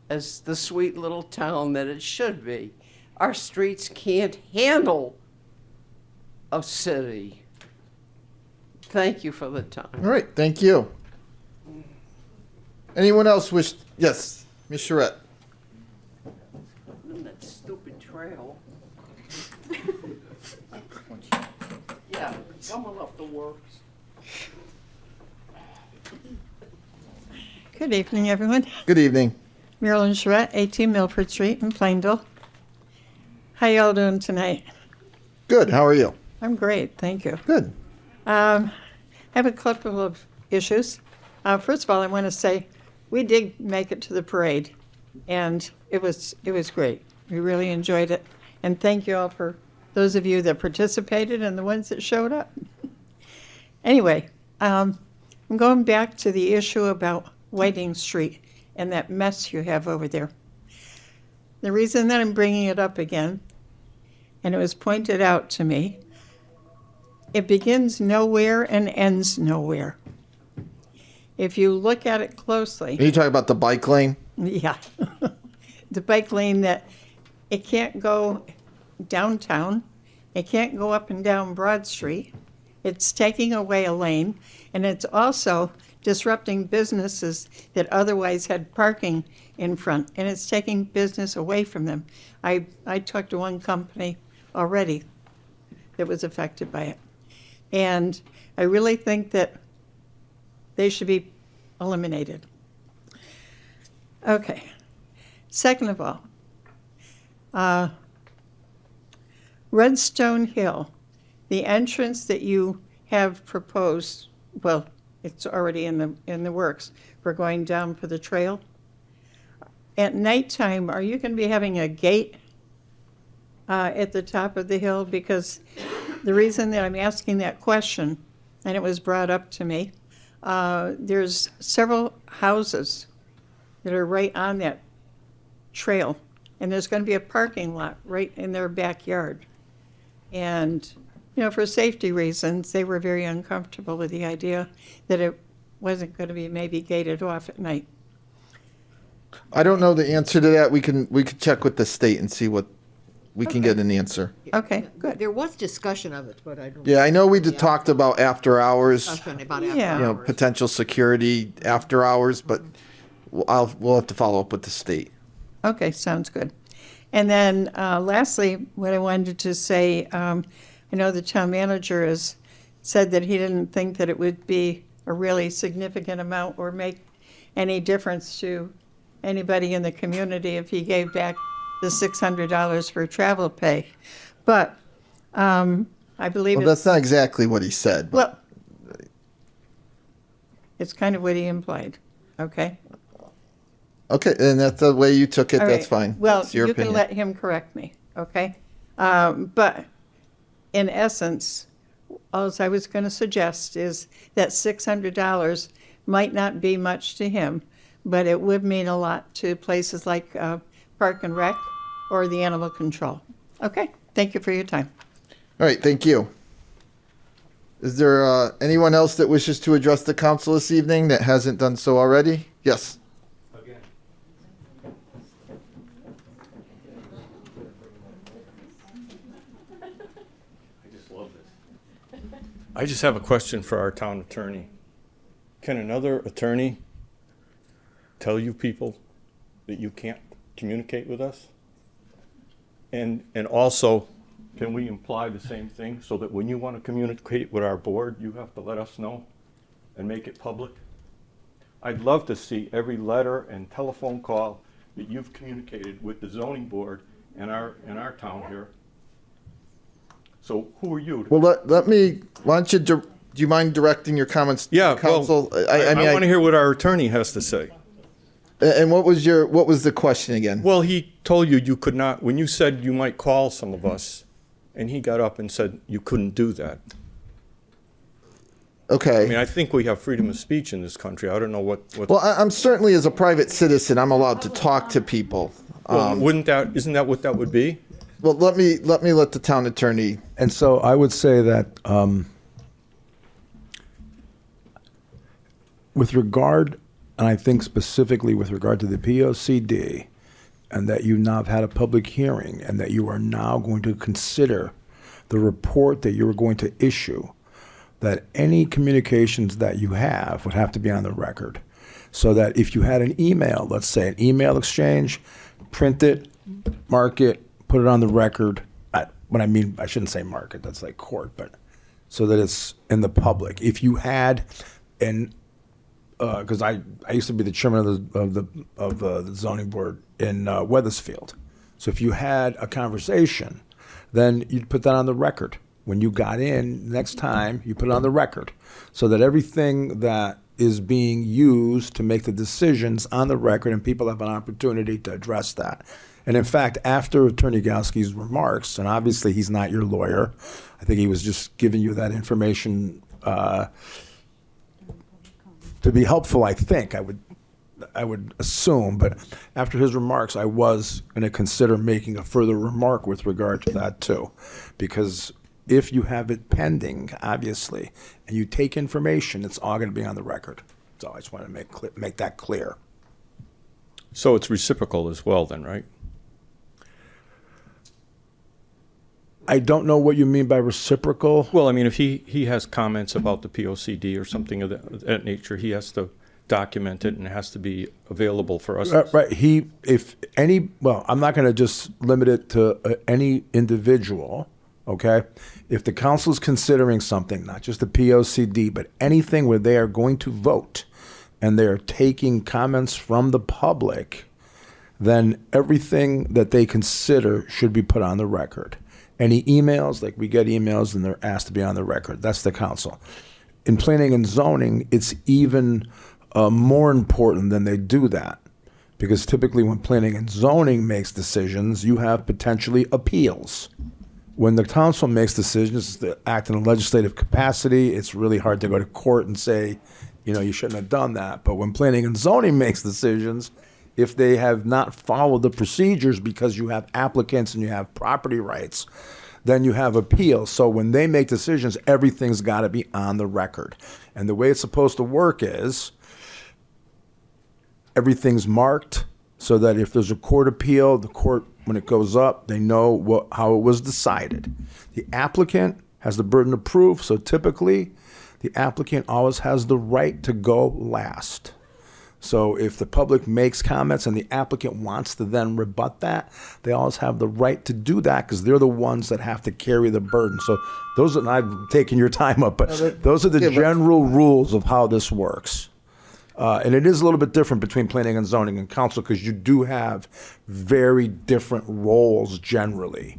as the sweet little town that it should be. Our streets can't handle a city. Thank you for the time. All right, thank you. Anyone else wish? Yes, Ms. Charette. That stupid trail. Yeah, coming up the works. Good evening, everyone. Good evening. Marilyn Charette, 18 Milford Street in Plainville. How y'all doing tonight? Good, how are you? I'm great, thank you. Good. I have a couple of issues. First of all, I want to say we did make it to the parade, and it was great. We really enjoyed it, and thank you all for those of you that participated and the ones that showed up. Anyway, I'm going back to the issue about Whiting Street and that mess you have over there. The reason that I'm bringing it up again, and it was pointed out to me, it begins nowhere and ends nowhere. If you look at it closely. Are you talking about the bike lane? Yeah. The bike lane that it can't go downtown. It can't go up and down Broad Street. It's taking away a lane, and it's also disrupting businesses that otherwise had parking in front, and it's taking business away from them. I talked to one company already that was affected by it. And I really think that they should be eliminated. Okay. Second of all, Redstone Hill, the entrance that you have proposed, well, it's already in the works, for going down for the trail. At nighttime, are you going to be having a gate at the top of the hill? Because the reason that I'm asking that question, and it was brought up to me, there's several houses that are right on that trail, and there's going to be a parking lot right in their backyard. And, for safety reasons, they were very uncomfortable with the idea that it wasn't going to be maybe gated off at night. I don't know the answer to that. We could check with the state and see what we can get an answer. Okay, good. There was discussion of it, but I don't. Yeah, I know we talked about after hours. Discussion about after Yeah. hours. Potential security after hours, but we'll have to follow up with the state. Okay, sounds good. And then lastly, what I wanted to say, I know the town manager has said that he didn't think that it would be a really significant amount or make any difference to anybody in the community if he gave back the $600 for travel pay. But I believe Well, that's not exactly what he said. well, it's kind of what he implied, okay? Okay, and that's the way you took it. All That's right. fine. Well, It's your you opinion. can let him correct me, okay? But in essence, all I was going to suggest is that $600 might not be much to him, but it would mean a lot to places like Park and Rec or the Animal Control. Okay, thank you for your time. All right, thank you. Is there anyone else that wishes to address the council this evening that hasn't done so already? Yes. I just have a question for our town attorney. Can another attorney tell you people that you can't communicate with us? And also, can we imply the same thing so that when you want to communicate with our board, you have to let us know and make it public? I'd love to see every letter and telephone call that you've communicated with the zoning board in our town here. So who are you? Well, let me. Why don't you? Do you mind directing your comments to the council? Well, I want to hear what our attorney has to say. And what was the question again? Well, he told you you could not, when you said you might call some of us, and he got up and said you couldn't do that. Okay. I mean, I think we have freedom of speech in this country. I don't know what Well, I'm certainly, as a private citizen, I'm allowed to talk to people. Well, isn't that what that would be? Well, let the town attorney. And so I would say that with regard, and I think specifically with regard to the POCD, and that you now have had a public hearing, and that you are now going to consider the report that you are going to issue, that any communications that you have would have to be on the record. So that if you had an email, let's say an email exchange, print it, mark it, put it on the record. What I mean, I shouldn't say market, that's like court, but so that it's in the public. If you had because I used to be the chairman of the zoning board in Weathersfield. So if you had a conversation, then you'd put that on the record. when you got in, next time, you put it on the record so that everything that is being used to make the decisions on the record and people have an opportunity to address that. And in fact, after Attorney Galski's remarks, and obviously he's not your lawyer, I think he was just giving you that information to be helpful, I think, I would assume, but after his remarks, I was going to consider making a further remark with regard to that too, because if you have it pending, obviously, and you take information, it's all going to be on the record. So I just want to make that clear. So it's reciprocal as well then, right? I don't know what you mean by reciprocal. Well, I mean, if he has comments about the POCD or something of that nature, he has to document it and it has to be available for us. Right. I'm not going to just limit it to any individual, okay? If the council is considering something, not just the POCD, but anything where they are going to vote and they're taking comments from the public, then everything that they consider should be put on the record. Any emails, like we get emails and they're asked to be on the record. That's the council. In planning and zoning, it's even more important than they do that, because typically when planning and zoning makes decisions, you have potentially appeals. When the council makes decisions that act in a legislative capacity, it's really hard to go to court and say, you shouldn't have done that. But when planning and zoning makes decisions, if they have not followed the procedures because you have applicants and you have property rights, then you have appeals. So when they make decisions, everything's got to be on the record. And the way it's supposed to work is everything's marked so that if there's a court appeal, the court, when it goes up, they know how it was decided. The applicant has the burden of proof, so typically the applicant always has the right to go last. So if the public makes comments and the applicant wants to then rebut that, they always have the right to do that because they're the ones that have to carry the burden. So those are, I've taken your time up, but those are the general rules of how this works. And it is a little bit different between planning and zoning and council because you do have very different roles generally.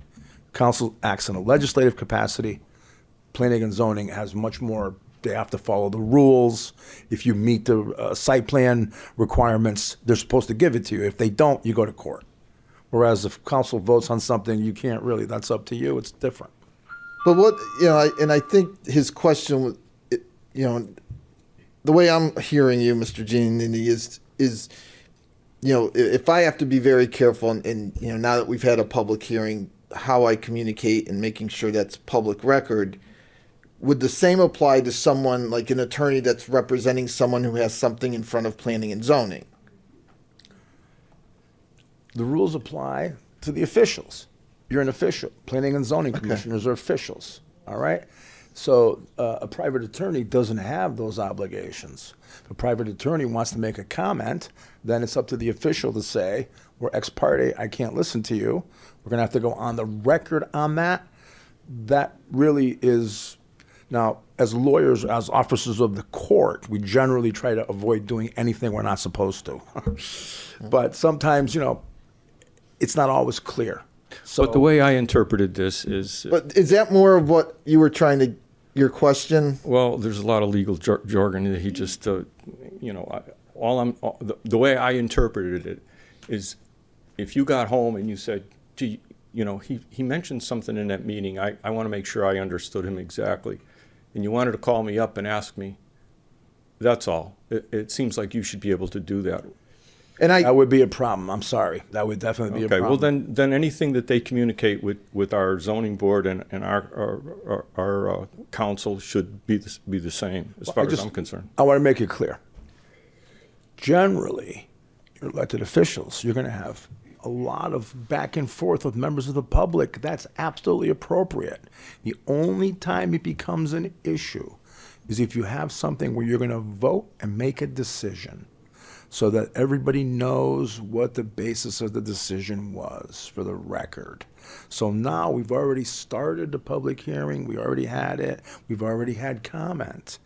Council acts in a legislative capacity. Planning and zoning has much more. They have to follow the rules. If you meet the site plan requirements, they're supposed to give it to you. If they don't, you go to court. Whereas if council votes on something, you can't really, that's up to you. It's different. But I think his question was, the way I'm hearing you, Mr. Giannini, is if I have to be very careful and now that we've had a public hearing, how I communicate and making sure that's public record, would the same apply to someone like an attorney that's representing someone who has something in front of planning and zoning? The rules apply to the officials. You're an official. Planning and zoning commissioners are officials, all right? So a private attorney doesn't have those obligations. If a private attorney wants to make a comment, then it's up to the official to say, we're ex parte, I can't listen to you. We're going to have to go on the record on that. That really is... Now, as lawyers, as officers of the court, we generally try to avoid doing anything we're not supposed to. But sometimes, it's not always clear. So, but the way I interpreted this is... But is that more of what you were trying to... Your question? Well, there's a lot of legal jargon that he just, the way I interpreted it is if you got home and you said, gee, he mentioned something in that meeting, I want to make sure I understood him exactly. And you wanted to call me up and ask me, that's all. It seems like you should be able to do that. And that would be a problem. I'm sorry. That would definitely be a problem. Okay, well then anything that they communicate with our zoning board and our council should be the same as far as I'm concerned. I want to make it clear. Generally, your elected officials, you're going to have a lot of back and forth with members of the public. That's absolutely appropriate. The only time it becomes an issue is if you have something where you're going to vote and make a decision so that everybody knows what the basis of the decision was for the record. So now we've already started the public hearing. We already had it. We've already had comment.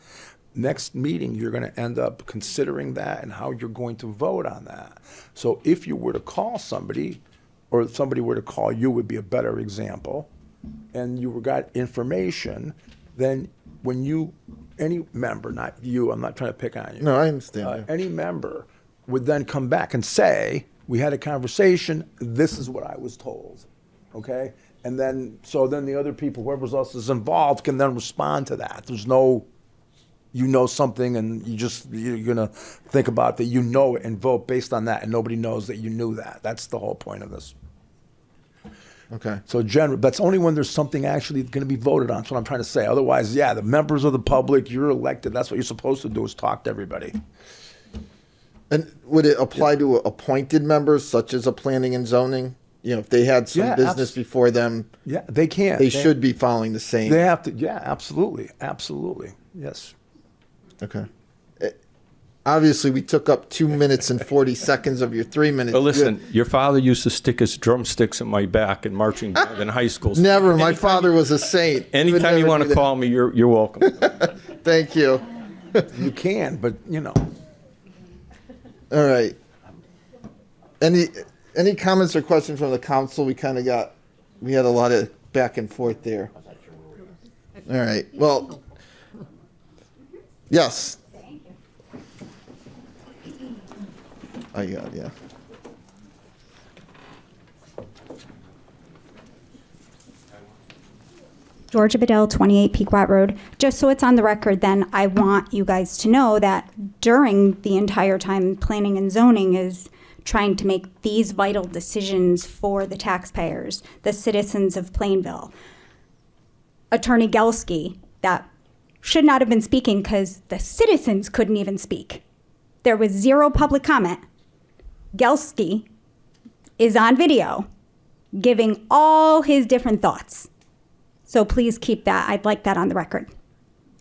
Next meeting, you're going to end up considering that and how you're going to vote on that. So if you were to call somebody, or somebody were to call you would be a better example, and you got information, then when any member, not you, I'm not trying to pick on you. No, I understand. Yeah. Any member would then come back and say, we had a conversation, this is what I was told, okay? And then, so then the other people, whoever else is involved, can then respond to that. There's no, you know something and you're gonna think about that, you know it and vote based on that, and nobody knows that you knew that. That's the whole point of this. Okay. So that's only when there's something actually going to be voted on. That's what I'm trying to say. Otherwise, yeah, the members of the public, you're elected. That's what you're supposed to do, is talk to everybody. And would it apply to appointed members, such as a planning and zoning? You know, if they had some business before them, yeah, they can. They should be following the same. They have to. Yeah, absolutely, absolutely. Yes. Okay. Obviously, we took up 2 minutes and 40 seconds of your 3 minutes. But listen, your father used to stick his drumsticks in my back in marching band in high school. So Never. My father was a saint. Anytime you want to call me, you're welcome. Thank you. You can, but you know. All right. Any comments or questions from the council? We had a lot of back and forth there. All right. Well, yes. Oh, yeah. Georgia Bedell, 28 Pequot Road. Just so it's on the record, then, I want you guys to know that during the entire time, planning and zoning is trying to make these vital decisions for the taxpayers, the citizens of Plainville. Attorney Gelsky, that should not have been speaking because the citizens couldn't even speak. There was zero public comment. Gelsky is on video giving all his different thoughts. So please keep that. I'd like that on the record.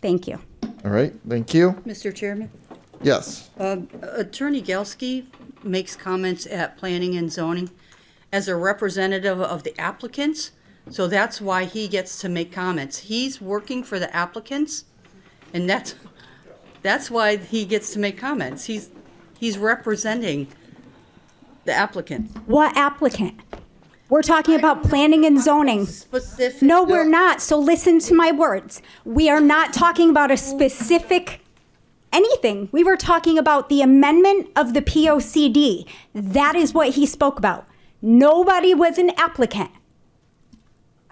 Thank you. All right. Thank you. Mr. Chairman? Yes. Attorney Gelsky makes comments at Planning and Zoning as a representative of the applicants, so that's why he gets to make comments. He's working for the applicants, and that's why he gets to make comments. He's representing the applicant. What applicant? We're talking about planning and zoning. Specific. No, we're not. So listen to my words. We are not talking about a specific anything. We were talking about the amendment of the POCD. That is what he spoke about. Nobody was an applicant.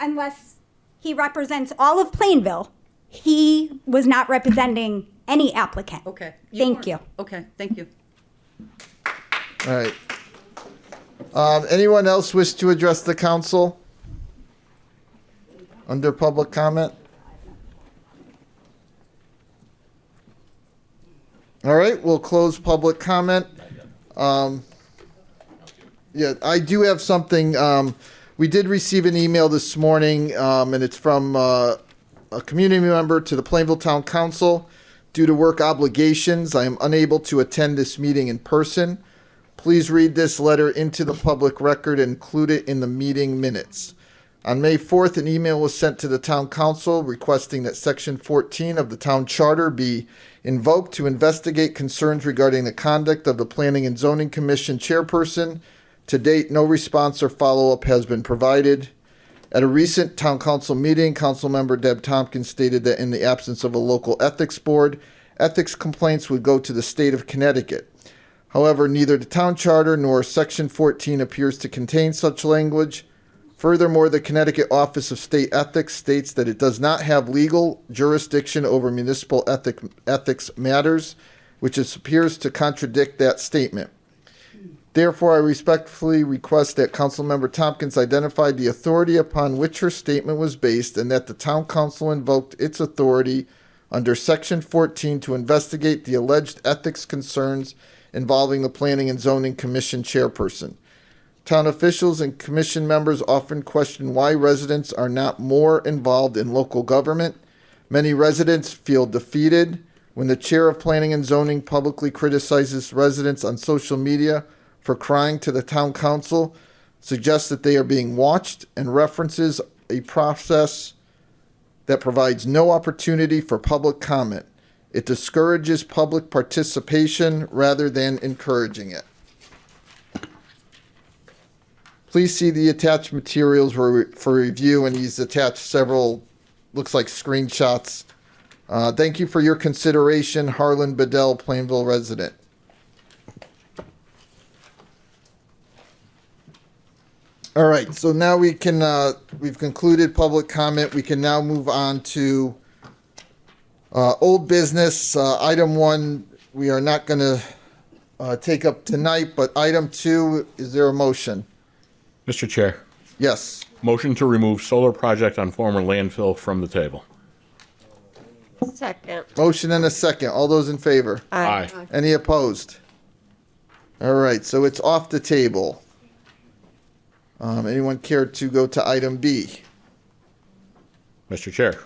Unless he represents all of Plainville, he was not representing any applicant. Okay. Thank you. Okay, thank you. All right. Anyone else wish to address the council under public comment? All right, we'll close public comment. Yeah, I do have something. We did receive an email this morning, and it's from a community member to the Plainville Town Council. Due to work obligations, I am unable to attend this meeting in person. Please read this letter into the public record and include it in the meeting minutes. On May 4th, an email was sent to the Town Council requesting that Section 14 of the Town Charter be invoked to investigate concerns regarding the conduct of the Planning and Zoning Commission chairperson. To date, no response or follow-up has been provided. At a recent Town Council meeting, Councilmember Deb Tompkins stated that in the absence of a local ethics board, ethics complaints would go to the state of Connecticut. However, neither the Town Charter nor Section 14 appears to contain such language. Furthermore, the Connecticut Office of State Ethics states that it does not have legal jurisdiction over municipal ethics matters, which appears to contradict that statement. Therefore, I respectfully request that Councilmember Tompkins identify the authority upon which her statement was based and that the Town Council invoked its authority under Section 14 to investigate the alleged ethics concerns involving the Planning and Zoning Commission chairperson. Town officials and commission members often question why residents are not more involved in local government. Many residents feel defeated when the chair of Planning and Zoning publicly criticizes residents on social media for crying to the Town Council, suggests that they are being watched, and references a process that provides no opportunity for public comment. It discourages public participation rather than encouraging it. Please see the attached materials for review, and he's attached several, looks like screenshots. Thank you for your consideration, Harlan Bedell, Plainville resident. All right, so now we can, we've concluded public comment. We can now move on to old business. Item 1, we are not going to take up tonight, but item 2, is there a motion? Mr. Chair. Yes. Motion to remove solar project on former landfill from the table. Second. Motion and a second. All those in favor? Aye. Any opposed? All right, so it's off the table. Anyone care to go to item B? Mr. Chair.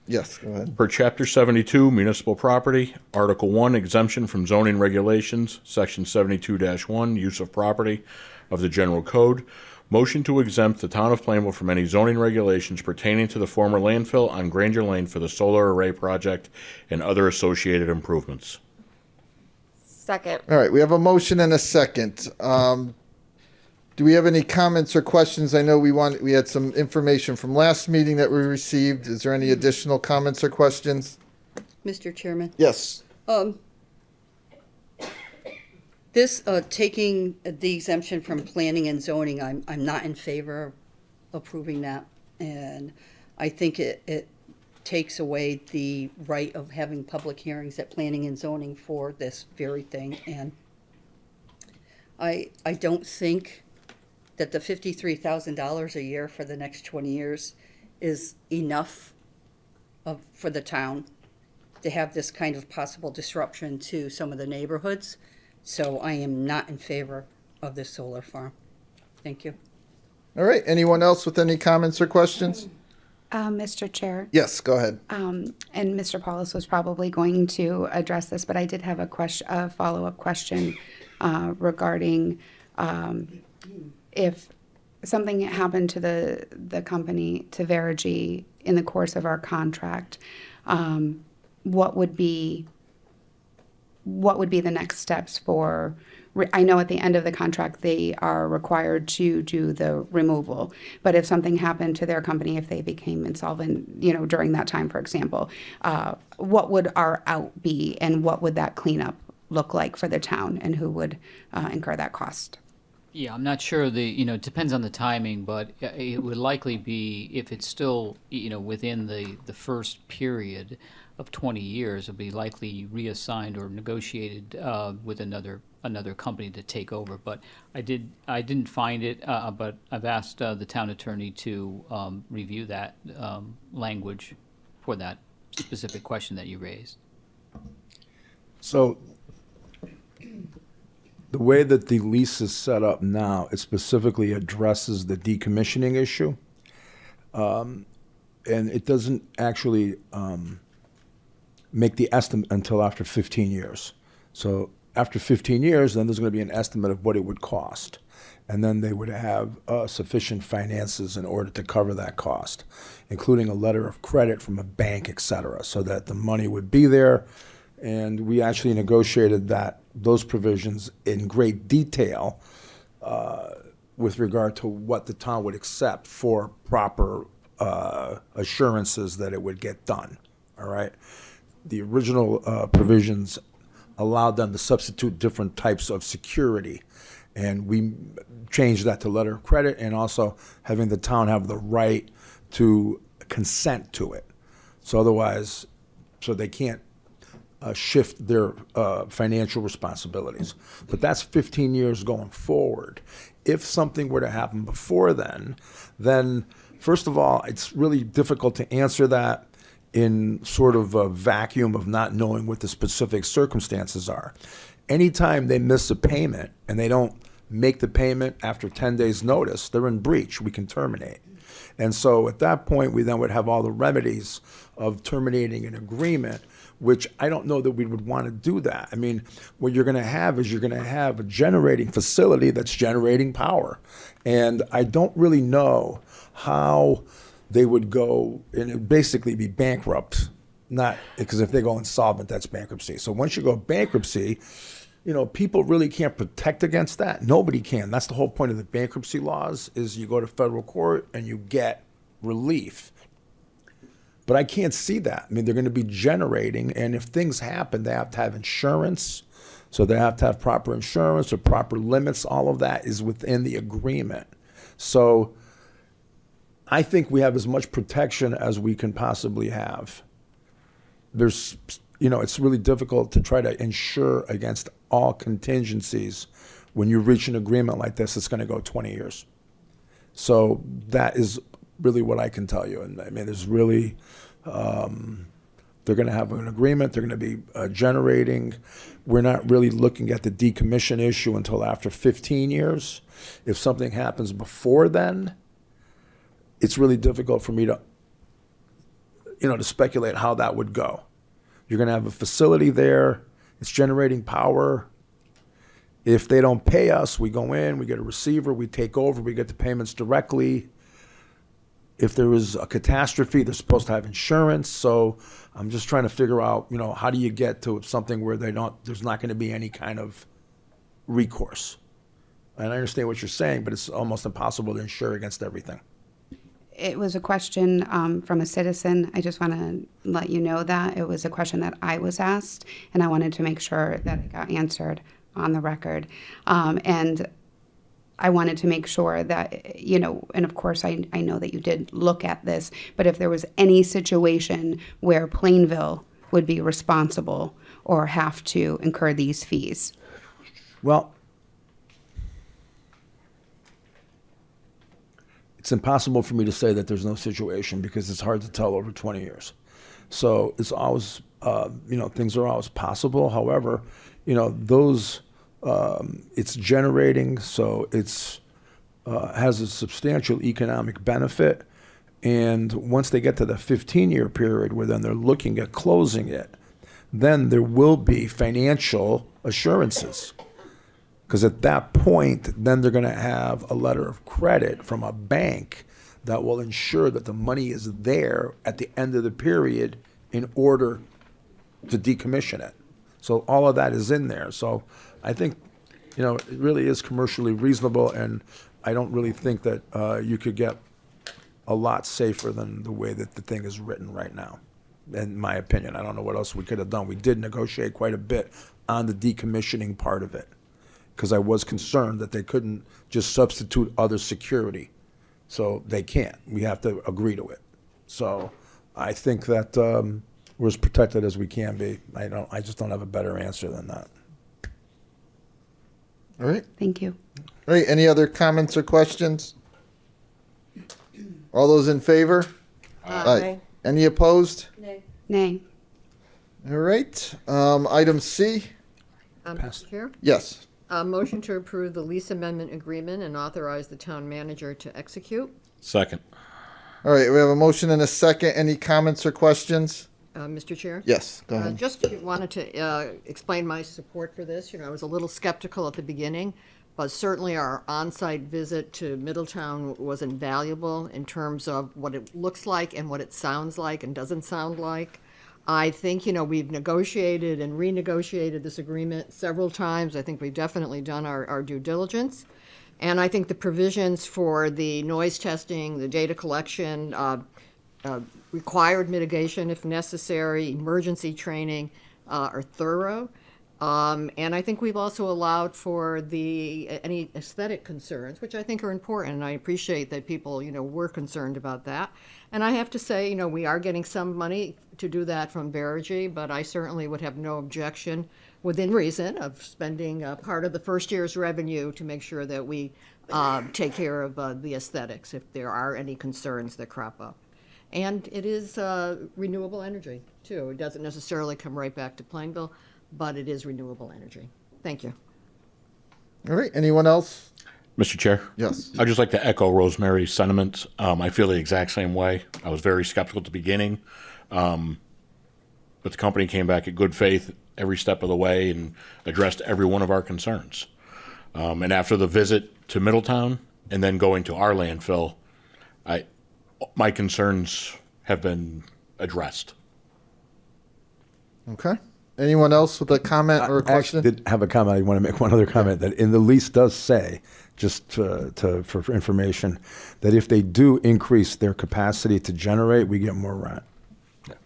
Yes, go ahead. Per Chapter 72, Municipal Property, Article 1, Exemption from Zoning Regulations, Section 72-1, Use of Property of the General Code, motion to exempt the Town of Plainville from any zoning regulations pertaining to the former landfill on Granger Lane for the solar array project and other associated improvements. Second. All right, we have a motion and a second. Do we have any comments or questions? I know we had some information from last meeting that we received. Is there any additional comments or questions? Mr. Chairman? Yes. This taking the exemption from planning and zoning, I'm not in favor of approving that. And I think it takes away the right of having public hearings at planning and zoning for this very thing. And I don't think that the $53,000 a year for the next 20 years is enough for the town to have this kind of possible disruption to some of the neighborhoods. So I am not in favor of this solar farm. Thank you. All right, anyone else with any comments or questions? Mr. Chair. Yes, go ahead. And Mr. Paulus was probably going to address this, but I did have a follow-up question regarding if something happened to the company, to Verigy, in the course of our contract, what would be the next steps for? I know at the end of the contract they are required to do the removal, but if something happened to their company, if they became insolvent, during that time, for example, what would our out be, and what would that cleanup look like for the town, and who would incur that cost? Yeah, I'm not sure it depends on the timing, but it would likely be, if it's still, within the first period of 20 years, it'll be likely reassigned or negotiated with another company to take over. But I didn't find it, but I've asked the town attorney to review that language for that specific question that you raised. So the way that the lease is set up now, it specifically addresses the decommissioning issue. And it doesn't actually make the estimate until after 15 years. So after 15 years, then there's going to be an estimate of what it would cost. And then they would have sufficient finances in order to cover that cost, including a letter of credit from a bank, et cetera, so that the money would be there. And we actually negotiated those provisions in great detail with regard to what the town would accept for proper assurances that it would get done. All right. The original provisions allowed them to substitute different types of security, and we changed that to letter of credit, and also having the town have the right to consent to it. So otherwise, so they can't shift their financial responsibilities. But that's 15 years going forward. If something were to happen before then first of all, it's really difficult to answer that in sort of a vacuum of not knowing what the specific circumstances are. Anytime they miss a payment and they don't make the payment after 10 days notice, they're in breach. We can terminate. And so at that point, we then would have all the remedies of terminating an agreement, which I don't know that we would want to do that. I mean, what you're going to have is you're going to have a generating facility that's generating power. And I don't really know how they would go, and it'd basically be bankrupt, not because if they go insolvent, that's bankruptcy. So once you go bankruptcy, people really can't protect against that. Nobody can. That's the whole point of the bankruptcy laws is you go to federal court and you get relief. But I can't see that. I mean, they're going to be generating, and if things happen, they have to have insurance. So they have to have proper insurance or proper limits. All of that is within the agreement. So I think we have as much protection as we can possibly have. There's, it's really difficult to try to insure against all contingencies. When you reach an agreement like this, it's going to go 20 years. So that is really what I can tell you. And I mean, there's really, they're going to have an agreement. They're going to be generating. We're not really looking at the decommission issue until after 15 years. If something happens before then, it's really difficult for me to, to speculate how that would go. You're going to have a facility there. It's generating power. If they don't pay us, we go in, we get a receiver, we take over, we get the payments directly. If there is a catastrophe, they're supposed to have insurance. So I'm just trying to figure out, how do you get to something where there's not going to be any kind of recourse. And I understand what you're saying, but it's almost impossible to insure against everything. It was a question from a citizen. I just want to let you know that it was a question that I was asked, and I wanted to make sure that it got answered on the record. And I wanted to make sure that, and of course I know that you did look at this, but if there was any situation where Plainville would be responsible or have to incur these fees. Well, it's impossible for me to say that there's no situation because it's hard to tell over 20 years. So it's always, things are always possible. However, those, it's generating, so it's has a substantial economic benefit. And once they get to the 15-year period where then they're looking at closing it, then there will be financial assurances. Because at that point, then they're going to have a letter of credit from a bank that will ensure that the money is there at the end of the period in order to decommission it. So all of that is in there. So I think, it really is commercially reasonable, and I don't really think that you could get a lot safer than the way that the thing is written right now, in my opinion. I don't know what else we could have done. We did negotiate quite a bit on the decommissioning part of it, because I was concerned that they couldn't just substitute other security. So they can't. We have to agree to it. So I think that we're as protected as we can be. I just don't have a better answer than that. All right. Thank you. All right. Any other comments or questions? All those in favor? Aye. Any opposed? Nay. All right. Item C. Mr. Chair? Yes. Motion to approve the lease amendment agreement and authorize the town manager to execute. Second. All right. We have a motion and a second. Any comments or questions? Mr. Chair? Yes. Go ahead. Just wanted to explain my support for this. I was a little skeptical at the beginning, but certainly our on-site visit to Middletown was invaluable in terms of what it looks like and what it sounds like and doesn't sound like. I think, we've negotiated and renegotiated this agreement several times. I think we've definitely done our due diligence. And I think the provisions for the noise testing, the data collection, required mitigation if necessary, emergency training are thorough. And I think we've also allowed for any aesthetic concerns, which I think are important, and I appreciate that people, were concerned about that. And I have to say, we are getting some money to do that from Verigy, but I certainly would have no objection, within reason, of spending part of the first year's revenue to make sure that we take care of the aesthetics if there are any concerns that crop up. And it is renewable energy, too. It doesn't necessarily come right back to Plainville, but it is renewable energy. Thank you. All right. Anyone else? Mr. Chair? Yes. I'd just like to echo Rosemary's sentiments. I feel the exact same way. I was very skeptical at the beginning, but the company came back at good faith every step of the way and addressed every one of our concerns. And after the visit to Middletown and then going to our landfill, my concerns have been addressed. Okay. Anyone else with a comment or a I question? actually did have a comment. I want to make one other comment that in the lease does say, just for information, that if they do increase their capacity to generate, we get more rent.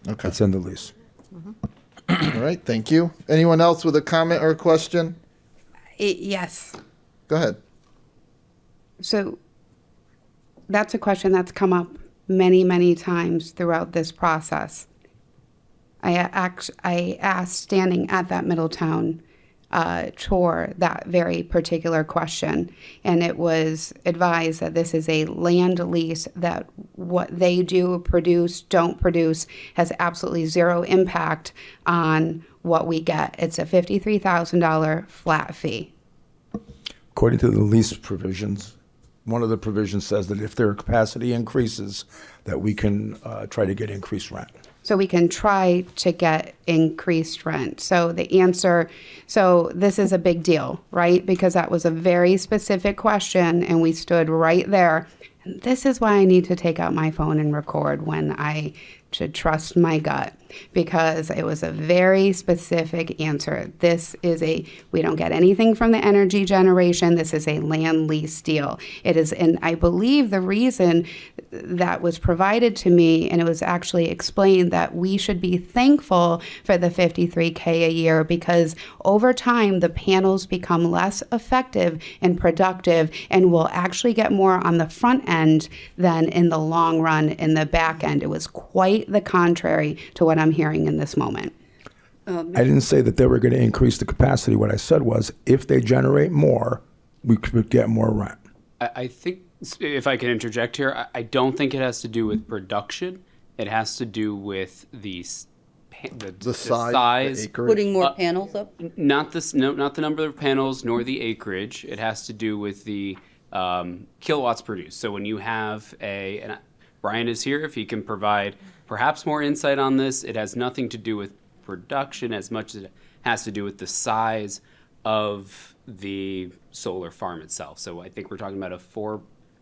Okay. It's in the lease. All right, thank you. Anyone else with a comment or a question? Yes. Go ahead. So that's a question that's come up many, many times throughout this process. I asked standing at that Middletown tour that very particular question, and it was advised that this is a land lease, that what they do produce, don't produce, has absolutely zero impact on what we get. It's a $53,000 flat fee. According to the lease provisions, one of the provisions says that if their capacity increases, that we can try to get increased rent. So we can try to get increased rent. So the answer, so this is a big deal, right? Because that was a very specific question and we stood right there. And this is why I need to take out my phone and record when I should trust my gut, because it was a very specific answer. This is we don't get anything from the energy generation. This is a land lease deal. It is, and I believe the reason that was provided to me, and it was actually explained that we should be thankful for the $53K a year, because over time the panels become less effective and productive and will actually get more on the front end than in the long run in the back end. It was quite the contrary to what I'm hearing in this moment. I didn't say that they were going to increase the capacity. What I said was, if they generate more, we could get more rent. I think, if I can interject here, I don't think it has to do with production. It has to do with the size, the acreage. Putting more panels up? Not the number of panels nor the acreage. It has to do with the kilowatts produced. So when you have and Brian is here, if he can provide perhaps more insight on this, it has nothing to do with production as much as it has to do with the size of the solar farm itself. So I think we're talking about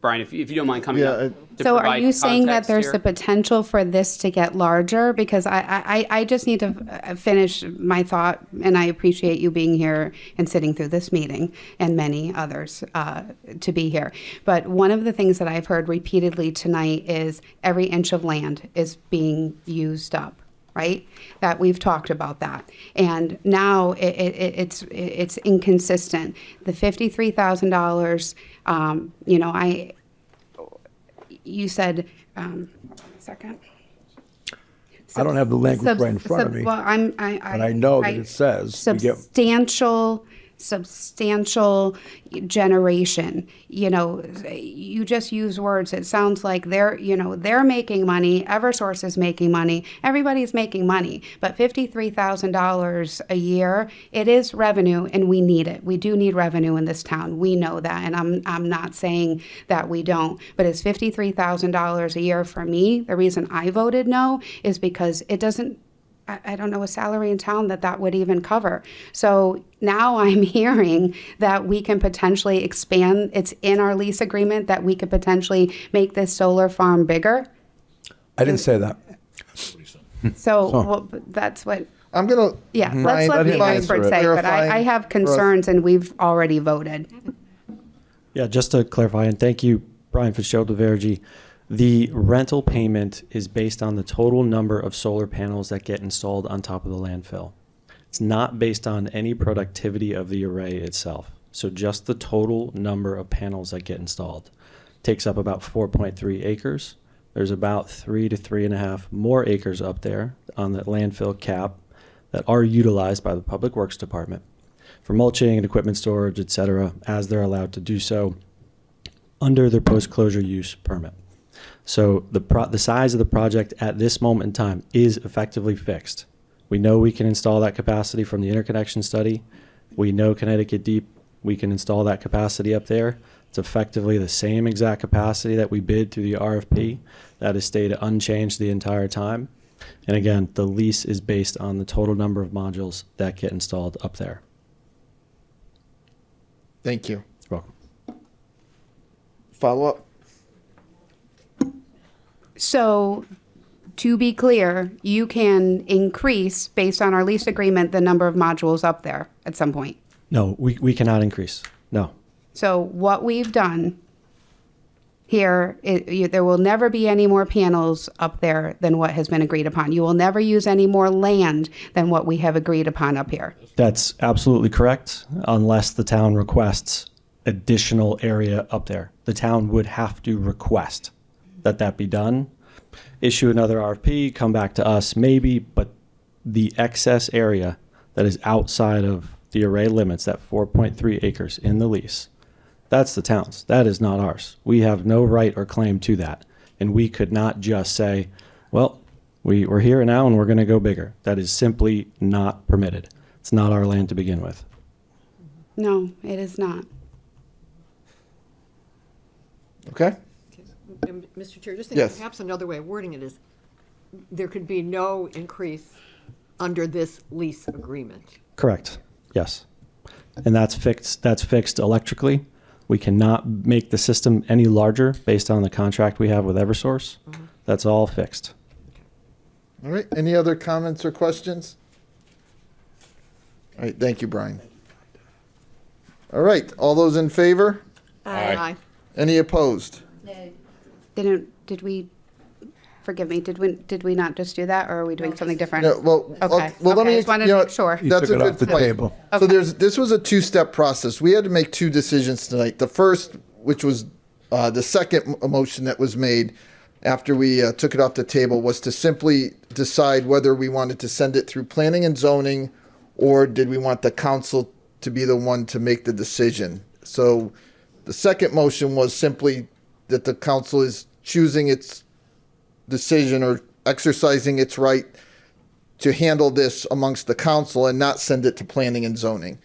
Brian, if you don't mind coming up. To So are provide you saying that context there's here. the potential for this to get larger? Because I just need to finish my thought, and I appreciate you being here and sitting through this meeting and many others to be here. But one of the things that I've heard repeatedly tonight is every inch of land is being used up. Right? That we've talked about that, and now it's inconsistent. The $53,000. You said, second. I don't have the language right in front of me, Well, but I know that it says we get substantial generation. You just use words. It sounds like they're making money. Eversource is making money. Everybody's making money. But $53,000 a year, it is revenue, and we need it. We do need revenue in this town. We know that, and I'm not saying that we don't. But it's $53,000 a year for me. The reason I voted no is because it doesn't. I don't know a salary in town that would even cover. So now I'm hearing that we can potentially expand. It's in our lease agreement that we could potentially make this solar farm bigger. I didn't say that. So well, that's what. I'm gonna. Yeah, Ryan, let's let the expert say. But I have concerns, and we've already voted. Yeah, just to clarify, and thank you, Brian Fitzgerald of Vergy. The rental payment is based on the total number of solar panels that get installed on top of the landfill. It's not based on any productivity of the array itself. So just the total number of panels that get installed takes up about 4.3 acres. There's about 3 to 3.5 more acres up there on the landfill cap that are utilized by the Public Works Department for mulching and equipment storage, et cetera, as they're allowed to do so under their post-closure use permit. So the size of the project at this moment in time is effectively fixed. We know we can install that capacity from the interconnection study. We know Connecticut Deep, we can install that capacity up there. It's effectively the same exact capacity that we bid through the RFP. That has stayed unchanged the entire time. And again, the lease is based on the total number of modules that get installed up there. Thank you. You're welcome. Follow up. So to be clear, you can increase, based on our lease agreement, the number of modules up there at some point. No, we cannot increase. No. So what we've done here, there will never be any more panels up there than what has been agreed upon. You will never use any more land than what we have agreed upon up here. That's absolutely correct, unless the town requests additional area up there. The town would have to request that that be done, issue another RFP, come back to us maybe, but the excess area that is outside of the array limits, that 4.3 acres in the lease, that's the town's. That is not ours. We have no right or claim to that. And we could not just say, well, we're here now and we're going to go bigger. That is simply not permitted. It's not our land to begin with. No, it is not. Okay? Mr. Chair, just Yes. perhaps another way of wording it is, there could be no increase under this lease agreement. Correct. Yes. And that's fixed electrically. We cannot make the system any larger based on the contract we have with Eversource. That's all fixed. All right, any other comments or questions? All right, thank you, Brian. All right, all those in favor? Aye. Any opposed? Did we, forgive me, did we not just do that, or are we doing something different? No, well, Okay. well, let Okay, me, I just wanted you to know, make sure. that's a took it good off the point. table. So this was a two-step process. We had to make two decisions tonight. The first, which was the second motion that was made after we took it off the table, was to simply decide whether we wanted to send it through planning and zoning, or did we want the council to be the one to make the decision. So the second motion was simply that the council is choosing its decision or exercising its right to handle this amongst the council and not send it to planning and zoning.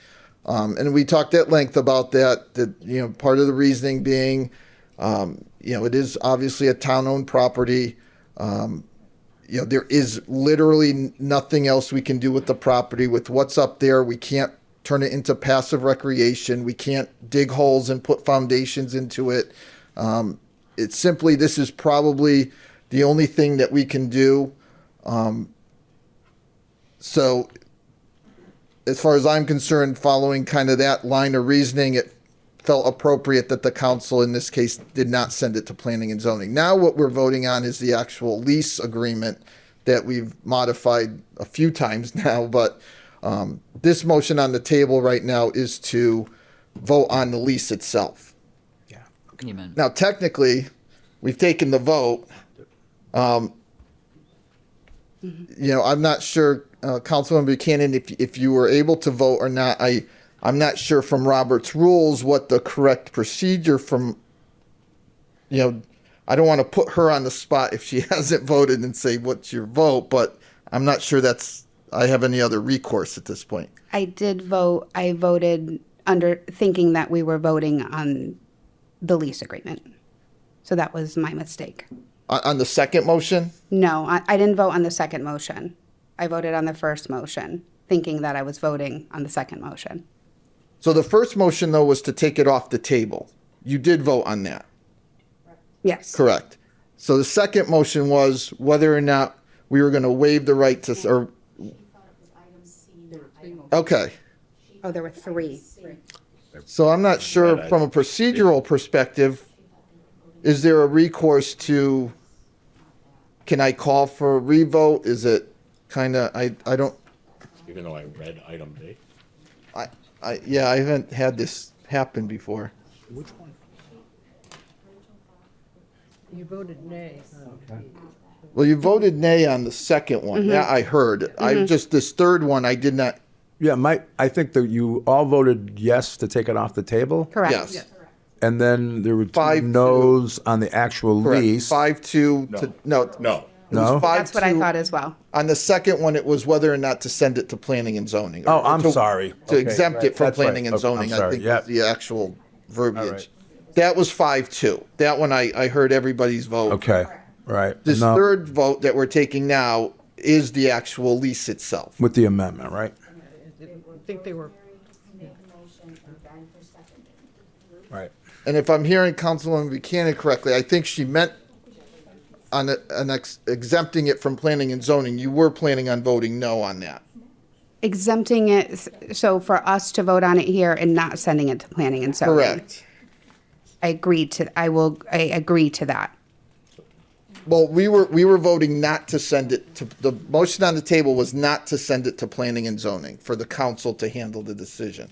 And we talked at length about that, part of the reasoning being, it is obviously a town-owned property. There is literally nothing else we can do with the property. With what's up there, we can't turn it into passive recreation. We can't dig holes and put foundations into it. It's simply, this is probably the only thing that we can do. So as far as I'm concerned, following kind of that line of reasoning, it felt appropriate that the council in this case did not send it to planning and zoning. Now what we're voting on is the actual lease agreement that we've modified a few times now, but this motion on the table right now is to vote on the lease itself. Amen. Now, technically, we've taken the vote. I'm not sure, Councilman Buchanan, if you were able to vote or not. I'm not sure from Robert's rules what the correct procedure from, I don't want to put her on the spot if she hasn't voted and say, what's your vote? But I'm not sure I have any other recourse at this point. I did vote. I voted under thinking that we were voting on the lease agreement. So that was my mistake. On the second motion? No, I didn't vote on the second motion. I voted on the first motion, thinking that I was voting on the second motion. So the first motion, though, was to take it off the table. You did vote on that. Yes. Correct. So the second motion was whether or not we were going to waive the right to, or, okay. Oh, there were three. So I'm not sure from a procedural perspective, is there a recourse to, can I call for a revote? Is it kind of, I don't, Even though I read item B. I haven't had this happen before. Which one? You voted nay. Well, you voted nay on the second one. Mm-hmm. Yeah, I heard. This third one, I did not. Yeah, I think that you all voted yes to take it off the table. Correct. Yes. And then there were two 5-2. no's on the actual Correct. lease. 5-2 to, no. No. It was No? 5-2. That's what I thought as well. On the second one, it was whether or not to send it to planning and zoning. Oh, Or I'm to- sorry. To Okay, exempt right. it from That's right. planning and Okay, I'm zoning, I sorry. think Yeah. was the actual verbiage. All right. That was 5-2. That one, I heard everybody's vote. Okay, right. This No, third vote that we're taking now is the actual lease itself. with the amendment, right? I think they were. Right. And if I'm hearing Councilwoman Buchanan correctly, I think she meant on exempting it from planning and zoning, you were planning on voting no on that. Exempting it, so for us to vote on it here and not sending it to planning and zoning. Correct. I agree to that. Well, we were voting not to send it to, the motion on the table was not to send it to planning and zoning, for the council to handle the decision.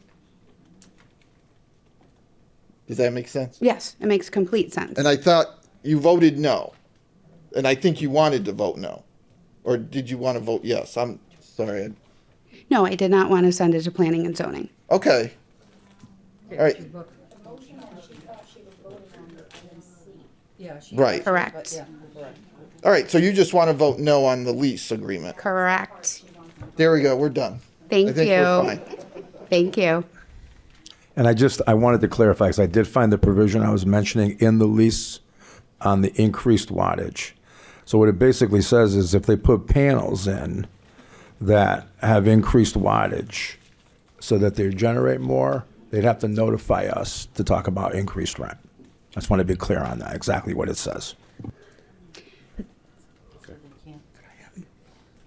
Does that make sense? Yes, it makes complete sense. And I thought you voted no. And I think you wanted to vote no. Or did you want to vote yes? I'm sorry. No, I did not want to send it to planning and zoning. Okay. All right. Right. Correct. All right, so you just want to vote no on the lease agreement. Correct. There we go, we're done. Thank I think you. we're fine. Thank you. And I wanted to clarify, because I did find the provision I was mentioning in the lease on the increased wattage. So what it basically says is if they put panels in that have increased wattage so that they generate more, they'd have to notify us to talk about increased rent. I just want to be clear on that, exactly what it says.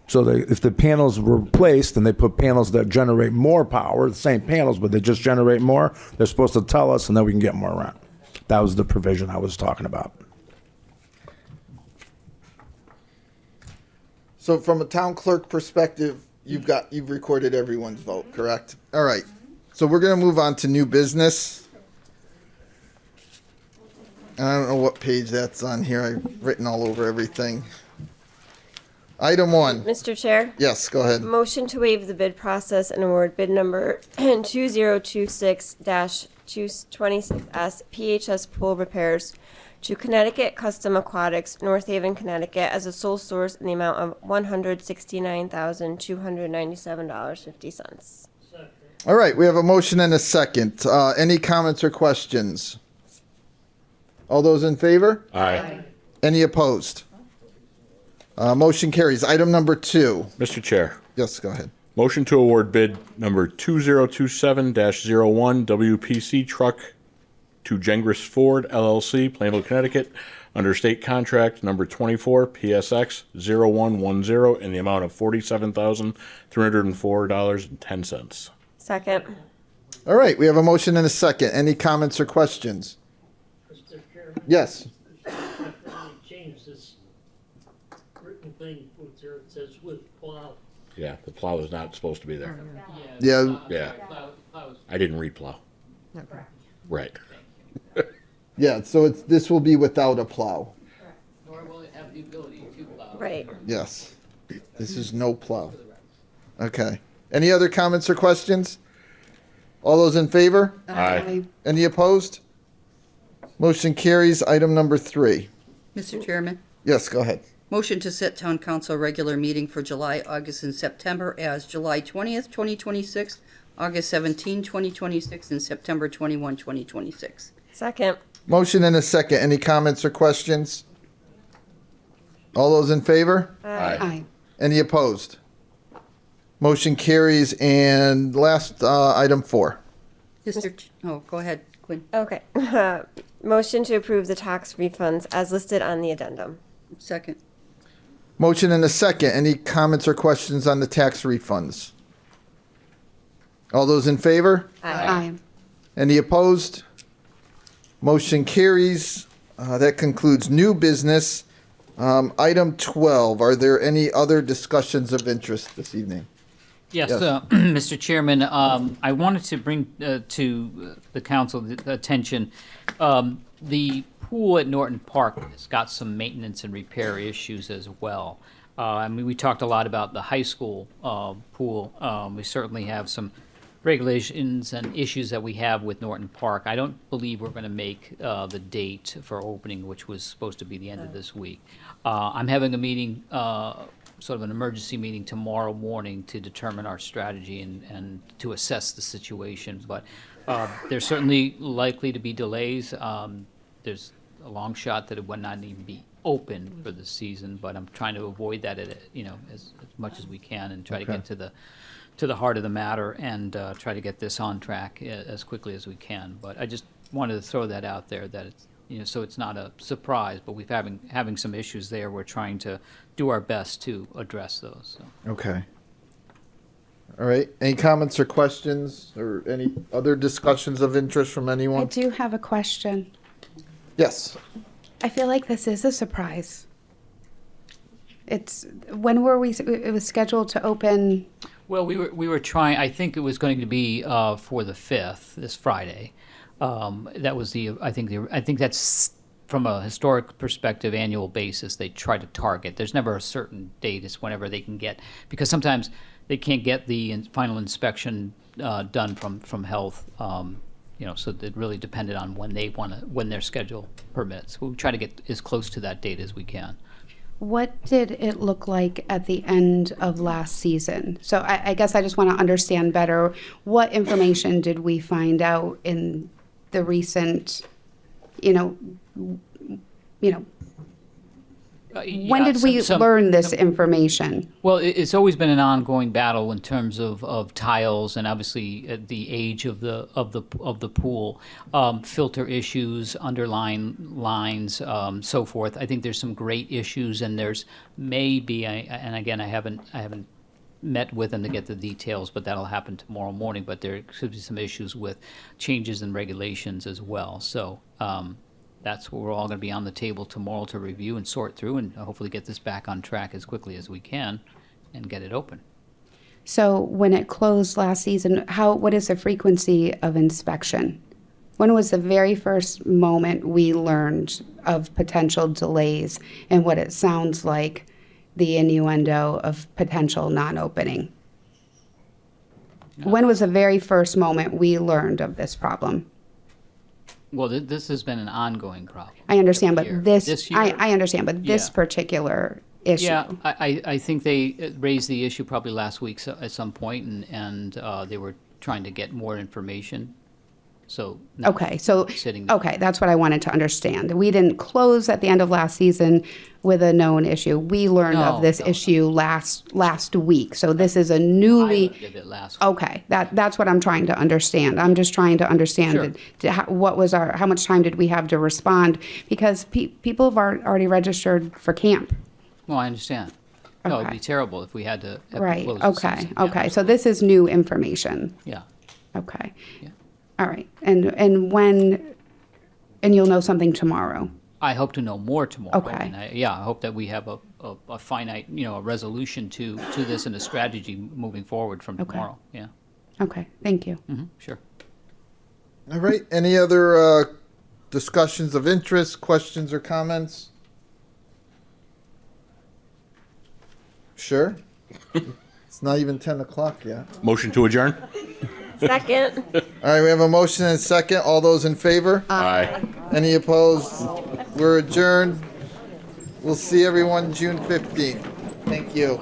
So if the panels were replaced and they put panels that generate more power, the same panels, but they just generate more, they're supposed to tell us, and then we can get more rent. That was the provision I was talking about. So from a town clerk perspective, you've recorded everyone's vote, correct? All right. So we're going to move on to new business. I don't know what page that's on here. I've written all over everything. Item 1. Mr. Chair? Yes, go ahead. Motion to waive the bid process and award bid number 2026-226S PHS Pool Repairs to Connecticut Custom Aquatics, North Haven, Connecticut, as a sole source in the amount of $169,297.50. All right, we have a motion and a second. Any comments or questions? All those in favor? Aye. Any opposed? Motion carries. Item number 2. Mr. Chair. Yes, go ahead. Motion to award bid number 2027-01 WPC truck to Gengris Ford LLC, Plainville, Connecticut, under state contract number 24 PSX 0110 in the amount of $47,304.10. Second. All right, we have a motion and a second. Any comments or questions? Mr. Chairman? Yes. Change this written thing where it says with plow. Yeah, the plow is not supposed to be there. Yeah. Yeah. I didn't read plow. Right. Yeah, so this will be without a plow. Nor will it have the ability to plow. Right. Yes. This is no plow. Okay. Any other comments or questions? All those in favor? Aye. Any opposed? Motion carries. Item number 3. Mr. Chairman, Yes, go ahead. motion to set town council regular meeting for July, August, and September as July 20th, 2026, August 17, 2026, and September 21, 2026. Second. Motion and a second. Any comments or questions? All those in favor? Aye. Any opposed? Motion carries. And last, item 4. Go ahead, Quinn. Okay. Motion to approve the tax refunds as listed on the addendum. Second. Motion and a second. Any comments or questions on the tax refunds? All those in favor? Aye. Any opposed? Motion carries. That concludes new business. Item 12, are there any other discussions of interest this evening? Yes, Yes. Mr. Chairman, I wanted to bring to the council attention, the pool at Norton Park has got some maintenance and repair issues as well. I mean, we talked a lot about the high school pool. We certainly have some regulations and issues that we have with Norton Park. I don't believe we're going to make the date for opening, which was supposed to be the end of this week. I'm having a meeting, sort of an emergency meeting tomorrow morning to determine our strategy and to assess the situation. But there's certainly likely to be delays. There's a long shot that it would not even be open for the season, but I'm trying to avoid that as much as we can and try to get to the heart of the matter and try to get this on track as quickly as we can. But I just wanted to throw that out there, that so it's not a surprise, but we've having some issues there. We're trying to do our best to address those. So. Okay. All right. Any comments or questions or any other discussions of interest from I anyone? do have a question. Yes. I feel like this is a surprise. When were we, it was scheduled to open? Well, we were trying. I think it was going to be for the 5th, this Friday. That was I think that's from a historic perspective, annual basis. They try to target. There's never a certain date. It's whenever they can get, because sometimes they can't get the final inspection done from health. So it really depended on when their schedule permits. We'll try to get as close to that date as we can. What did it look like at the end of last season? So I guess I just want to understand better, what information did we find out in the recent, when did we learn this information? Well, it's always been an ongoing battle in terms of tiles and obviously the age of the pool, filter issues, underlying lines, so forth. I think there's some great issues, and there's maybe, and again, I haven't met with them to get the details, but that'll happen tomorrow morning. But there could be some issues with changes in regulations as well. So. That's what we're all going to be on the table tomorrow to review and sort through and hopefully get this back on track as quickly as we can and get it open. So when it closed last season, what is the frequency of inspection? When was the very first moment we learned of potential delays and what it sounds like the innuendo of potential non-opening? When was the very first moment we learned of this problem? Well, this has been an ongoing problem. I understand, but this year, I understand, but this particular issue. Yeah, I think they raised the issue probably last week at some point, and they were trying to get more information. So okay, sitting okay, that's what I wanted to understand. We didn't close at the end of last season with a known issue. We learned of this issue last week. So this is a newly. I learned of it last week. Okay, that's what I'm trying to understand. I'm just trying to understand how much time did we have to respond, because people have already registered for camp. Well, I understand. Okay. No, it'd be terrible if we had to Right. close the Okay. season. Okay. So this is new information. Yeah. Okay. Yeah. All right. And you'll know something tomorrow. I hope to know more tomorrow. Okay. And I hope that we have a finite, a resolution to this and a strategy moving forward from tomorrow. Yeah. Okay. Thank you. Mm-hmm. Sure. All right. Any other discussions of interest, questions, or comments? Sure. It's not even 10 o'clock yet. Motion to adjourn? Second. All right, we have a motion and a second. All those in favor? Aye. Any opposed? We're adjourned. We'll see everyone June 15th. Thank you.